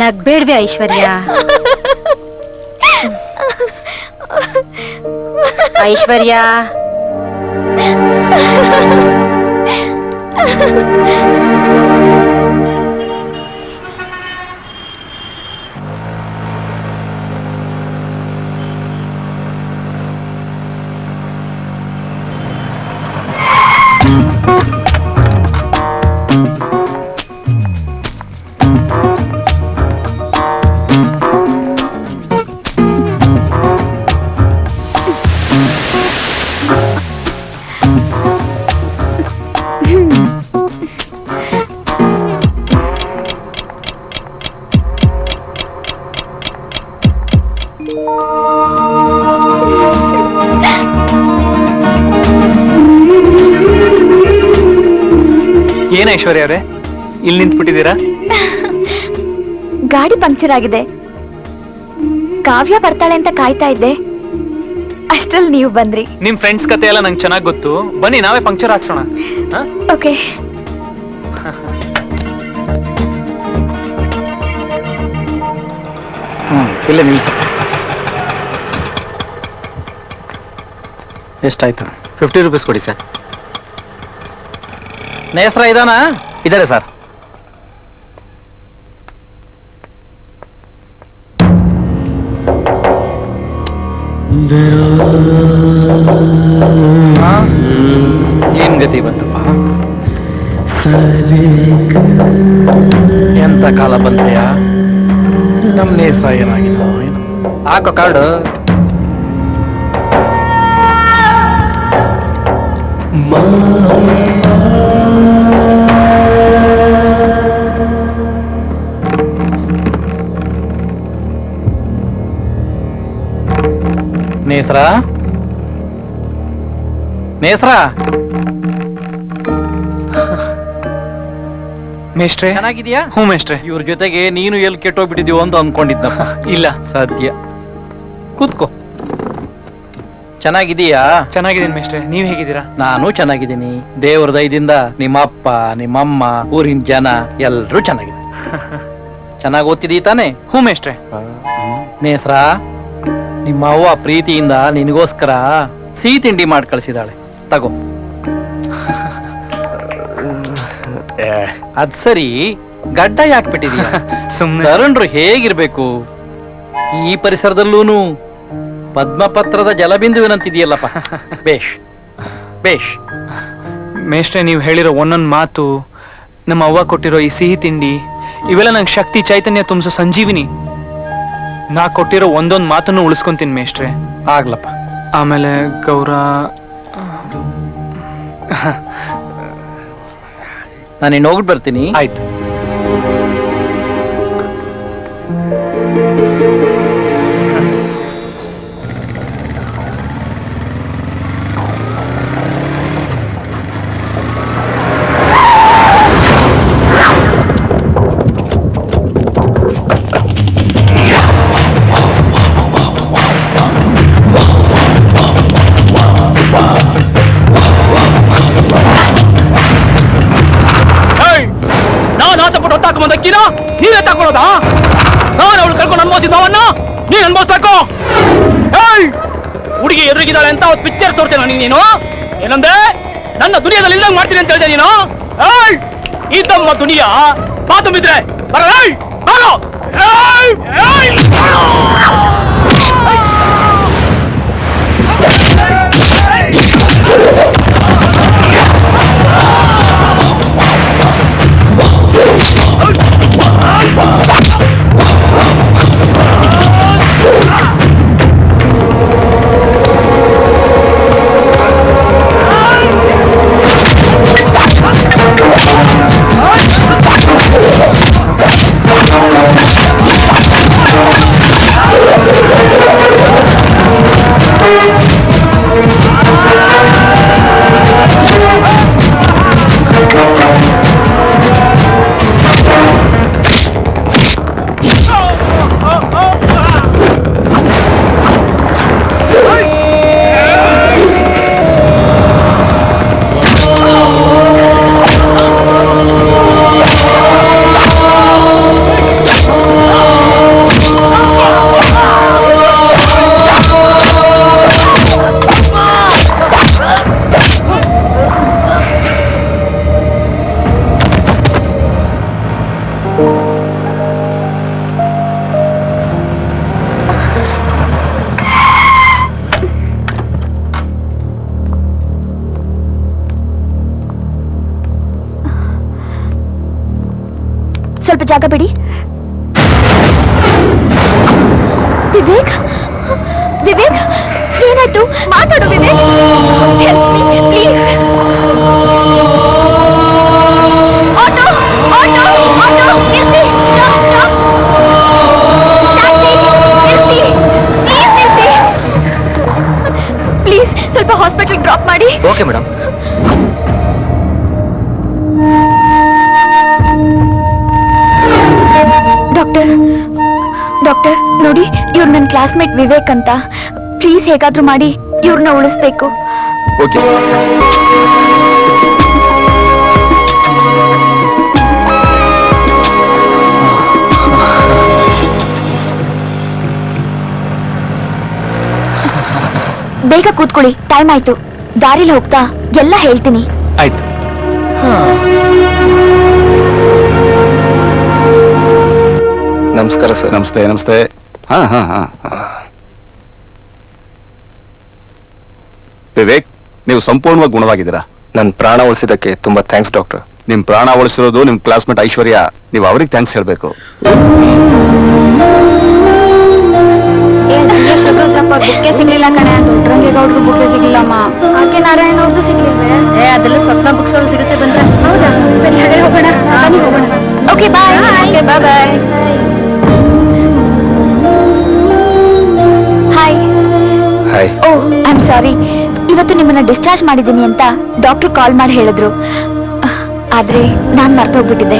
ನಗ್ಬೇಡ್ವೆ ಐಶ್ವರ್ಯ ಐಶ್ವರ್ಯ ಏನ್ ಐಶ್ವರ್ಯ ಅವರೇ ಇಲ್ಲಿ ನಿಂತ್ಬಿಟ್ಟಿದ್ದೀರಾ? ಗಾಡಿ ಪಂಕ್ಚರ್ ಆಗಿದೆ, ಕಾವ್ಯ ಬರ್ತಾಳೆ ಅಂತ ಕಾಯ್ತಾ ಇದ್ದೆ, ಅಷ್ಟ್ರಲ್ಲಿ ನೀವು ಬಂದ್ರಿ. ನಿಮ್ ಫ್ರೆಂಡ್ಸ್ ಕತೆ ಎಲ್ಲ ನಂಗೆ ಚೆನ್ನಾಗಿ ಗೊತ್ತು, ಬನ್ನಿ ನಾವೇ ಪಂಕ್ಚರ್ ಹಾಕ್ಸೋಣ. ಓಕೆ. ಇಲ್ಲೇ ನಿಲ್ಸಪ್ಪ. ಎಷ್ಟಾಯ್ತು? 50 ರೂಪೀಸ್ ಕೊಡಿ ಸರ್. ನೇಸ್ರ ಇದಾನ? ಇದಾರೆ ಸರ್. ಏನ್ ಗತಿ ಬಂತಪ್ಪ? ಎಂತ ಕಾಲ ಬಂತೆಯ? ನಮ್ ನೇಸ್ರ ಏನಾಗಿಲ್ಲ. ಹಾಕೋ ಕಾರ್ಡು. ನೇಸ್ರಾ ನೇಸ್ರಾ ಮೇಷ್ಟ್ರೆ ಚೆನ್ನಾಗಿದ್ಯಾ? ಹ್ಞೂ ಮೇಷ್ಟ್ರೆ. ಇವ್ರ ಜೊತೆಗೆ ನೀನು ಎಲ್ಲಿ ಕೆಟ್ಟೋಗ್ಬಿಟ್ಟಿದ್ಯೋ ಅಂತ ಅನ್ಕೊಂಡಿದ್ನಪ್ಪ. ಇಲ್ಲ ಸದ್ಯ ಕೂತ್ಕೋ. ಚೆನ್ನಾಗಿದೀಯಾ? ಚೆನ್ನಾಗಿದ್ದೀನಿ ಮೇಷ್ಟ್ರೆ, ನೀವ್ ಹೇಗಿದ್ದೀರಾ? ನಾನು ಚೆನ್ನಾಗಿದ್ದೀನಿ. ದೇವ್ರ ದಯದಿಂದ ನಿಮ್ಮ ಅಪ್ಪ ನಿಮ್ಮಮ್ಮ ಊರಿನ ಜನ ಎಲ್ರೂ ಚೆನ್ನಾಗಿದೆ. ಚೆನ್ನಾಗಿ ಓದ್ತಿದೀ ತಾನೆ? ಹ್ಞೂ ಮೇಷ್ಟ್ರೆ. ನೇಸ್ರಾ, ನಿಮ್ಮ ಅವ್ವ ಪ್ರೀತಿಯಿಂದ ನಿನಗೋಸ್ಕರ ಸಿಹಿ ತಿಂಡಿ ಮಾಡಿ ಕಳಿಸಿದಾಳೆ, ತಗೋ. ಅದ್ ಸರಿ, ಗಡ್ಡ ಯಾಕೆ ಬಿಟ್ಟಿದೀಯ? ಸುಮ್ನೆ. ತರುಣ್ರು ಹೇಗಿರ್ಬೇಕು? ಈ ಪರಿಸರದಲ್ಲೂನು ಪದ್ಮಪತ್ರದ ಜಲಬಿಂದುವಿನಂತಿದೆಯಲ್ಲಪ್ಪ. ಬೇಷ್ ಬೇಷ್. ಮೇಷ್ಟ್ರೆ, ನೀವು ಹೇಳಿರೋ ಒಂದೊಂದು ಮಾತು, ನಮ್ಮ ಅವ್ವ ಕೊಟ್ಟಿರೋ ಈ ಸಿಹಿ ತಿಂಡಿ, ಇವೆಲ್ಲ ನಂಗೆ ಶಕ್ತಿ ಚೈತನ್ಯ ತುಂಬಿಸೋ ಸಂಜೀವಿನಿ. ನಾ ಕೊಟ್ಟಿರೋ ಒಂದೊಂದು ಮಾತನ್ನು ಉಳಿಸ್ಕೊಂತೀನಿ ಮೇಷ್ಟ್ರೆ. ಆಗ್ಲಪ್ಪ. ಆಮೇಲೆ ಗೌರ, ನಾನು ಇನ್ನು ಹೋಗ್ಬಿಟ್ಟು ಬರ್ತೀನಿ. ಆಯ್ತು. ನೀವೇ ತಗೊಳ್ಳೋದಾ? ನಾನು ಅವಳು ಕರ್ಕೊಂಡು ಅನ್ಭವಿಸಿದವನ್ನ ನೀನ್ ಅನ್ಭವಿಸ್ಬೇಕು. ಹುಡುಗಿ ಎದುರಿಗಿದ್ದಾಳೆ ಅಂತ ಅವತ್ತು ಪಿಕ್ಚರ್ ತೋರ್ತೇನೆ ನೀನು. ಏನಂದ್ರೆ ನನ್ನ ದುನಿಯಾದಲ್ಲಿ ಇಲ್ದಂಗ್ ಮಾಡ್ತೀನಿ ಅಂತ ಹೇಳ್ದೆ ನೀನು. ಈ ತಮ್ಮ ದುನಿಯಾ ಬಾತುಂಬಿದ್ರೆ ಬರ ಬಾರೋ. ಸ್ವಲ್ಪ ಜಾಗ ಬಿಡಿ. ವಿವೇಕ್, ವಿವೇಕ್, ಏನಾಯ್ತು? ಮಾತಾಡು Vivek. Help me please. Auto auto auto ನಿಲ್ಸಿ. ಪ್ಲೀಸ್ ಸ್ವಲ್ಪ ಹಾಸ್ಪಿಟಲ್ ಡ್ರಾಪ್ ಮಾಡಿ. Okay madam. ಡಾಕ್ಟರ್ ನೋಡಿ, ಇವ್ರು ನನ್ನ ಕ್ಲಾಸ್ಮೇಟ್ ವಿವೇಕ್ ಅಂತ. ಪ್ಲೀಸ್ ಹೇಗಾದ್ರೂ ಮಾಡಿ ಇವ್ರನ್ನ ಉಳಿಸ್ಬೇಕು. ಬೇಗ ಕೂತ್ಕೊಳ್ಳಿ, ಟೈಮ್ ಆಯ್ತು. ದಾರಿಲಿ ಹೋಗ್ತಾ ಎಲ್ಲ ಹೇಳ್ತೀನಿ. ಆಯ್ತು. ನಮಸ್ಕಾರ ಸರ್. ನಮಸ್ತೆ ನಮಸ್ತೆ. ವಿವೇಕ್, ನೀವು ಸಂಪೂರ್ಣವಾಗಿ ಗುಣವಾಗಿದ್ದೀರಾ. ನನ್ನ ಪ್ರಾಣ ಉಳಿಸಿದಕ್ಕೆ ತುಂಬಾ ಥ್ಯಾಂಕ್ಸ್ ಡಾಕ್ಟರ್. ನಿಮ್ ಪ್ರಾಣ ಉಳಿಸಿರೋದು ನಿಮ್ ಕ್ಲಾಸ್ಮೇಟ್ ಐಶ್ವರ್ಯ. ನೀವು ಅವ್ರಿಗೆ ಥ್ಯಾಂಕ್ಸ್ ಹೇಳ್ಬೇಕು. ಬುಕ್ಕೆ ಸಿಗ್ಲಿಲ್ಲ ಕಣೆ. ದೊಡ್ಡರಂಗೇಗೌಡ್ರು ಬುಕ್ಕೆ ಸಿಗ್ಲಿಲ್ಲಮ್ಮ. ಆಕೆ ನಾರಾಯಣ ಅವ್ರದ್ದು ಸಿಗ್ಲಿಲ್ವೇ? ಅದೆಲ್ಲ ಸ್ವಪ್ನ ಬುಕ್ಸ್ ಅಲ್ಲಿ ಸಿಗುತ್ತೆ ಬಂದ್ರೆ. ಹೌದಾ? ಸರಿ, ಹಾಗಾದ್ರೆ ಹೋಗೋಣ. ಹೋಗೋಣ. Okay bye. Okay bye bye. Hi. Hi. Bye. Oh I am sorry, ಇವತ್ತು ನಿಮ್ಮನ್ನ ಡಿಸ್ಚಾರ್ಜ್ ಮಾಡಿದ್ದೀನಿ ಅಂತ ಡಾಕ್ಟರ್ ಕಾಲ್ ಮಾಡಿ ಹೇಳಿದ್ರು. ಆದ್ರೆ ನಾನ್ ಮರ್ತೋಗ್ಬಿಟ್ಟಿದ್ದೆ.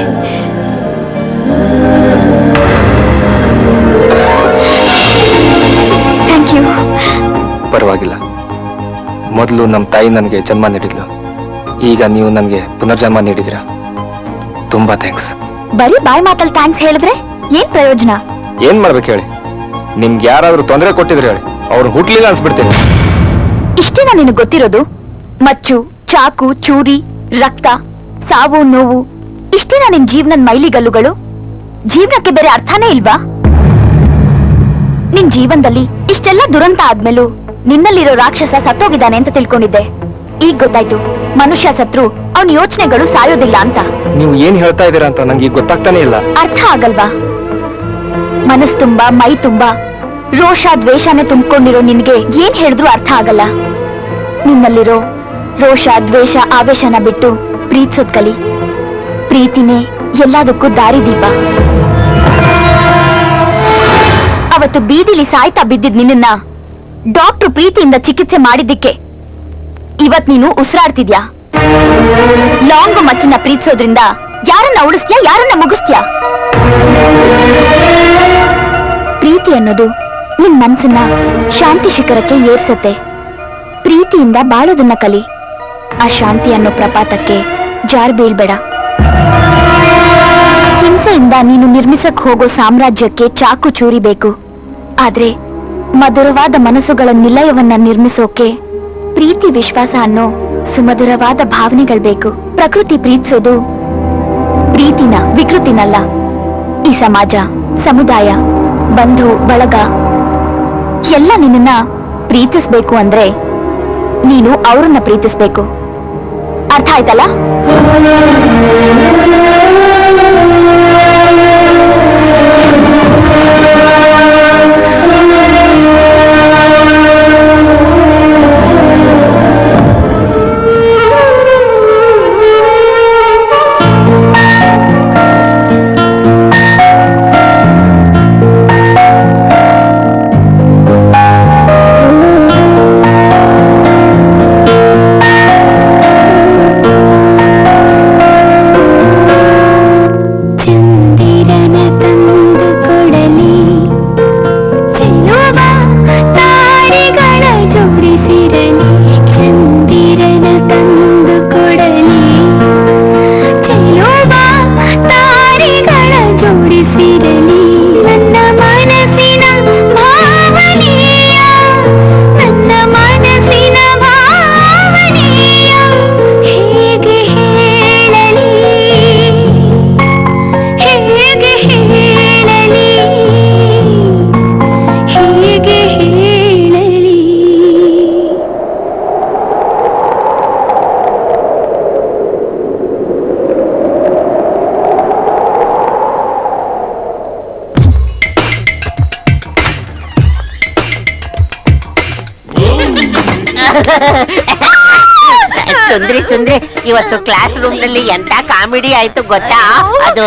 Thank you. ಪರವಾಗಿಲ್ಲ. ಮೊದಲು ನಮ್ಮ ತಾಯಿ ನನಗೆ ಜನ್ಮ ನೀಡಿದ್ಲು, ಈಗ ನೀವು ನನಗೆ ಪುನರ್ಜನ್ಮ ನೀಡಿದಿರ. ತುಂಬಾ ಥ್ಯಾಂಕ್ಸ್. ಬರೀ ಬಾಯ್ ಮಾತಲ್ಲಿ ಥ್ಯಾಂಕ್ಸ್ ಹೇಳಿದ್ರೆ ಏನ್ ಪ್ರಯೋಜನ? ಏನ್ ಮಾಡ್ಬೇಕು ಹೇಳಿ? ನಿಮ್ಗೆ ಯಾರಾದ್ರೂ ತೊಂದರೆ ಕೊಟ್ಟಿದ್ರೆ ಹೇಳಿ, ಅವ್ರು ಹುಟ್ಲಿಲ್ಲ ಅನ್ಸ್ಬಿಡ್ತೀನಿ. ಇಷ್ಟೇನಾ ನಿನಗೆ ಗೊತ್ತಿರೋದು? ಮಚ್ಚು, ಚಾಕು, ಚೂರಿ, ರಕ್ತ, ಸಾವು, ನೋವು, ಇಷ್ಟೇನಾ ನಿನ್ ಜೀವನದ ಮೈಲಿಗಲ್ಲುಗಳು? ಜೀವನಕ್ಕೆ ಬೇರೆ ಅರ್ಥನೇ ಇಲ್ವಾ? ನಿನ್ ಜೀವನದಲ್ಲಿ ಇಷ್ಟೆಲ್ಲ ದುರಂತ ಆದ್ಮೇಲೂ ನಿನ್ನಲ್ಲಿರೋ ರಾಕ್ಷಸ ಸತ್ತೋಗಿದ್ದಾನೆ ಅಂತ ತಿಳ್ಕೊಂಡಿದ್ದೆ. ಈಗ ಗೊತ್ತಾಯ್ತು, ಮನುಷ್ಯ ಸತ್ರು ಅವನ ಯೋಚನೆಗಳು ಸಾಯೋದಿಲ್ಲ ಅಂತ. ನೀವು ಏನ್ ಹೇಳ್ತಾ ಇದ್ದೀರಾ ಅಂತ ನಂಗೆ ಈಗ ಗೊತ್ತಾಗ್ತಾನೆ ಇಲ್ಲ. ಅರ್ಥ ಆಗಲ್ವಾ? ಮನಸ್ ತುಂಬಾ, ಮೈ ತುಂಬಾ ರೋಷ, ದ್ವೇಷನೇ ತುಂಬಿಕೊಂಡಿರೋ ನಿನ್ಗೆ ಏನ್ ಹೇಳಿದ್ರು ಅರ್ಥ ಆಗಲ್ಲ. ನಿನ್ನಲ್ಲಿರೋ ರೋಷ, ದ್ವೇಷ, ಆವೇಶನ ಬಿಟ್ಟು ಪ್ರೀತಿಸೋದ್ ಕಲಿ. ಪ್ರೀತಿನೇ ಎಲ್ಲದಕ್ಕೂ ದಾರಿದೀಪ. ಅವತ್ತು ಬೀದಿಲಿ ಸಾಯ್ತಾ ಬಿದ್ದಿದ್ ನಿನ್ನ ಡಾಕ್ಟ್ರು ಪ್ರೀತಿಯಿಂದ ಚಿಕಿತ್ಸೆ ಮಾಡಿದ್ದಕ್ಕೆ ಇವತ್ ನೀನು ಉಸಿರಾಡ್ತಿದ್ಯಾ. ಲಾಂಗು ಮಚ್ಚನ್ನ ಪ್ರೀತಿಸೋದ್ರಿಂದ ಯಾರನ್ನ ಉಳಿಸ್ತೀಯಾ, ಯಾರನ್ನ ಮುಗಿಸ್ತೀಯಾ? ಪ್ರೀತಿ ಅನ್ನೋದು ನಿನ್ ಮನ್ಸನ್ನ ಶಾಂತಿ ಶಿಖರಕ್ಕೆ ಏರ್ಸತ್ತೆ. ಪ್ರೀತಿಯಿಂದ ಬಾಳೋದನ್ನ ಕಲಿ. ಆ ಶಾಂತಿ ಅನ್ನೋ ಪ್ರಪಾತಕ್ಕೆ ಜಾರ್ ಬೀಳ್ಬೇಡ. ಹಿಂಸೆಯಿಂದ ನೀನು ನಿರ್ಮಿಸಕ್ ಹೋಗೋ ಸಾಮ್ರಾಜ್ಯಕ್ಕೆ ಚಾಕು ಚೂರಿ ಬೇಕು. ಆದ್ರೆ ಮಧುರವಾದ ಮನಸ್ಸುಗಳ ನಿಲಯವನ್ನ ನಿರ್ಮಿಸೋಕೆ ಪ್ರೀತಿ, ವಿಶ್ವಾಸ ಅನ್ನೋ ಸುಮಧುರವಾದ ಭಾವನೆಗಳು ಬೇಕು. ಪ್ರಕೃತಿ ಪ್ರೀತಿಸೋದು ಪ್ರೀತಿನ, ವಿಕೃತಿನಲ್ಲ. ಈ ಸಮಾಜ, ಸಮುದಾಯ, ಬಂಧು ಬಳಗ ಎಲ್ಲ ನಿನ್ನ ಪ್ರೀತಿಸ್ಬೇಕು ಅಂದ್ರೆ ನೀನು ಅವ್ರನ್ನ ಪ್ರೀತಿಸ್ಬೇಕು. ಅರ್ಥ ಆಯ್ತಲ್ಲ? ಸುಂದ್ರಿ, ಇವತ್ತು ಕ್ಲಾಸ್ ರೂಮ್ ನಲ್ಲಿ ಎಂತ ಕಾಮಿಡಿ ಆಯ್ತು ಗೊತ್ತಾ? ಅದು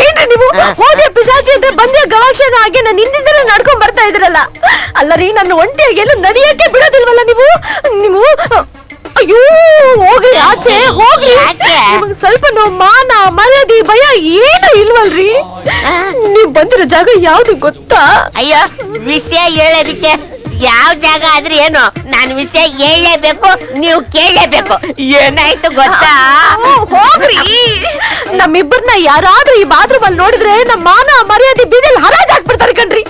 ಏನು ನೀವು ಹೋದೆ ಪಿಶಾಚಿ ಅಂತ ಬಂದೆ ಗವಾಕ್ಷನ ಹಾಗೆ ನಾನು ಹಿಂದಿಂದಲೇ ನಡ್ಕೊಂಡ್ ಬರ್ತಾ ಇದ್ರಲ್ಲ. ಅಲ್ಲ ರೀ, ನನ್ನ ಒಂಟಿಯಾಗಿ ಎಲ್ಲ ನಡೆಯಕ್ಕೆ ಬಿಡೋದಿಲ್ವಲ್ಲ ನೀವು. ಅಯ್ಯೋ ಹೋಗ್ರಿ ಆಚೆ, ಹೋಗ್ರಿ. ನಿಮಗೆ ಸ್ವಲ್ಪ ಮಾನ, ಮರ್ಯಾದೆ, ಭಯ ಏನು ಇಲ್ವಲ್ರಿ? ನೀವ್ ಬಂದಿರೋ ಜಾಗ ಯಾವ್ದು ಗೊತ್ತಾ? ಅಯ್ಯೋ, ವಿಷಯ ಹೇಳೋದಿಕ್ಕೆ ಯಾವ ಜಾಗ ಆದ್ರೆ ಏನು? ನಾನು ವಿಷಯ ಹೇಳಲೇಬೇಕು, ನೀವು ಕೇಳಲೇಬೇಕು. ಏನಾಯ್ತು ಗೊತ್ತಾ? ಹೋಗ್ರಿ. ನಮ್ಮಿಬ್ಬರನ್ನ ಯಾರಾದ್ರೂ ಈ ಬಾತ್ರೂಮ್ ಅಲ್ಲಿ ನೋಡಿದ್ರೆ ನಮ್ಮ ಮಾನ ಮರ್ಯಾದೆ ಬೀದಿಯಲ್ಲಿ ಹರಾಜ್ ಹಾಕ್ಬಿಡ್ತಾರೆ ಕಣ್ರಿ.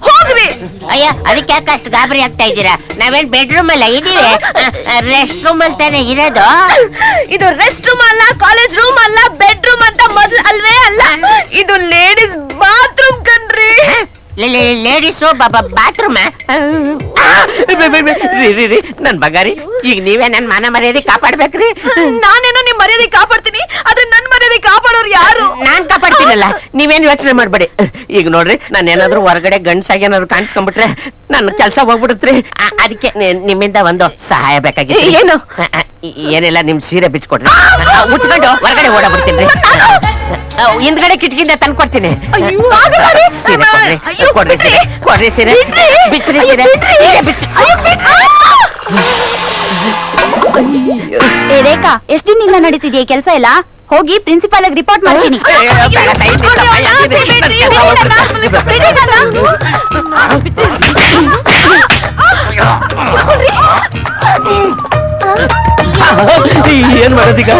ಹೋಗ್ರಿ. ಅಯ್ಯ, ಅದಕ್ಕೆ ಯಾಕೆ ಅಷ್ಟು ಗಾಬರಿ ಆಗ್ತಾ ಇದ್ದೀರಾ? ನಾವೇನ್ ಬೆಡ್ರೂಮ್ ಅಲ್ಲ ಇದೀವಿ, ರೆಸ್ಟ್ ರೂಮ್ ಅಲ್ಲಿ ತಾನೆ ಇರೋದು. ಇದು ರೆಸ್ಟ್ ರೂಮ್ ಅಲ್ಲ, ಕಾಲೇಜ್ ರೂಮ್ ಅಲ್ಲ, ಬೆಡ್ರೂಮ್ ಅಂತ ಮೊದಲು ಅಲ್ವೇ ಅಲ್ಲ. ಇದು ಲೇಡೀಸ್ ಬಾತ್ರೂಮ್ ಕಣ್ರಿ. Ladies bathroom. ನನ್ ಬಗಾರಿ, ಈಗ ನೀವೇ ನನ್ ಮಾನ ಮರ್ಯಾದೆ ಕಾಪಾಡ್ಬೇಕ್ರಿ. ನಾನೇನೋ ನಿಮ್ ಮರ್ಯಾದೆ ಕಾಪಾಡ್ತೀನಿ, ಆದ್ರೆ ನನ್ ಮರ್ಯಾದೆ ಕಾಪಾಡೋರು ಯಾರು? ನಾನ್ ಕಾಪಾಡ್ತೀನಲ್ಲ, ನೀವೇನ್ ಯೋಚನೆ ಮಾಡ್ಬೇಡಿ. ಈಗ ನೋಡ್ರಿ, ನಾನು ಏನಾದ್ರು ಹೊರಗಡೆ ಗಂಡ್ಸಾಗಿ ಏನಾದ್ರು ಕಾಣಿಸ್ಕೊಂಡ್ಬಿಟ್ರೆ ನನ್ನ ಕೆಲ್ಸ ಹೋಗ್ಬಿಡುತ್ರಿ. ಅದಕ್ಕೆ ನಿಮ್ಮಿಂದ ಒಂದು ಸಹಾಯ ಬೇಕಾಗಿತ್ತು. ಏನು? ಏನೆಲ್ಲ ನಿಮ್ ಸೀರೆ ಬಿಚ್ಕೊಡ್ರಿ ಉಟ್ಕೊಂಡು ಹೊರಗಡೆ ಓಡಾಬಿಡ್ತೀನಿ ಹಿಂದ್ಗಡೆ ಕಿಟಕಿಯಿಂದ ತಂದ್ಕೊಡ್ತೀನಿ ಸೀರೆ ಕೊಡ್ರಿ ಸೀರೆ ಕೊಡ್ರಿ ಸೀರೆ ಬಿಚ್ಚ್ರಿ ಸೀರೆ ಏ ರೇಖಾ ಎಷ್ಟ್ ದಿನದಿಂದ ನಡೀತಿದ್ಯಾ ಕೆಲಸ ಎಲ್ಲ ಹೋಗಿ ಪ್ರಿನ್ಸಿಪಾಲ್ ಆಗಿ ರಿಪೋರ್ಟ್ ಮಾಡ್ತೀನಿ ಏನ್ ಮಾಡೋದೀಗ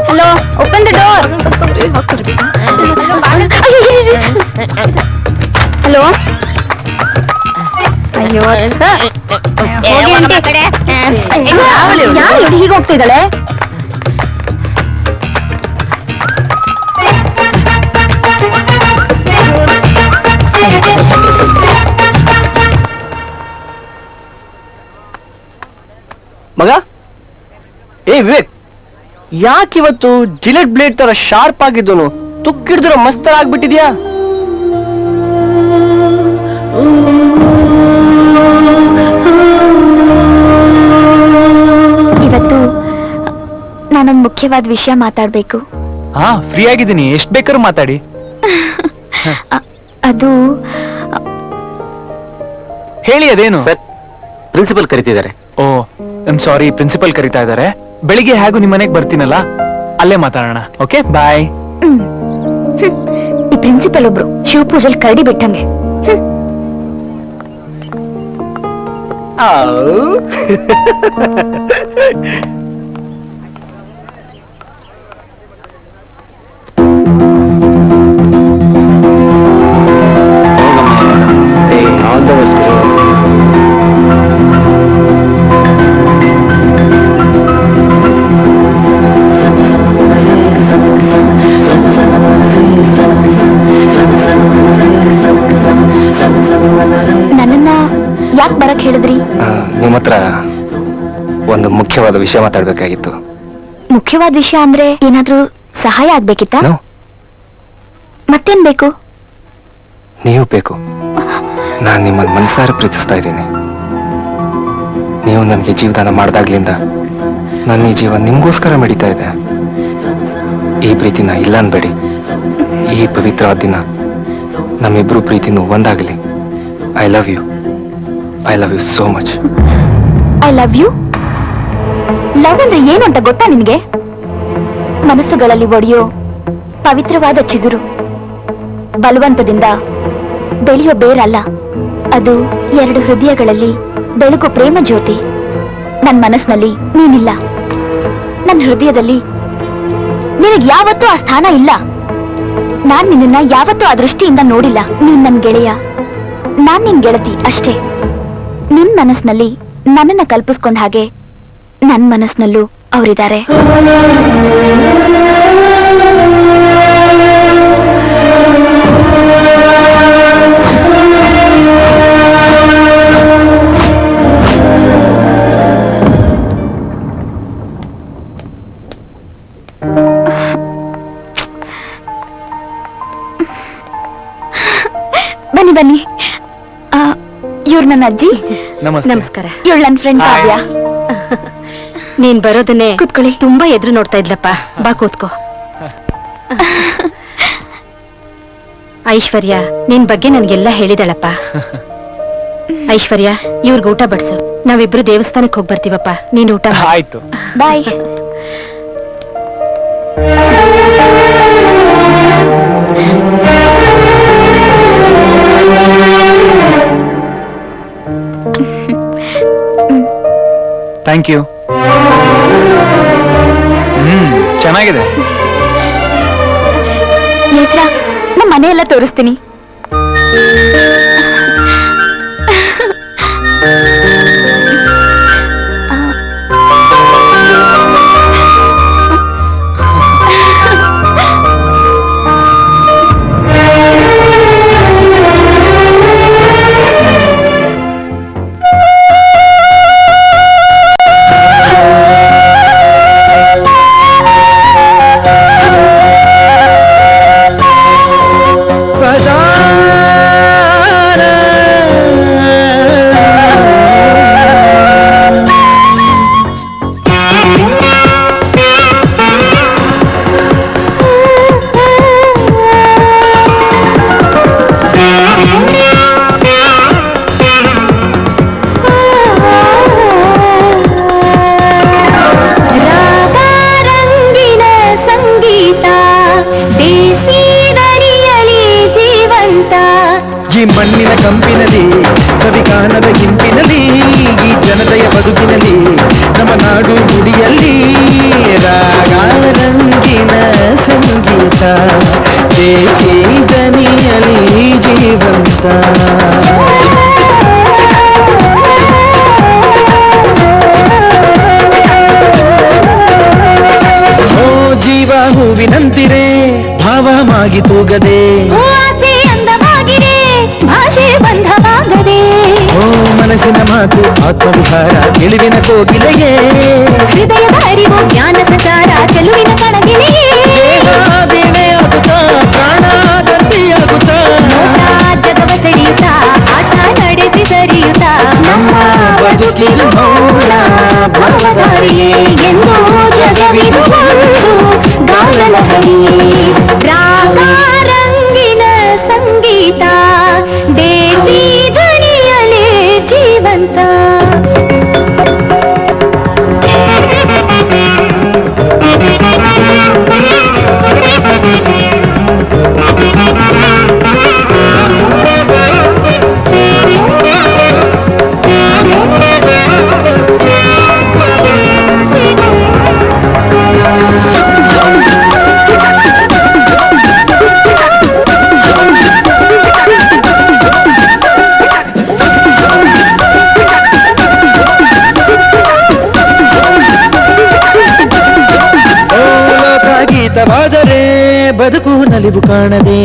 hello open the door hello ಅಯ್ಯೋ ಯಾರು ಹೀಗೆ ಹೋಗ್ತಿದ್ದಾಳೆ ಮಗ ಏ ವಿವೇಕ್ ಯಾಕಿವತ್ತು ಜಿಲೆಟ್ ಬ್ಲೇಡ್ ತರ ಶಾರ್ಪ್ ಆಗಿದ್ದನು ತುಕ್ಕಿಡಿದ್ರು ಮಸ್ತರ ಆಗ್ಬಿಟ್ಟಿದ್ಯಾ ಇವತ್ತು ನಾನೊಂದು ಮುಖ್ಯವಾದ ವಿಷಯ ಮಾತಾಡ್ಬೇಕು. ಹಾ ಫ್ರೀ ಆಗಿದ್ದೀನಿ, ಎಷ್ಟ್ ಬೇಕಾದ್ರೂ ಮಾತಾಡಿ. ಅದು ಹೇಳಿ, ಅದೇನು? ಸರ್, ಪ್ರಿನ್ಸಿಪಲ್ ಕರಿತಿದ್ದಾರೆ. ಓ ಐಮ್ ಸಾರಿ, ಪ್ರಿನ್ಸಿಪಲ್ ಕರಿತಾ ಇದ್ದಾರೆ. ಬೆಳಿಗ್ಗೆ ಹೇಗೂ ನಿಮ್ ಮನೆಗ್ ಬರ್ತೀನಲ್ಲ, ಅಲ್ಲೇ ಮಾತಾಡೋಣ. Okay bye. ಈ ಪ್ರಿನ್ಸಿಪಲ್ ಒಬ್ರು ಶಿವಪೂಜಲ್ ಕರಡಿ ಬಿಟ್ಟಂಗೆ. ನನ್ನನ್ನ ಯಾಕೆ ಬರಕ್ ಹೇಳಿದ್ರಿ? ನಿಮ್ಮ ಹತ್ರ ಒಂದು ಮುಖ್ಯವಾದ ವಿಷಯ ಮಾತಾಡ್ಬೇಕಾಗಿತ್ತು. ಮುಖ್ಯವಾದ ವಿಷಯ ಅಂದ್ರೆ ಏನಾದ್ರೂ ಸಹಾಯ ಆಗ್ಬೇಕಿತ್ತ? ಮತ್ತೇನ್ ಬೇಕು? ನೀವು ಬೇಕು. ನಾನು ನಿಮ್ಮನ್ನು ಮನಸಾರ ಪ್ರೀತಿಸ್ತಾ ಇದ್ದೀನಿ. ನೀವು ನನಗೆ ಜೀವದಾನ ಮಾಡ್ದಾಗ್ಲಿಂದ ನನ್ನ ಈ ಜೀವ ನಿಮ್ಗೋಸ್ಕರ ಮೆಡಿತಾ ಇದೆ. ಈ ಪ್ರೀತಿನ ಇಲ್ಲ ಅನ್ಬೇಡಿ. ಈ ಪವಿತ್ರವಾದ ದಿನ ನಮ್ಮಿಬ್ರು ಪ್ರೀತಿನೂ ಒಂದಾಗಲಿ. I love you. I love you so much. I love you. Love ಅಂದ್ರೆ ಏನು ಅಂತ ಗೊತ್ತಾ ನಿನ್ಗೆ? ಮನಸ್ಸುಗಳಲ್ಲಿ ಒಡೆಯೋ ಪವಿತ್ರವಾದ ಚಿಗುರು, ಬಲವಂತದಿಂದ ಬೆಳೆಯೋ ಬೇರಲ್ಲ. ಅದು ಎರಡು ಹೃದಯಗಳಲ್ಲಿ ಬೆಳಗು ಪ್ರೇಮ ಜ್ಯೋತಿ. ನನ್ ಮನಸ್ಸಿನಲ್ಲಿ ನೀನಿಲ್ಲ, ನನ್ನ ಹೃದಯದಲ್ಲಿ ನಿನಗೆ ಯಾವತ್ತೂ ಆ ಸ್ಥಾನ ಇಲ್ಲ. ನಾನ್ ನಿನ್ನ ಯಾವತ್ತೂ ಆ ದೃಷ್ಟಿಯಿಂದ ನೋಡಿಲ್ಲ. ನೀನ್ ನನ್ ಗೆಳೆಯ, ನಾನ್ ನಿನ್ ಗೆಳತಿ ಅಷ್ಟೇ. ನಿನ್ ಮನಸ್ಸಿನಲ್ಲಿ ನನ್ನನ್ನ ಕಲ್ಪಿಸ್ಕೊಂಡ ಹಾಗೆ ನನ್ ಮನಸ್ಸಿನಲ್ಲೂ ಅವರಿದ್ದಾರೆ. ಬನ್ನಿ ಬನ್ನಿ. ಇವ್ರು ನನ್ನ ಅಜ್ಜಿ. ನಮಸ್ಕಾರ. ಇವಳು ನನ್ನ ಫ್ರೆಂಡ್ ಕಾವ್ಯ. ನೀನ್ ಬರೋದನ್ನೇ ಕೂತ್ಕೊಳ್ಳಿ. ತುಂಬಾ ಎದುರು ನೋಡ್ತಾ ಇದ್ಲಪ್ಪ. ಬಾ ಕೂತ್ಕೋ. ಐಶ್ವರ್ಯ ನಿನ್ ಬಗ್ಗೆ ನನ್ಗೆಲ್ಲ ಹೇಳಿದಳಪ್ಪ. ಐಶ್ವರ್ಯ, ಇವ್ರಿಗೆ ಊಟ ಬಡ್ಸು. ನಾವಿಬ್ರು ದೇವಸ್ಥಾನಕ್ಕೆ ಹೋಗಿ ಬರ್ತೀವಪ್ಪ. ನೀನ್ ಊಟ ಆಯ್ತು. ಬಾಯ್. Thank you. ಚೆನ್ನಾಗಿದೆ. ನಮ್ಮ ಮನೆಯೆಲ್ಲ ತೋರಿಸ್ತೀನಿ. ಕಂಪಿನಲ್ಲಿ ಸವಿಗಾನದ ಹಿಂಪಿನಲ್ಲಿ ಈ ಜನತೆಯ ಬದುಕಿನಲ್ಲಿ ನಮ್ಮ ನಾಡು ನುಡಿಯಲ್ಲಿ ರಾಗಾರಂಗಿನ ಸಂಗೀತ ದೇಸಿ ದನಿಯಲಿ ಜೀವಂತ ಜೀವ ಹೂವಿನಂತಿರೆ ಭಾವವಾಗಿ ತೂಗದೆ ಅಂದವಾಗಿರೆ ಭಾಷೆ ಬಂಧವಾಗದೆ ಓ ಮನಸ್ಸಿನ ಮಾತು ಆತ್ಮವಿಹಾರ ತಿಳಿವಿನ ಕೋಗಿಲೆಯೇ ಹೃದಯದ ಅರಿವು ಜ್ಞಾನ ಸಂಚಾರ ಚೆಲುವಿನ ಕಣಗಿಲೆಯೇ ಬೀಳೆಯಾಗುತ್ತಾ ಪ್ರಾಣ ಗಟ್ಟಿಯಾಗುತ್ತಾ ಜಗವ ಸೆಳೆಯುತ್ತಾ ಆಟ ನಡೆಸಿ ಸರಿಯುತ್ತಾ ನಮ್ಮ ಬದುಕಿನ ಮೌನ ಭಾವಧಾರಿಯೇ ಎಂದು ಜಗವಿದು ಗಾನನ ಹರಿಯೇ ರಾಗಾರಂಗಿನ ಸಂಗೀತ ದೇಸಿ ಧ್ವನಿಯಲೇ ಜೀವಂತ ಗೀತವಾದರೆ ಬದುಕು ನಲಿವು ಕಾಣದೆ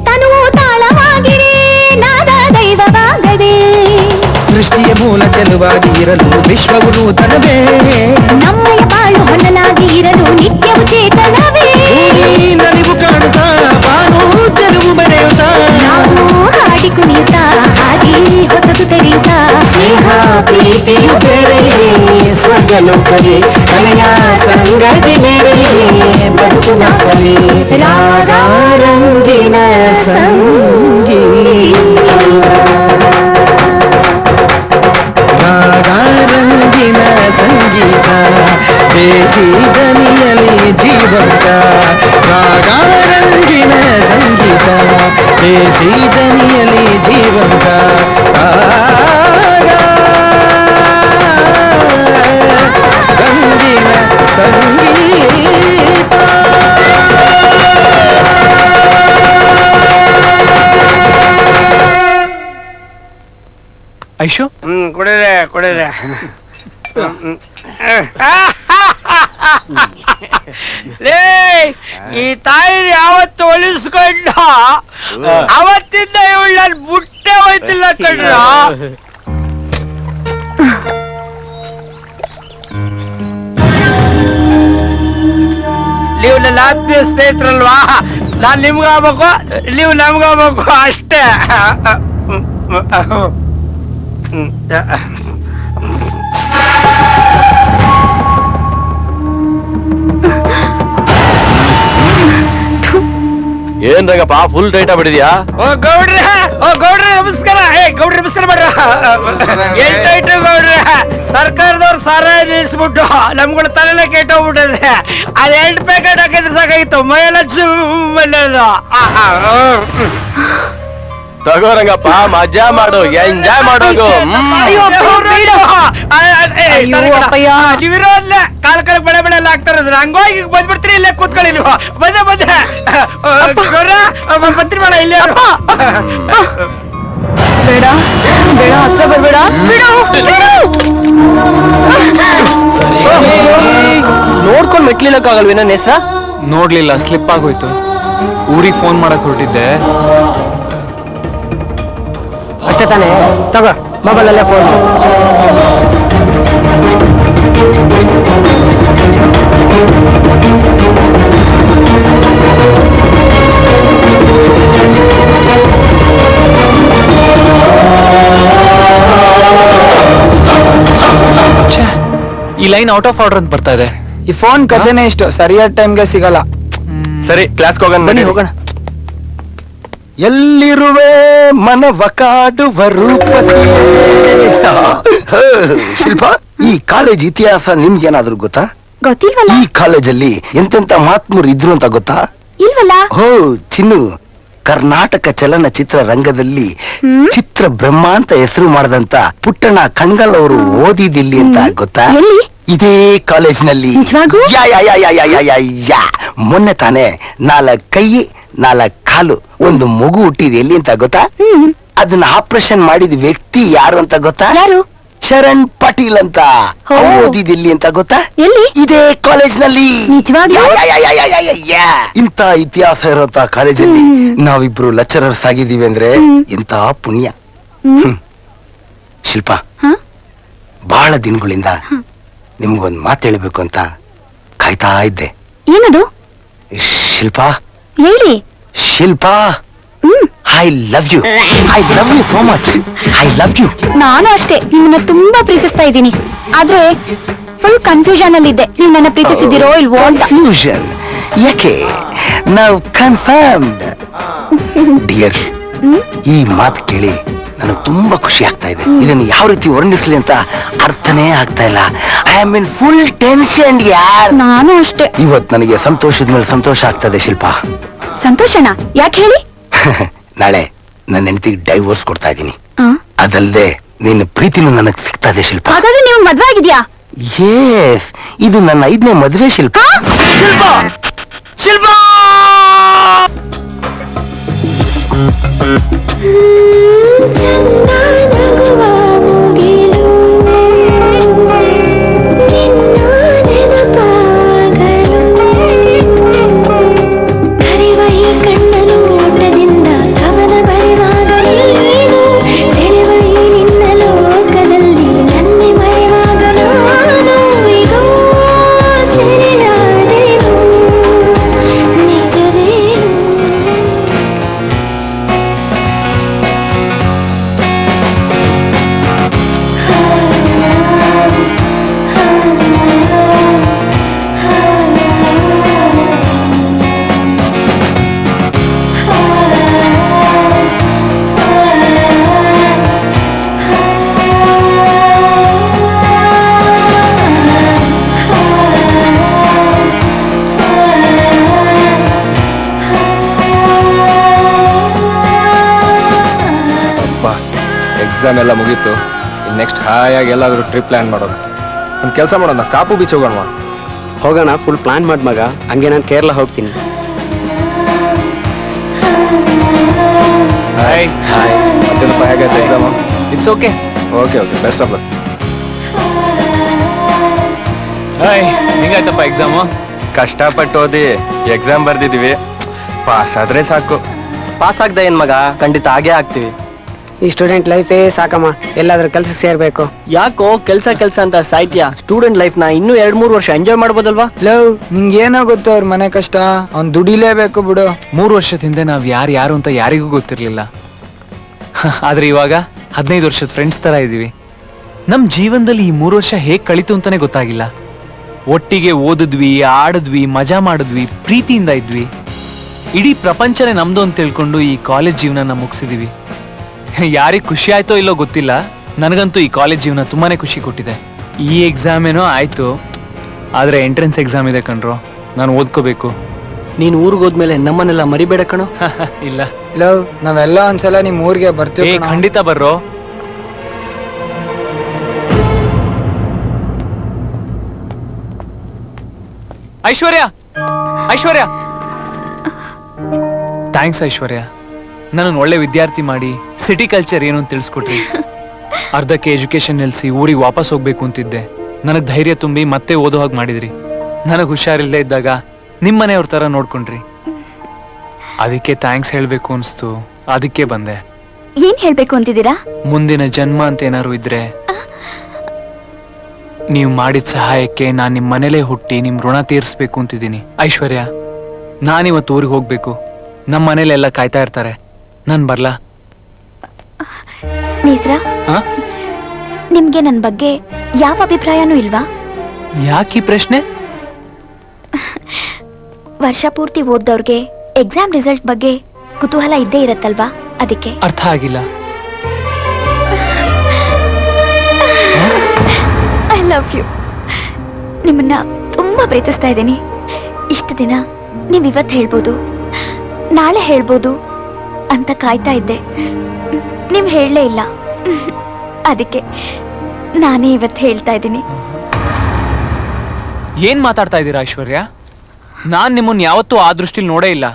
ತನುವು ತಾಳವಾಗಿರೆ ನಾದ ದೈವವಾಗದೆ ಸೃಷ್ಟಿಯ ಮೂಲ ಚೆಲುವಾಗಿ ಇರಲು ವಿಶ್ವವು ನೂತನವೇ ನಮ್ಮಯ ಬಾಳು ಹೊನ್ನಲಾಗಿ ಇರಲು ನಿತ್ಯವು ಚೇತನವೇ ನಲಿವು ಕಾಣುತ್ತಾ ಬಾನು ಚೆಲುವು ಮೆರೆಯುತ್ತಾ ನಾವು ಹಾಡಿ ಕುಣಿಯುತ್ತಾ ಹಾಡಿ ಹೊಸದು ತೆರೆಯುತ್ತಾ ಸ್ನೇಹ ಪ್ರೀತಿಯು ಬೇರೆಯೇ ಸ್ವರ್ಗಲೋಕವೇ ಕಲೆಯ ಸಂಗತಿ ಮೇರೆಯೇ ಬದುಕು ನಾಕವೇ ರಾಗಾರಂಗಿನ ಸಂಗೀತ ರಾಗಾರಂಗಿನ ಸಂಗೀತ ದೇಸಿ ದನಿಯಲಿ ಜೀವಂತ ರಾಗಾರಂಗಿನ ಸಂಗೀತ ದೇಸಿ ದನಿಯಲಿ ಜೀವಂತ ರಂಗಿನ ಸಂಗೀತ ಐಶು ಕುಡಿದೆ ಲೇ ಈ ತಾಯಿ ಯಾವತ್ತು ಒಲಿಸ್ಕೊಂಡ ಅವತ್ತಿಂದ ಇವಳು ನನ್ ಬುಟ್ಟೆ ಹೋಯ್ತಿಲ್ಲ ಕಣ್ರ ನೀವು ನನ್ನ ಆತ್ಮೀಯ ಸ್ನೇಹಿತರಲ್ವಾ ನಾನ್ ನಿಮ್ಗಾಗ್ಬೇಕು ನೀವು ನಮ್ಗಾಗ್ಬೇಕು ಅಷ್ಟೇ ಏನ್ ರಂಗಪ್ಪ ಫುಲ್ ಟೈಟ್ ಆಗ್ಬಿಟ್ಟಿದ್ಯಾ? ಓ ಗೌಡ್ರೆ ನಮಸ್ಕಾರ. ಗೌಡ್ರೆ ನಮಸ್ಕಾರ ಮಾಡ್ರ. ಎಷ್ಟಾಯ್ತು ಗೌಡ್ರೆ, ಸರ್ಕಾರದವ್ರು ಸಾರಾಯ ನಿಲ್ಲಿಸ್ಬಿಟ್ಟು ನಮ್ಗಳ ತಲೆಲ್ಲ ಕೆಟ್ಟೋಗ್ಬಿಟ್ಟಿದೆ. ಅದ್ 2 ಪ್ಯಾಕೆಟ್ ಹಾಕಿದ್ರೆ ಸಾಕಾಗಿತ್ತು, ಮೈಯೆಲ್ಲ ಚುಮ್ಮನ್ನೋದು. ತಗೋ ರಂಗಪ್ಪ, ಮಜಾ ಮಾಡು, ಎಂಜಾಯ್ ಮಾಡೋದು. ನೀವಿರೋದ್ಲೆ ಕಾಲ ಬಳೆ ಬಳೆ ಎಲ್ಲ ಆಗ್ತಾ ಇರೋದು. ಹಂಗೋಗಿ ಬಂದ್ಬಿಡ್ತೀರಿ, ಇಲ್ಲೇ ಕೂತ್ಕೊಳ್ಳಿ ನೀವು. ಬಂದೆ ಬಂದ್ರಿ ಬೇಡ ಇಲ್ಲೇ. ಬೇಡ ಬೇಡ, ಹತ್ರ ಬರ್ಬೇಡ. ನೋಡ್ಕೊಂಡ್ ಮೆಟ್ಲಿಲಕ್ಕಾಗಲ್ವೇ ನನ್ನ ಹೆಸ್ರ? ನೋಡ್ಲಿಲ್ಲ, ಸ್ಲಿಪ್ ಆಗೋಯ್ತು. ಊರಿಗೆ ಫೋನ್ ಮಾಡಕ್ ಹೊರಟಿದ್ದೆ. ಅಷ್ಟೇ ತಾನೇ, ತಗೋ ಮೊಬೈಲಲ್ಲೇ ಫೋನ್. ಈ ಲೈನ್ ಔಟ್ ಆಫ್ ಆರ್ಡರ್ ಅಂತ ಬರ್ತಾ ಇದೆ. ಈ ಫೋನ್ ಕಥೆನೇ ಇಷ್ಟು, ಸರಿಯಾದ ಟೈಮ್ಗೆ ಸಿಗಲ್ಲ. ಸರಿ, ಕ್ಲಾಸ್ಗೆ ಹೋಗೋಣ, ಬನ್ನಿ ಹೋಗೋಣ. ಎಲ್ಲಿರುವೆ ಮನವ ಕಾಡುವ ರೂಪಸಿ. ಶಿಲ್ಪ, ಈ ಕಾಲೇಜ್ ಇತಿಹಾಸ ನಿಮ್ಗೇನಾದ್ರೂ ಗೊತ್ತಾ? ಗೊತ್ತಿಲ್ವಲ್ಲ. ಈ ಕಾಲೇಜಲ್ಲಿ ಎಂತೆಂತ ಮಹಾತ್ಮರು ಇದ್ರು ಅಂತ ಗೊತ್ತಾ? ಇಲ್ವಲ್ಲ. ಹೋ ಚಿನ್ನು, ಕರ್ನಾಟಕ ಚಲನಚಿತ್ರ ರಂಗದಲ್ಲಿ ಚಿತ್ರ ಬ್ರಹ್ಮ ಅಂತ ಹೆಸರು ಮಾಡದಂತ ಪುಟ್ಟಣ ಕಣ್ಗಲ್ ಅವರು ಓದಿದಿಲ್ಲಿ ಅಂತ ಗೊತ್ತಾ? ಇದೇ ಕಾಲೇಜ್ನಲ್ಲಿ. ಮೊನ್ನೆ ತಾನೇ 4 ಕೈ 4 ಕಾಲು ಒಂದು ಮಗು ಹುಟ್ಟಿದೆ ಎಲ್ಲಿ ಅಂತ ಗೊತ್ತಾ? ಅದನ್ನ ಆಪರೇಷನ್ ಮಾಡಿದ ವ್ಯಕ್ತಿ ಯಾರು ಅಂತ ಗೊತ್ತಾ? ಶರಣ್ ಪಾಟೀಲ್ ಅಂತ. ಓದಿದಿಲ್ಲಿ ಅಂತ ಗೊತ್ತಾ? ಇದೇ ಕಾಲೇಜ್ ನಲ್ಲಿ. ಇಂತ ಇತಿಹಾಸ ಇರೋಂತ ಕಾಲೇಜಲ್ಲಿ ನಾವಿಬ್ರು ಲೆಕ್ಚರರ್ಸ್ ಆಗಿದ್ದೀವಿ ಅಂದ್ರೆ ಇಂತ ಪುಣ್ಯ. ಶಿಲ್ಪ, ಬಹಳ ದಿನಗಳಿಂದ ನಿಮ್ಗೊಂದ್ ಮಾತು ಹೇಳ್ಬೇಕು ಅಂತ ಕಾಯ್ತಾ ಇದ್ದೆ. ಏನದು? ಶಿಲ್ಪ, ಹೇಳಿ. Shilpa, I love you. I love you so much. I love you. ನಾನು ಅಷ್ಟೇ ನಿಮ್ಮನ್ನ ತುಂಬಾ ಪ್ರೀತಿಸ್ತಾ ಇದ್ದೀನಿ. ಆದ್ರೆ ಫುಲ್ ಕನ್ಫ್ಯೂಷನ್ ಅಲ್ಲಿ ಇದ್ದೆ, ನೀವು ನನ್ನ ಪ್ರೀತಿಸಿದಿರೋ ಇಲ್ವೋ ಅಂತ. ಕನ್ಫ್ಯೂಷನ್ ಯಾಕೆ? ನಾವು ಕನ್ಫರ್ಮ್ಡ್. ಡಿಯರ್, ಈ ಮಾತು ಕೇಳಿ ನನಗೆ ತುಂಬಾ ಖುಷಿ ಆಗ್ತಾ ಇದೆ. ಇದನ್ನು ಯಾವ ರೀತಿ ವರ್ಣಿಸ್ಲಿ ಅಂತ ಅರ್ಥನೇ ಆಗ್ತಾ ಇಲ್ಲ. I am in full tension ಯಾರ್. ನಾನು ಅಷ್ಟೇ. ಇವತ್ತು ನನಗೆ ಸಂತೋಷದ ಮೇಲೆ ಸಂತೋಷ ಆಗ್ತದೆ ಶಿಲ್ಪ. ಸಂತೋಷನಾ? ಯಾಕೆ ಹೇಳಿ? ನಾಳೆ ನನ್ನ ಹೆಂಡತಿಗೆ ಡೈವೋರ್ಸ್ ಕೊಡ್ತಾ ಇದ್ದೀನಿ. ಅದಲ್ಲದೆ ನಿನ್ನ ಪ್ರೀತಿನೂ ನನಗೆ ಸಿಗ್ತಾ ಇದೆ ಶಿಲ್ಪ. ಹಾಗಾದ್ರೆ ನೀವು ಮದ್ವೆ ಆಗಿದ್ಯಾ? ಎಸ್, ಇದು ನನ್ನ 5ನೇ ಮದುವೆ ಶಿಲ್ಪ. ಶಿಲ್ಪ, ಶಿಲ್ಪ. ಎಕ್ಸಾಮ್ ಎಲ್ಲ ಮುಗೀತು. ನೆಕ್ಸ್ಟ್ ಹಾಯಾಗಿ ಎಲ್ಲಾದ್ರೂ ಟ್ರಿಪ್ ಪ್ಲಾನ್ ಮಾಡೋಣ. ಒಂದು ಕೆಲಸ ಮಾಡೋಣ, ಕಾಪು ಬೀಚ್ ಹೋಗೋಣ. ಹೋಗೋಣ, ಫುಲ್ ಪ್ಲಾನ್ ಮಾಡ್ ಮಗ. ಹಂಗೆ ನಾನು ಕೇರಳ ಹೋಗ್ತೀನಿ. Hi hi. ಮತ್ತೇನಪ್ಪ, ಹೇಗಾಯ್ತು exam? It's okay. Okay okay, best of luck. Hi, ಹೆಂಗಾಯ್ತಪ್ಪ ಎಕ್ಸಾಮು? ಕಷ್ಟಪಟ್ಟು ಓದಿ ಎಕ್ಸಾಮ್ ಬರ್ದಿದೀವಿ, ಪಾಸ್ ಆದ್ರೆ ಸಾಕು. ಪಾಸ್ ಆಗ್ದ ಏನ್ ಮಗ, ಖಂಡಿತ ಹಾಗೆ ಆಗ್ತೀವಿ. ಈ ಸ್ಟೂಡೆಂಟ್ ಲೈಫೇ ಸಾಕಮ್ಮ, ಎಲ್ಲಾದ್ರೂ ಕೆಲ್ಸಕ್ಕೆ ಸೇರ್ಬೇಕು. ಯಾಕೋ ಕೆಲ್ಸ ಅಂತ ಸಾಯ್ತೀಯಾ? ಸ್ಟೂಡೆಂಟ್ ಲೈಫ್ ನ ಇನ್ನೂ 2-3 ವರ್ಷ ಎಂಜಾಯ್ ಮಾಡ್ಬೋದಲ್ವಾ? ಲವ್, ನಿಂಗೇನೋ ಗೊತ್ತು ಅವ್ರ ಮನೆ ಕಷ್ಟ, ಅವ್ನ್ ದುಡಿಲೇಬೇಕು ಬಿಡು. 3 ವರ್ಷದ ಹಿಂದೆ ನಾವ್ ಯಾರು ಅಂತ ಯಾರಿಗೂ ಗೊತ್ತಿರ್ಲಿಲ್ಲ. ಆದ್ರೆ ಇವಾಗ 15 ವರ್ಷದ ಫ್ರೆಂಡ್ಸ್ ತರ ಇದೀವಿ. ನಮ್ ಜೀವನದಲ್ಲಿ ಈ 3 ವರ್ಷ ಹೇಗ್ ಕಳಿತು ಅಂತಾನೆ ಗೊತ್ತಾಗಿಲ್ಲ. ಒಟ್ಟಿಗೆ ಓದಿದ್ವಿ, ಆಡಿದ್ವಿ, ಮಜಾ ಮಾಡಿದ್ವಿ, ಪ್ರೀತಿಯಿಂದ ಇದ್ವಿ. ಇಡೀ ಪ್ರಪಂಚನೇ ನಮ್ದು ಅಂತ ತಿಳ್ಕೊಂಡು ಈ ಕಾಲೇಜ್ ಜೀವನ ಮುಗಿಸಿದೀವಿ. ಯಾರಿಗೆ ಖುಷಿ ಆಯ್ತೋ ಇಲ್ಲೋ ಗೊತ್ತಿಲ್ಲ, ನನಗಂತೂ ಈ ಕಾಲೇಜ್ ಜೀವನ ತುಂಬಾನೇ ಖುಷಿ ಕೊಟ್ಟಿದೆ. ಈ ಎಕ್ಸಾಮ್ ಏನೋ ಆಯ್ತು, ಆದ್ರೆ ಎಂಟ್ರೆನ್ಸ್ ಎಕ್ಸಾಮ್ ಇದೆ ಕಣ್ರೋ, ನಾನು ಓದ್ಕೋಬೇಕು. ನೀನ್ ಊರಿಗೆ ಹೋದ್ಮೇಲೆ ನಮ್ಮನ್ನೆಲ್ಲ ಮರಿಬೇಡ ಕಣೋ. ಇಲ್ಲ ಲವ್, ನಾವೆಲ್ಲ ಒಂದ್ಸಲ ನಿಮ್ ಊರಿಗೆ ಬರ್ತೀವಿ. ಖಂಡಿತ ಬರ್ರೋ. ಐಶ್ವರ್ಯ, ಐಶ್ವರ್ಯ, ಥ್ಯಾಂಕ್ಸ್ ಐಶ್ವರ್ಯ. ನನ್ನನ್ನು ಒಳ್ಳೆ ವಿದ್ಯಾರ್ಥಿ ಮಾಡಿ ಸಿಟಿ ಕಲ್ಚರ್ ಏನು ಅಂತ ತಿಳಿಸ್ಕೊಟ್ರಿ. ಅರ್ಧಕ್ಕೆ ಎಜುಕೇಶನ್ ನಿಲ್ಸಿ ಊರಿಗೆ ವಾಪಸ್ ಹೋಗ್ಬೇಕು ಅಂತಿದ್ದೆ. ನನಗ್ ಧೈರ್ಯ ತುಂಬಿ ಮತ್ತೆ ಓದೋ ಹಾಗೆ ಮಾಡಿದ್ರಿ. ನನಗ್ ಹುಷಾರಿಲ್ಲದೆ ಇದ್ದಾಗ ನಿಮ್ಮನೆಯವ್ರ ತರ ನೋಡ್ಕೊಂಡ್ರಿ. ಅದಕ್ಕೆ ಥ್ಯಾಂಕ್ಸ್ ಹೇಳ್ಬೇಕು ಅನ್ಸ್ತು, ಅದಕ್ಕೆ ಬಂದೆ. ಏನ್ ಹೇಳ್ಬೇಕು ಅಂತಿದ್ದೀರಾ? ಮುಂದಿನ ಜನ್ಮ ಅಂತ ಏನಾರು ಇದ್ರೆ ನೀವು ಮಾಡಿದ ಸಹಾಯಕ್ಕೆ ನಾನ್ ನಿಮ್ ಮನೇಲೇ ಹುಟ್ಟಿ ನಿಮ್ ಋಣ ತೀರಿಸ್ಬೇಕು ಅಂತಿದ್ದೀನಿ. ಐಶ್ವರ್ಯ, ನಾನಿವತ್ತು ಊರಿಗೆ ಹೋಗ್ಬೇಕು. ನಮ್ಮ ಮನೇಲೆಲ್ಲ ಕಾಯ್ತಾ ಇರ್ತಾರೆ. ನಾನ್ ಬರ್ಲಾ? ನೇಸ್ರಾ, ನಿಮ್ಗೆ ನನ್ ಬಗ್ಗೆ ಯಾವ ಅಭಿಪ್ರಾಯನೂ ಇಲ್ವಾ? ಯಾಕೀ ಪ್ರಶ್ನೆ? ವರ್ಷ ಪೂರ್ತಿ ಓದ್ದವ್ರಿಗೆ ಎಕ್ಸಾಮ್ ರಿಸಲ್ಟ್ ಬಗ್ಗೆ ಕುತೂಹಲ ಇದ್ದೇ ಇರತ್ತಲ್ವಾ, ಅದಕ್ಕೆ. ಅರ್ಥ ಆಗಿಲ್ಲ. I love you. ನಿಮ್ಮನ್ನ ತುಂಬಾ ಪ್ರೀತಿಸ್ತಾ ಇದ್ದೀನಿ. ಇಷ್ಟು ದಿನ ನೀವ್ ಇವತ್ತು ಹೇಳ್ಬೋದು, ನಾಳೆ ಹೇಳ್ಬೋದು, ಅಂತ ಕಾಯ್ತಾ ಇದ್ದೆ. ನೀವ್ ಹೇಳಲೇ ಇಲ್ಲ. ಅದಕ್ಕೆ ನಾನೇ ಇವತ್ತು ಹೇಳ್ತಾ ಇದ್ದೀನಿ. ಏನ್ ಮಾತಾಡ್ತಾ ಇದ್ದೀರಾ ಐಶ್ವರ್ಯ? ನಾನ್ ನಿಮ್ಮನ್ನ ಯಾವತ್ತೂ ಆ ದೃಷ್ಟಿಲಿ ನೋಡೇ ಇಲ್ಲ.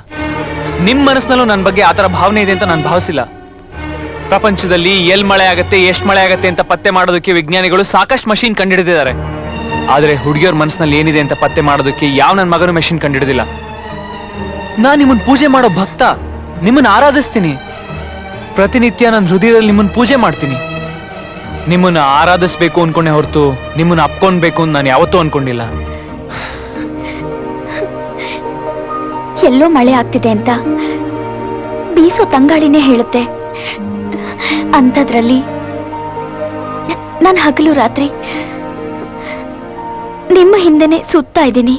ನಿಮ್ ಮನಸ್ಸಿನಲ್ಲೂ ನನ್ನ ಬಗ್ಗೆ ಆತರ ಭಾವನೆ ಇದೆ ಅಂತ ನಾನು ಭಾವಿಸಿಲ್ಲ. ಪ್ರಪಂಚದಲ್ಲಿ ಎಲ್ ಮಳೆ ಆಗತ್ತೆ, ಎಷ್ಟ್ ಮಳೆ ಆಗತ್ತೆ ಅಂತ ಪತ್ತೆ ಮಾಡೋದಕ್ಕೆ ವಿಜ್ಞಾನಿಗಳು ಸಾಕಷ್ಟು ಮಷೀನ್ ಕಂಡುಹಿಡಿದಿದ್ದಾರೆ. ಆದ್ರೆ ಹುಡುಗಿಯವ್ರ ಮನಸ್ಸಿನಲ್ಲಿ ಏನಿದೆ ಅಂತ ಪತ್ತೆ ಮಾಡೋದಕ್ಕೆ ಯಾವ ನನ್ನ ಮಗನು ಮೆಷಿನ್ ಕಂಡುಹಿಡಿದಿಲ್ಲ. ನಾನ್ ನಿಮ್ಮನ್ನ ಪೂಜೆ ಮಾಡೋ ಭಕ್ತ, ನಿಮ್ಮನ್ನ ಆರಾಧಿಸ್ತೀನಿ. ಪ್ರತಿನಿತ್ಯ ನನ್ನ ಹೃದಯದಲ್ಲಿ ನಿಮ್ಮನ್ನ ಪೂಜೆ ಮಾಡ್ತೀನಿ. ನಿಮ್ಮನ್ನ ಆರಾಧಿಸ್ಬೇಕು ಅನ್ಕೊಂಡೆ ಹೊರತು ನಿಮ್ಮನ್ನ ಅಪ್ಕೊಂಡ್ಬೇಕು ಅಂತ ನಾನು ಯಾವತ್ತೂ ಅನ್ಕೊಂಡಿಲ್ಲ. ಎಲ್ಲೋ ಮಳೆ ಆಗ್ತಿದೆ ಅಂತ ಬೀಸೋ ತಂಗಾಳಿನೇ ಹೇಳುತ್ತೆ. ಅಂಥದ್ರಲ್ಲಿ ನಾನು ಹಗಲು ರಾತ್ರಿ ನಿಮ್ಮ ಹಿಂದೆನೆ ಸುತ್ತಾ ಇದ್ದೀನಿ.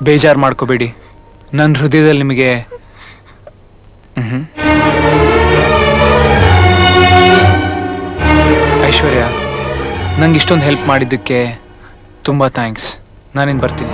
ಬೇಜಾರು ಮಾಡ್ಕೋಬೇಡಿ. ನನ್ನ ಹೃದಯದಲ್ಲಿ ನಿಮಗೆ ಐಶ್ವರ್ಯ, ನಂಗೆ ಇಷ್ಟೊಂದು ಹೆಲ್ಪ್ ಮಾಡಿದ್ದಕ್ಕೆ ತುಂಬಾ ಥ್ಯಾಂಕ್ಸ್. ನಾನಿನ್ ಬರ್ತೀನಿ.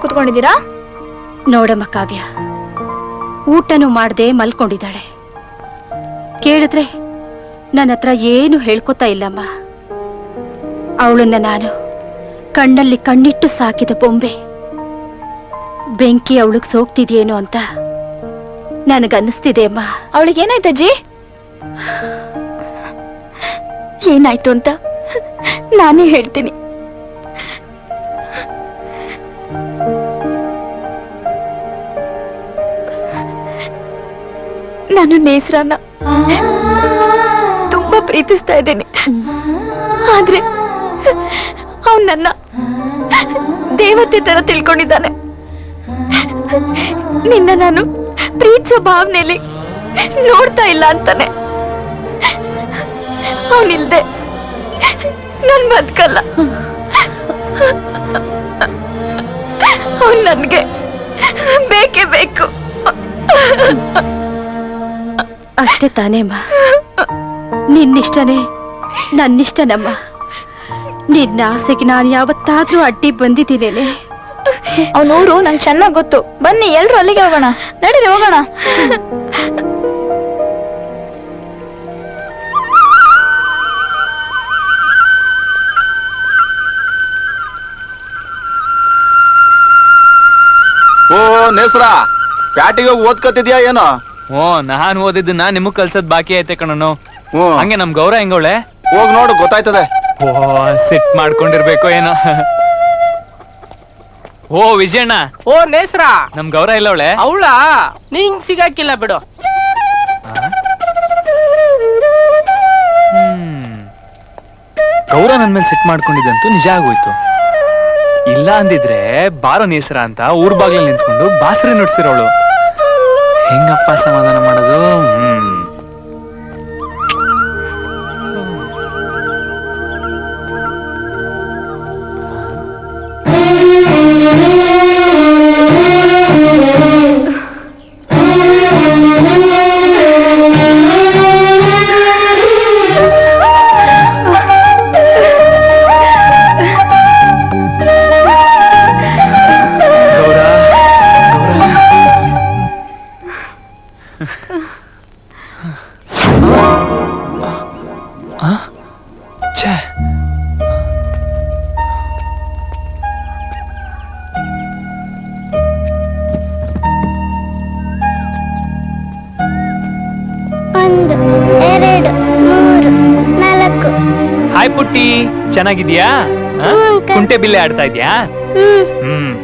ಕುತ್ಕೊಂಡಿದ್ದೀರಾ? ನೋಡಮ್ಮ ಕಾವ್ಯ, ಊಟನೂ ಮಾಡದೆ ಮಲ್ಕೊಂಡಿದ್ದಾಳೆ. ಕೇಳಿದ್ರೆ ನನ್ನ ಹತ್ರ ಏನು ಹೇಳ್ಕೊತಾ ಇಲ್ಲಮ್ಮ. ಅವಳನ್ನ ನಾನು ಕಣ್ಣಲ್ಲಿ ಕಣ್ಣಿಟ್ಟು ಸಾಕಿದ ಬೊಂಬೆ. ಬೆಂಕಿ ಅವಳಿಗೆ ಸೋಗ್ತಿದ್ಯೇನೋ ಅಂತ ನನಗನ್ನಿಸ್ತಿದೆ ಅಮ್ಮ. ಅವಳಿಗೇನಾಯ್ತಜ್ಜಿ? ಏನಾಯ್ತು ಅಂತ ನಾನೇ ಹೇಳ್ತೀನಿ. ನಾನು ನೇಸ್ರನ್ನ ತುಂಬಾ ಪ್ರೀತಿಸ್ತಾ ಇದ್ದೇನೆ. ಆದ್ರೆ ಅವನ್ ನನ್ನ ದೇವತೆ ತರ ತಿಳ್ಕೊಂಡಿದ್ದಾನೆ. ನಿನ್ನ ನಾನು ಪ್ರೀತಿಸೋ ಭಾವನೆಯಲ್ಲಿ ನೋಡ್ತಾ ಇಲ್ಲ ಅಂತಾನೆ. ಅವನಿಲ್ದೆ ನನ್ ಬದುಕಲ್ಲ. ಅವನ್ ನನ್ಗೆ ಬೇಕೇ ಬೇಕು. ಅಷ್ಟೇ ತಾನೇಮ್ಮ. ನಿನ್ನಿಷ್ಟನೇ ನನ್ನಿಷ್ಟನಮ್ಮ. ನಿನ್ನ ಆಸೆಗೆ ನಾನು ಯಾವತ್ತಾದ್ರೂ ಅಡ್ಡಿ ಬಂದಿದ್ದೀನೇನೆ. ಅವನೂರು ನಂಗೆ ಚೆನ್ನಾಗ್ ಗೊತ್ತು. ಬನ್ನಿ ಎಲ್ರು ಅಲ್ಲಿಗೆ ಹೋಗೋಣ. ನಡೀರಿ ಹೋಗೋಣ. ಓ ನೇಸ್ರ, ಪ್ಯಾಟಿಗೆ ಓದ್ಕತಿದ್ಯಾ ಏನೋ? ನಾನ್ ಓದಿದ್ದನ್ನ ನಿಮಗ್ ಕಲ್ಸದ್ ಬಾಕಿ ಐತೆ ಕಣನು. ಹಂಗೆ ನಮ್ ಗೌರ ಹೆಂಗವಳೆ? ಹೋಗ್ ನೋಡು, ಗೊತ್ತಾಯ್ತದೆ. ಸಿಟ್ ಮಾಡ್ಕೊಂಡಿರ್ಬೇಕು ಏನೋ. ಓ ವಿಜಯಣ್ಣ. ಓ ನೇಸ್ರ, ನಮ್ ಗೌರ ಎಲ್ಲವಳೆ? ಅವಳ ನಿಂಗ್ ಸಿಗಾಕಿಲ್ಲ ಬಿಡು. ಗೌರ ನನ್ ಮೇಲೆ ಸಿಟ್ ಮಾಡ್ಕೊಂಡಿದ್ದಂತೂ ನಿಜ ಆಗೋಯ್ತು. ಇಲ್ಲ ಅಂದಿದ್ರೆ ಬಾರೋ ನೇಸರ ಅಂತ ಊರ್ ಬಾಗ್ಲಲ್ಲಿ ನಿಂತ್ಕೊಂಡು ಬಾಸರಿ ನುಡ್ಸಿರೋಳು. ಹೆಂಗಪ್ಪ ಸಮಾಧಾನ ಮಾಡೋದು? ಛೇ, ಒಂದು ಎರಡು ಮೂರು ನಾಲ್ಕು. ಹಾಯ್ ಪುಟ್ಟಿ, ಚೆನ್ನಾಗಿದ್ಯಾ? ಕುಂಟೆ ಬಿಲ್ಲೆ ಆಡ್ತಾ ಇದ್ಯಾ?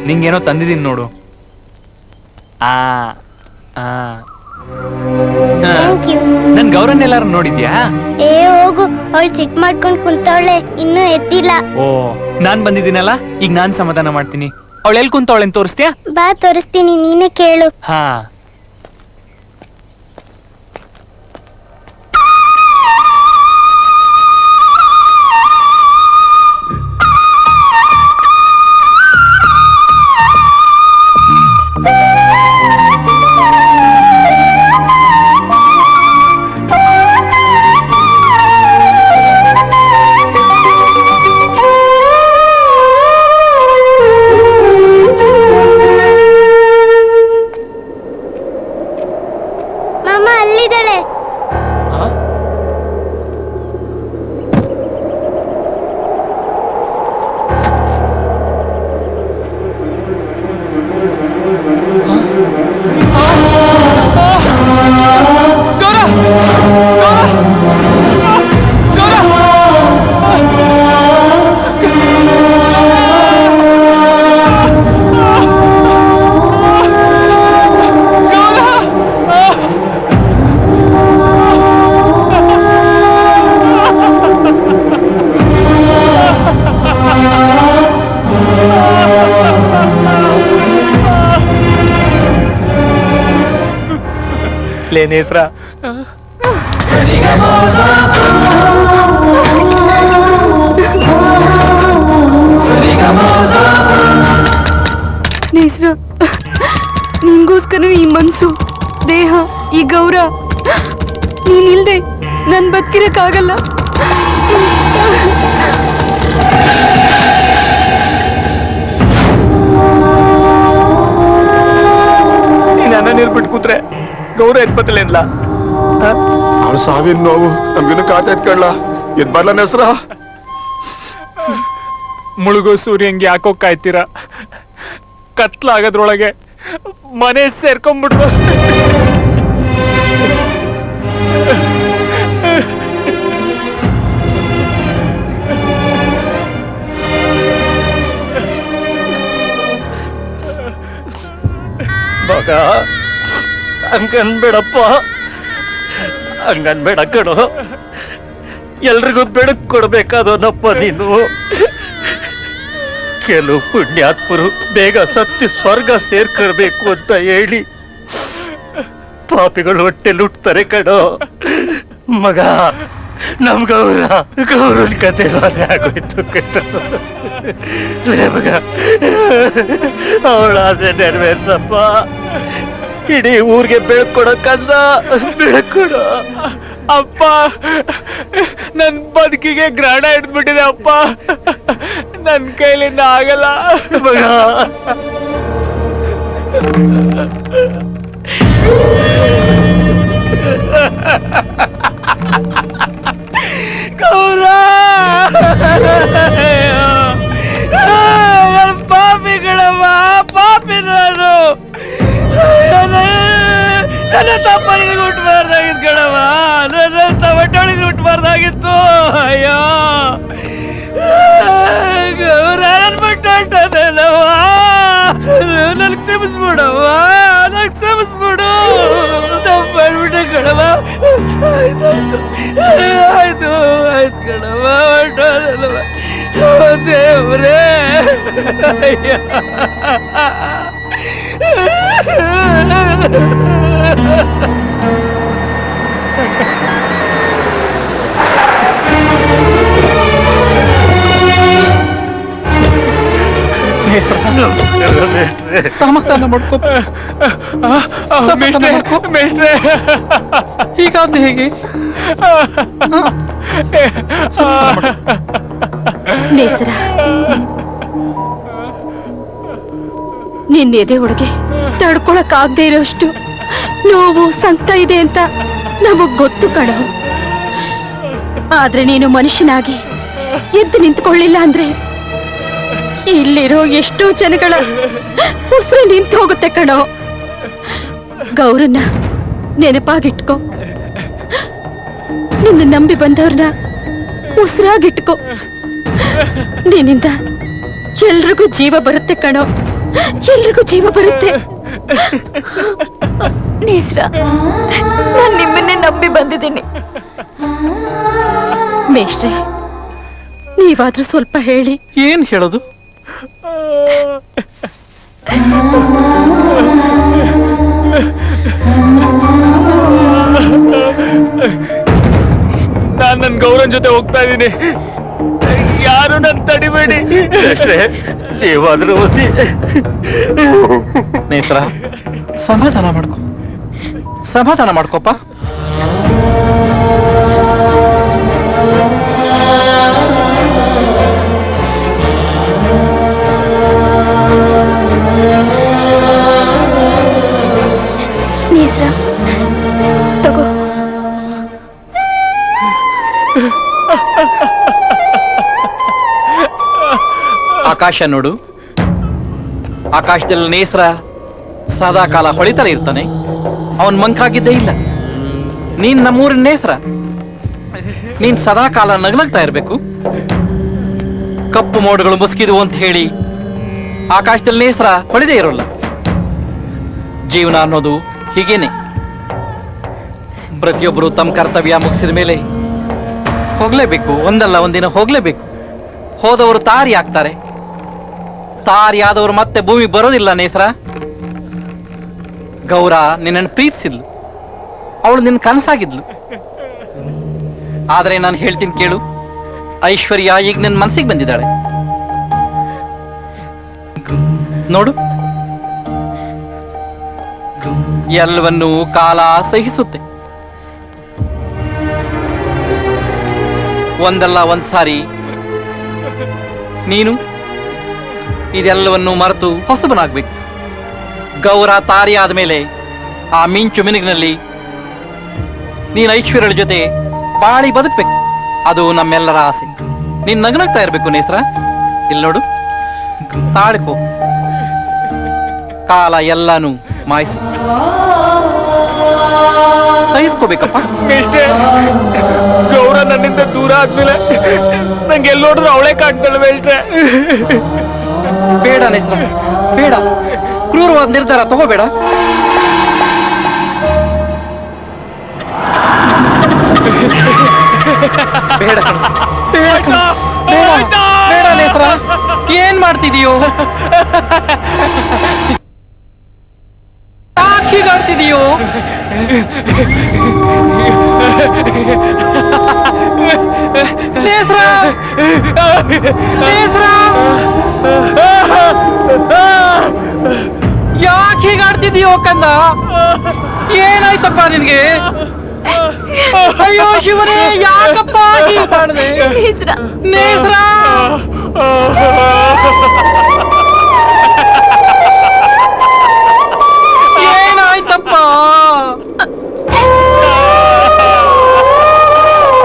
ನಿಂಗೇನೋ ತಂದಿದೀನಿ ನೋಡು. ನನ್ ಗೌರನ್ ಎಲ್ಲಾರು ನೋಡಿದ್ಯಾ? ಏ ಹೋಗು, ಅವಳು ಸಿಟ್ ಮಾಡ್ಕೊಂಡ್ ಕುಂತವಳೆ, ಇನ್ನೂ ಎದ್ದಿಲ್ಲ. ಓ, ನಾನ್ ಬಂದಿದ್ದೀನಲ್ಲ, ಈಗ ನಾನ್ ಸಮಾಧಾನ ಮಾಡ್ತೀನಿ. ಅವಳು ಎಲ್ಲಿ ಕುಂತವಳೆ ಅಂತ ತೋರಿಸ್ತೀಯಾ? ಬಾ ತೋರಿಸ್ತೀನಿ, ನೀನೇ ಕೇಳು. ಹಾ. ನೇಸ್ರ, ನೇಸ್ರ, ನಿನ್ಗೋಸ್ಕರ ಈ ಮನ್ಸು, ದೇಹ, ಈ ಗೌರ, ನೀನಿಲ್ದೆ ನನ್ ಬದುಕಿರಕ್ಕಾಗಲ್ಲ. ನೀನ್ ಅನ್ನ ನೀರ್ ಬಿಟ್ಟು ಕೂತ್ರೆ ಗೌರ ಎತ್ಪತ್ತಲ್ಲ ಇಲ್ಲ. ಅವಳು ಸಾವಿನ ನೋವು ನಮ್ಗಿನ್ನು ಕಾಟ ಎತ್ಕೊಳ್ಳ. ಎದ್ ಬರ್ಲ ಹೆಸ್ರ? ಮುಳುಗೋ ಸೂರ್ಯಂಗೆ ಯಾಕೋ ಕಾಯ್ತೀರ? ಕತ್ಲಾಗದ್ರೊಳಗೆ ಮನೆ ಸೇರ್ಕೊಂಡ್ಬಿಟ್ರು. ಮಗ, ಹಂಗನ್ಬೇಡಪ್ಪ, ಹಂಗನ್ಬೇಡ ಕಣೋ. ಎಲ್ರಿಗೂ ಬೆಳಕು ಕೊಡ್ಬೇಕಾದೋನಪ್ಪ ನೀನು. ಕೆಲವು ಪುಣ್ಯಾತ್ಮರು ಬೇಗ ಸತ್ತಿ ಸ್ವರ್ಗ ಸೇರ್ಕೊಳ್ಬೇಕು ಅಂತ ಹೇಳಿ ಪಾಪಿಗಳು ಹೊಟ್ಟೆಲಿ ಹುಟ್ತಾರೆ ಕಣೋ. ಮಗ, ನಮ್ ಗೌರವನ್ ಕತೆ ಅದೇ ಆಗೋಯ್ತು ಕಣೋ. ಮಗ, ಅವಳ ಆಸೆ ನೆರವೇರ್ಸಪ್ಪ. ಇಡೀ ಊರಿಗೆ ಬೆಳಕೊಡಕ್ಕಂದ ಬೆಳಕೊಡು. ಅಪ್ಪ, ನನ್ ಬದುಕಿಗೆ ಗ್ರಹಣ ಹಿಡ್ದ್ಬಿಟ್ಟಿದೆ ಅಪ್ಪ. ನನ್ ಕೈಲಿಂದ ಆಗಲ್ಲ ಮಗ. ಗೌರ, ಪಾಪಿಗಳಮ್ಮ, ಪಾಪಿ ನಾನು. ನನ್ನ ತಪ್ಪನಿಗೆ ಹುಟ್ಟಬಾರ್ದಾಗಿತ್ತು ಕಣವ, ನನ್ನ ತವಟೊಳಿಗೆ ಹುಟ್ಟಬಾರ್ದಾಗಿತ್ತು. ಅಯ್ಯೋ ಗೌರ, ನನ್ ಬಿಟ್ಟು ಹೊಂಟದಲ್ಲವ್ವ, ನನ್ಗೆ ಕ್ಷಮಿಸ್ಬಿಡವ್ವ, ನನ್ಗೆ ಕ್ಷಮಿಸ್ಬಿಡು. ತಪ್ಪನ್ಬಿಟ್ಟೆ ಕಣವ. ಆಯ್ತಾಯ್ತು ಆಯ್ತು ಆಯ್ತು ಕಣವ, ಹೊಂಟೋದಲ್ಲವ. ದೇವ್ರೇ, ಅಯ್ಯ ಸಮಾಧಾನ ಮಾಡ್ಕೋ ಮೇಷ್ಟ್ರೆ. ಹೀಗಾದ್ರೆ ಹೇಗೆ? ನೇಸರ, ನಿನ್ನ ಎದೆ ಒಳಗೆ ತಡ್ಕೊಳಕ್ ಆಗದೆ ಇರೋಷ್ಟು ನೋವು ಸಂಕಟ ಇದೆ ಅಂತ ನಮಗ್ ಗೊತ್ತು ಕಣೋ. ಆದ್ರೆ ನೀನು ಮನುಷ್ಯನಾಗಿ ಎದ್ದು ನಿಂತ್ಕೊಳ್ಳಿಲ್ಲ ಅಂದ್ರೆ ಇಲ್ಲಿರೋ ಎಷ್ಟೋ ಜನಗಳ ಉಸಿರು ನಿಂತು ಹೋಗುತ್ತೆ ಕಣೋ. ಗೌರನ್ನ ನೆನಪಾಗಿಟ್ಕೋ. ನಿನ್ನ ನಂಬಿ ಬಂದವ್ರನ್ನ ಉಸಿರಾಗಿಟ್ಕೋ. ನಿನ್ನಿಂದ ಎಲ್ರಿಗೂ ಜೀವ ಬರುತ್ತೆ ಕಣೋ, ಎಲ್ರಿಗೂ ಜೀವ ಬರುತ್ತೆ. ನೇಸ್ರ, ನಾನು ನಿಮ್ಮನ್ನೇ ನಂಬಿ ಬಂದಿದ್ದೀನಿ. ಮೇಷ್ಟ್ರೆ, ನೀವಾದ್ರೂ ಸ್ವಲ್ಪ ಹೇಳಿ. ಏನ್ ಹೇಳೋದು? ನಾನ್ ನನ್ ಗೌರನ್ ಜೊತೆ ಹೋಗ್ತಾ ಇದ್ದೀನಿ, ಯಾರು ನನ್ ತಡಿಬೇಡಿ. ನೀವಾದ್ರೂ ಹೊಸಿ ನೇತ್ರ, ಸಮಾಧಾನ ಮಾಡ್ಕೋಪ್ಪ. ನೇಸ್ರ, ತಗೋ. ಆಕಾಶ ನೋಡು, ಆಕಾಶದಲ್ಲಿ ನೇಸ್ರ ಸದಾ ಕಾಲ ಹೊಳಿತಲೇ ಇರ್ತಾನೆ. ಅವನ್ ಮಂಕಾಗಿದ್ದೇ ಇಲ್ಲ. ನೀನ್ ನಮ್ಮೂರಿನ ನೇಸ್ರ, ನೀನ್ ಸದಾ ಕಾಲ ನಗ್ನಗ್ತಾ ಇರ್ಬೇಕು. ಕಪ್ಪು ಮೋಡಗಳು ಮುಸ್ಕಿದ್ವು ಅಂತ ಹೇಳಿ ಆಕಾಶದಲ್ಲಿ ನೇಸ್ರ ಹೊಳಿದೇ ಇರೋಲ್ಲ. ಜೀವನ ಅನ್ನೋದು ಹೀಗೇನೆ. ಪ್ರತಿಯೊಬ್ಬರು ತಮ್ಮ ಕರ್ತವ್ಯ ಮುಗಿಸಿದ ಮೇಲೆ ಹೋಗ್ಲೇಬೇಕು, ಒಂದಲ್ಲ ಒಂದಿನ ಹೋಗ್ಲೇಬೇಕು. ಹೋದವರು ತಾರಿ ಆಗ್ತಾರೆ, ತಾರಿಯಾದವರು ಮತ್ತೆ ಭೂಮಿ ಬರೋದಿಲ್ಲ. ನೇಸ್ರ, ಗೌರ ನಿನ್ನನ್ನು ಪ್ರೀತಿಸಿದ್ಲು, ಅವಳು ನಿನ್ನ ಕನಸಾಗಿದ್ಲು. ಆದ್ರೆ ನಾನು ಹೇಳ್ತೀನಿ ಕೇಳು, ಐಶ್ವರ್ಯ ಈಗ ನಿನ್ನ ಮನಸ್ಸಿಗೆ ಬಂದಿದ್ದಾಳೆ ನೋಡು. ಎಲ್ಲವನ್ನೂ ಕಾಲ ಸಹಿಸುತ್ತೆ. ಒಂದಲ್ಲ ಒಂದ್ಸಾರಿ ನೀನು ಇದೆಲ್ಲವನ್ನು ಮರೆತು ಹೊಸಬನಾಗ್ಬೇಕು. ಗೌರ ತಾರಿ ಆದ್ಮೇಲೆ ಆ ಮಿಂಚು ಮಿನುಗಿನಲ್ಲಿ ನೀನ್ ಐಶ್ವರ್ಯಳ ಜೊತೆ ಬಾಳಿ ಬದುಕ್ಬೇಕು. ಅದು ನಮ್ಮೆಲ್ಲರ ಆಸೆ. ನೀನ್ ನಗ್ನಗ್ತಾ ಇರ್ಬೇಕು ನೇಸ್ರ. ಇಲ್ಲಿ ನೋಡು, ತಾಳ್ಕೋ, ಕಾಲ ಎಲ್ಲಾನು ಮಾಯಿಸು. ಸಹಿಸ್ಕೋಬೇಕಪ್ಪ. ಮೇಷ್ಟ್ರೆ, ಗೌರ ನನ್ನಿಂದ ದೂರ ಆದ್ಮೇಲೆ ನಂಗೆ ಎಲ್ಲಿ ನೋಡಿದ್ರು ಅವಳೇ ಕಾಡ್ತಾಳೆ ಮೇಷ್ಟ್ರೆ. ಬೇಡ ನೇಸ್ರ, ಬೇಡ. ಕ್ರೂರವಾದ ನಿರ್ಧಾರ ತಗೋಬೇಡ. ಬೇಡ ಬೇಡ ಬೇಡ ನೇಸ್ರ, ಏನ್ ಮಾಡ್ತಿದೀಯೋ? ಹೀಗಾಡ್ತಿದೀಯೋ? ನೇಸ್ರ, ನೇಸ್ರ, ಯಾಕೆ ಹೀಗಾಡ್ತಿದೀಯೋ ಕಂದ? ಏನಾಯ್ತಪ್ಪ ನಿನ್ಗೆ? ಅಯ್ಯೋ ಶಿವನೇ, ಯಾಕಪ್ಪ ಹೀಗೆ ಮಾಡಿದೆ? ನೇಸ್ರ, ಏನಾಯ್ತಪ್ಪ?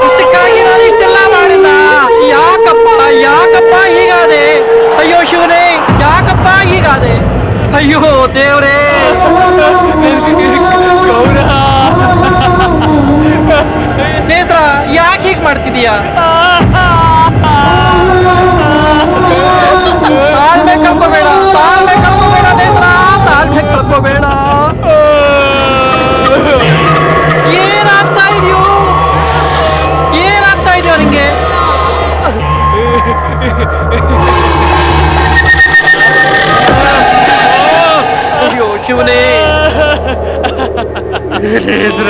ಇಷ್ಟಕ್ಕಾಗಿ ನಾನು ಇಷ್ಟೆಲ್ಲ ಮಾಡಿದ? ಯಾಕಪ್ಪ ಯಾಕಪ್ಪ ಹೀಗಾದೆ? ಅಯ್ಯೋ ಶಿವನೇ, ಯಾಕಪ್ಪ ಹೀಗಾದೆ? ಅಯ್ಯೋ ದೇವ್ರೇ. ನೇತ್ರ, ಯಾಕೆ ಹೀಗ್ ಮಾಡ್ತಿದೀಯ? ತಾಳ್ಮೆ ಕಳ್ಕೋಬೇಡ, ತಾಳ್ಮೆ ಕಳ್ಕೋಬೇಡ ನೇತ್ರ, ತಾಳ್ಮೆ ಕಳ್ಕೋಬೇಡ. ಏನಾಗ್ತಾ ಇದೆಯೋ, ಏನಾಗ್ತಾ ಇದೆಯೋ ನಿಂಗೆ? ಅಯ್ಯೋ ಶಿವನೇ. ನೇತ್ರ,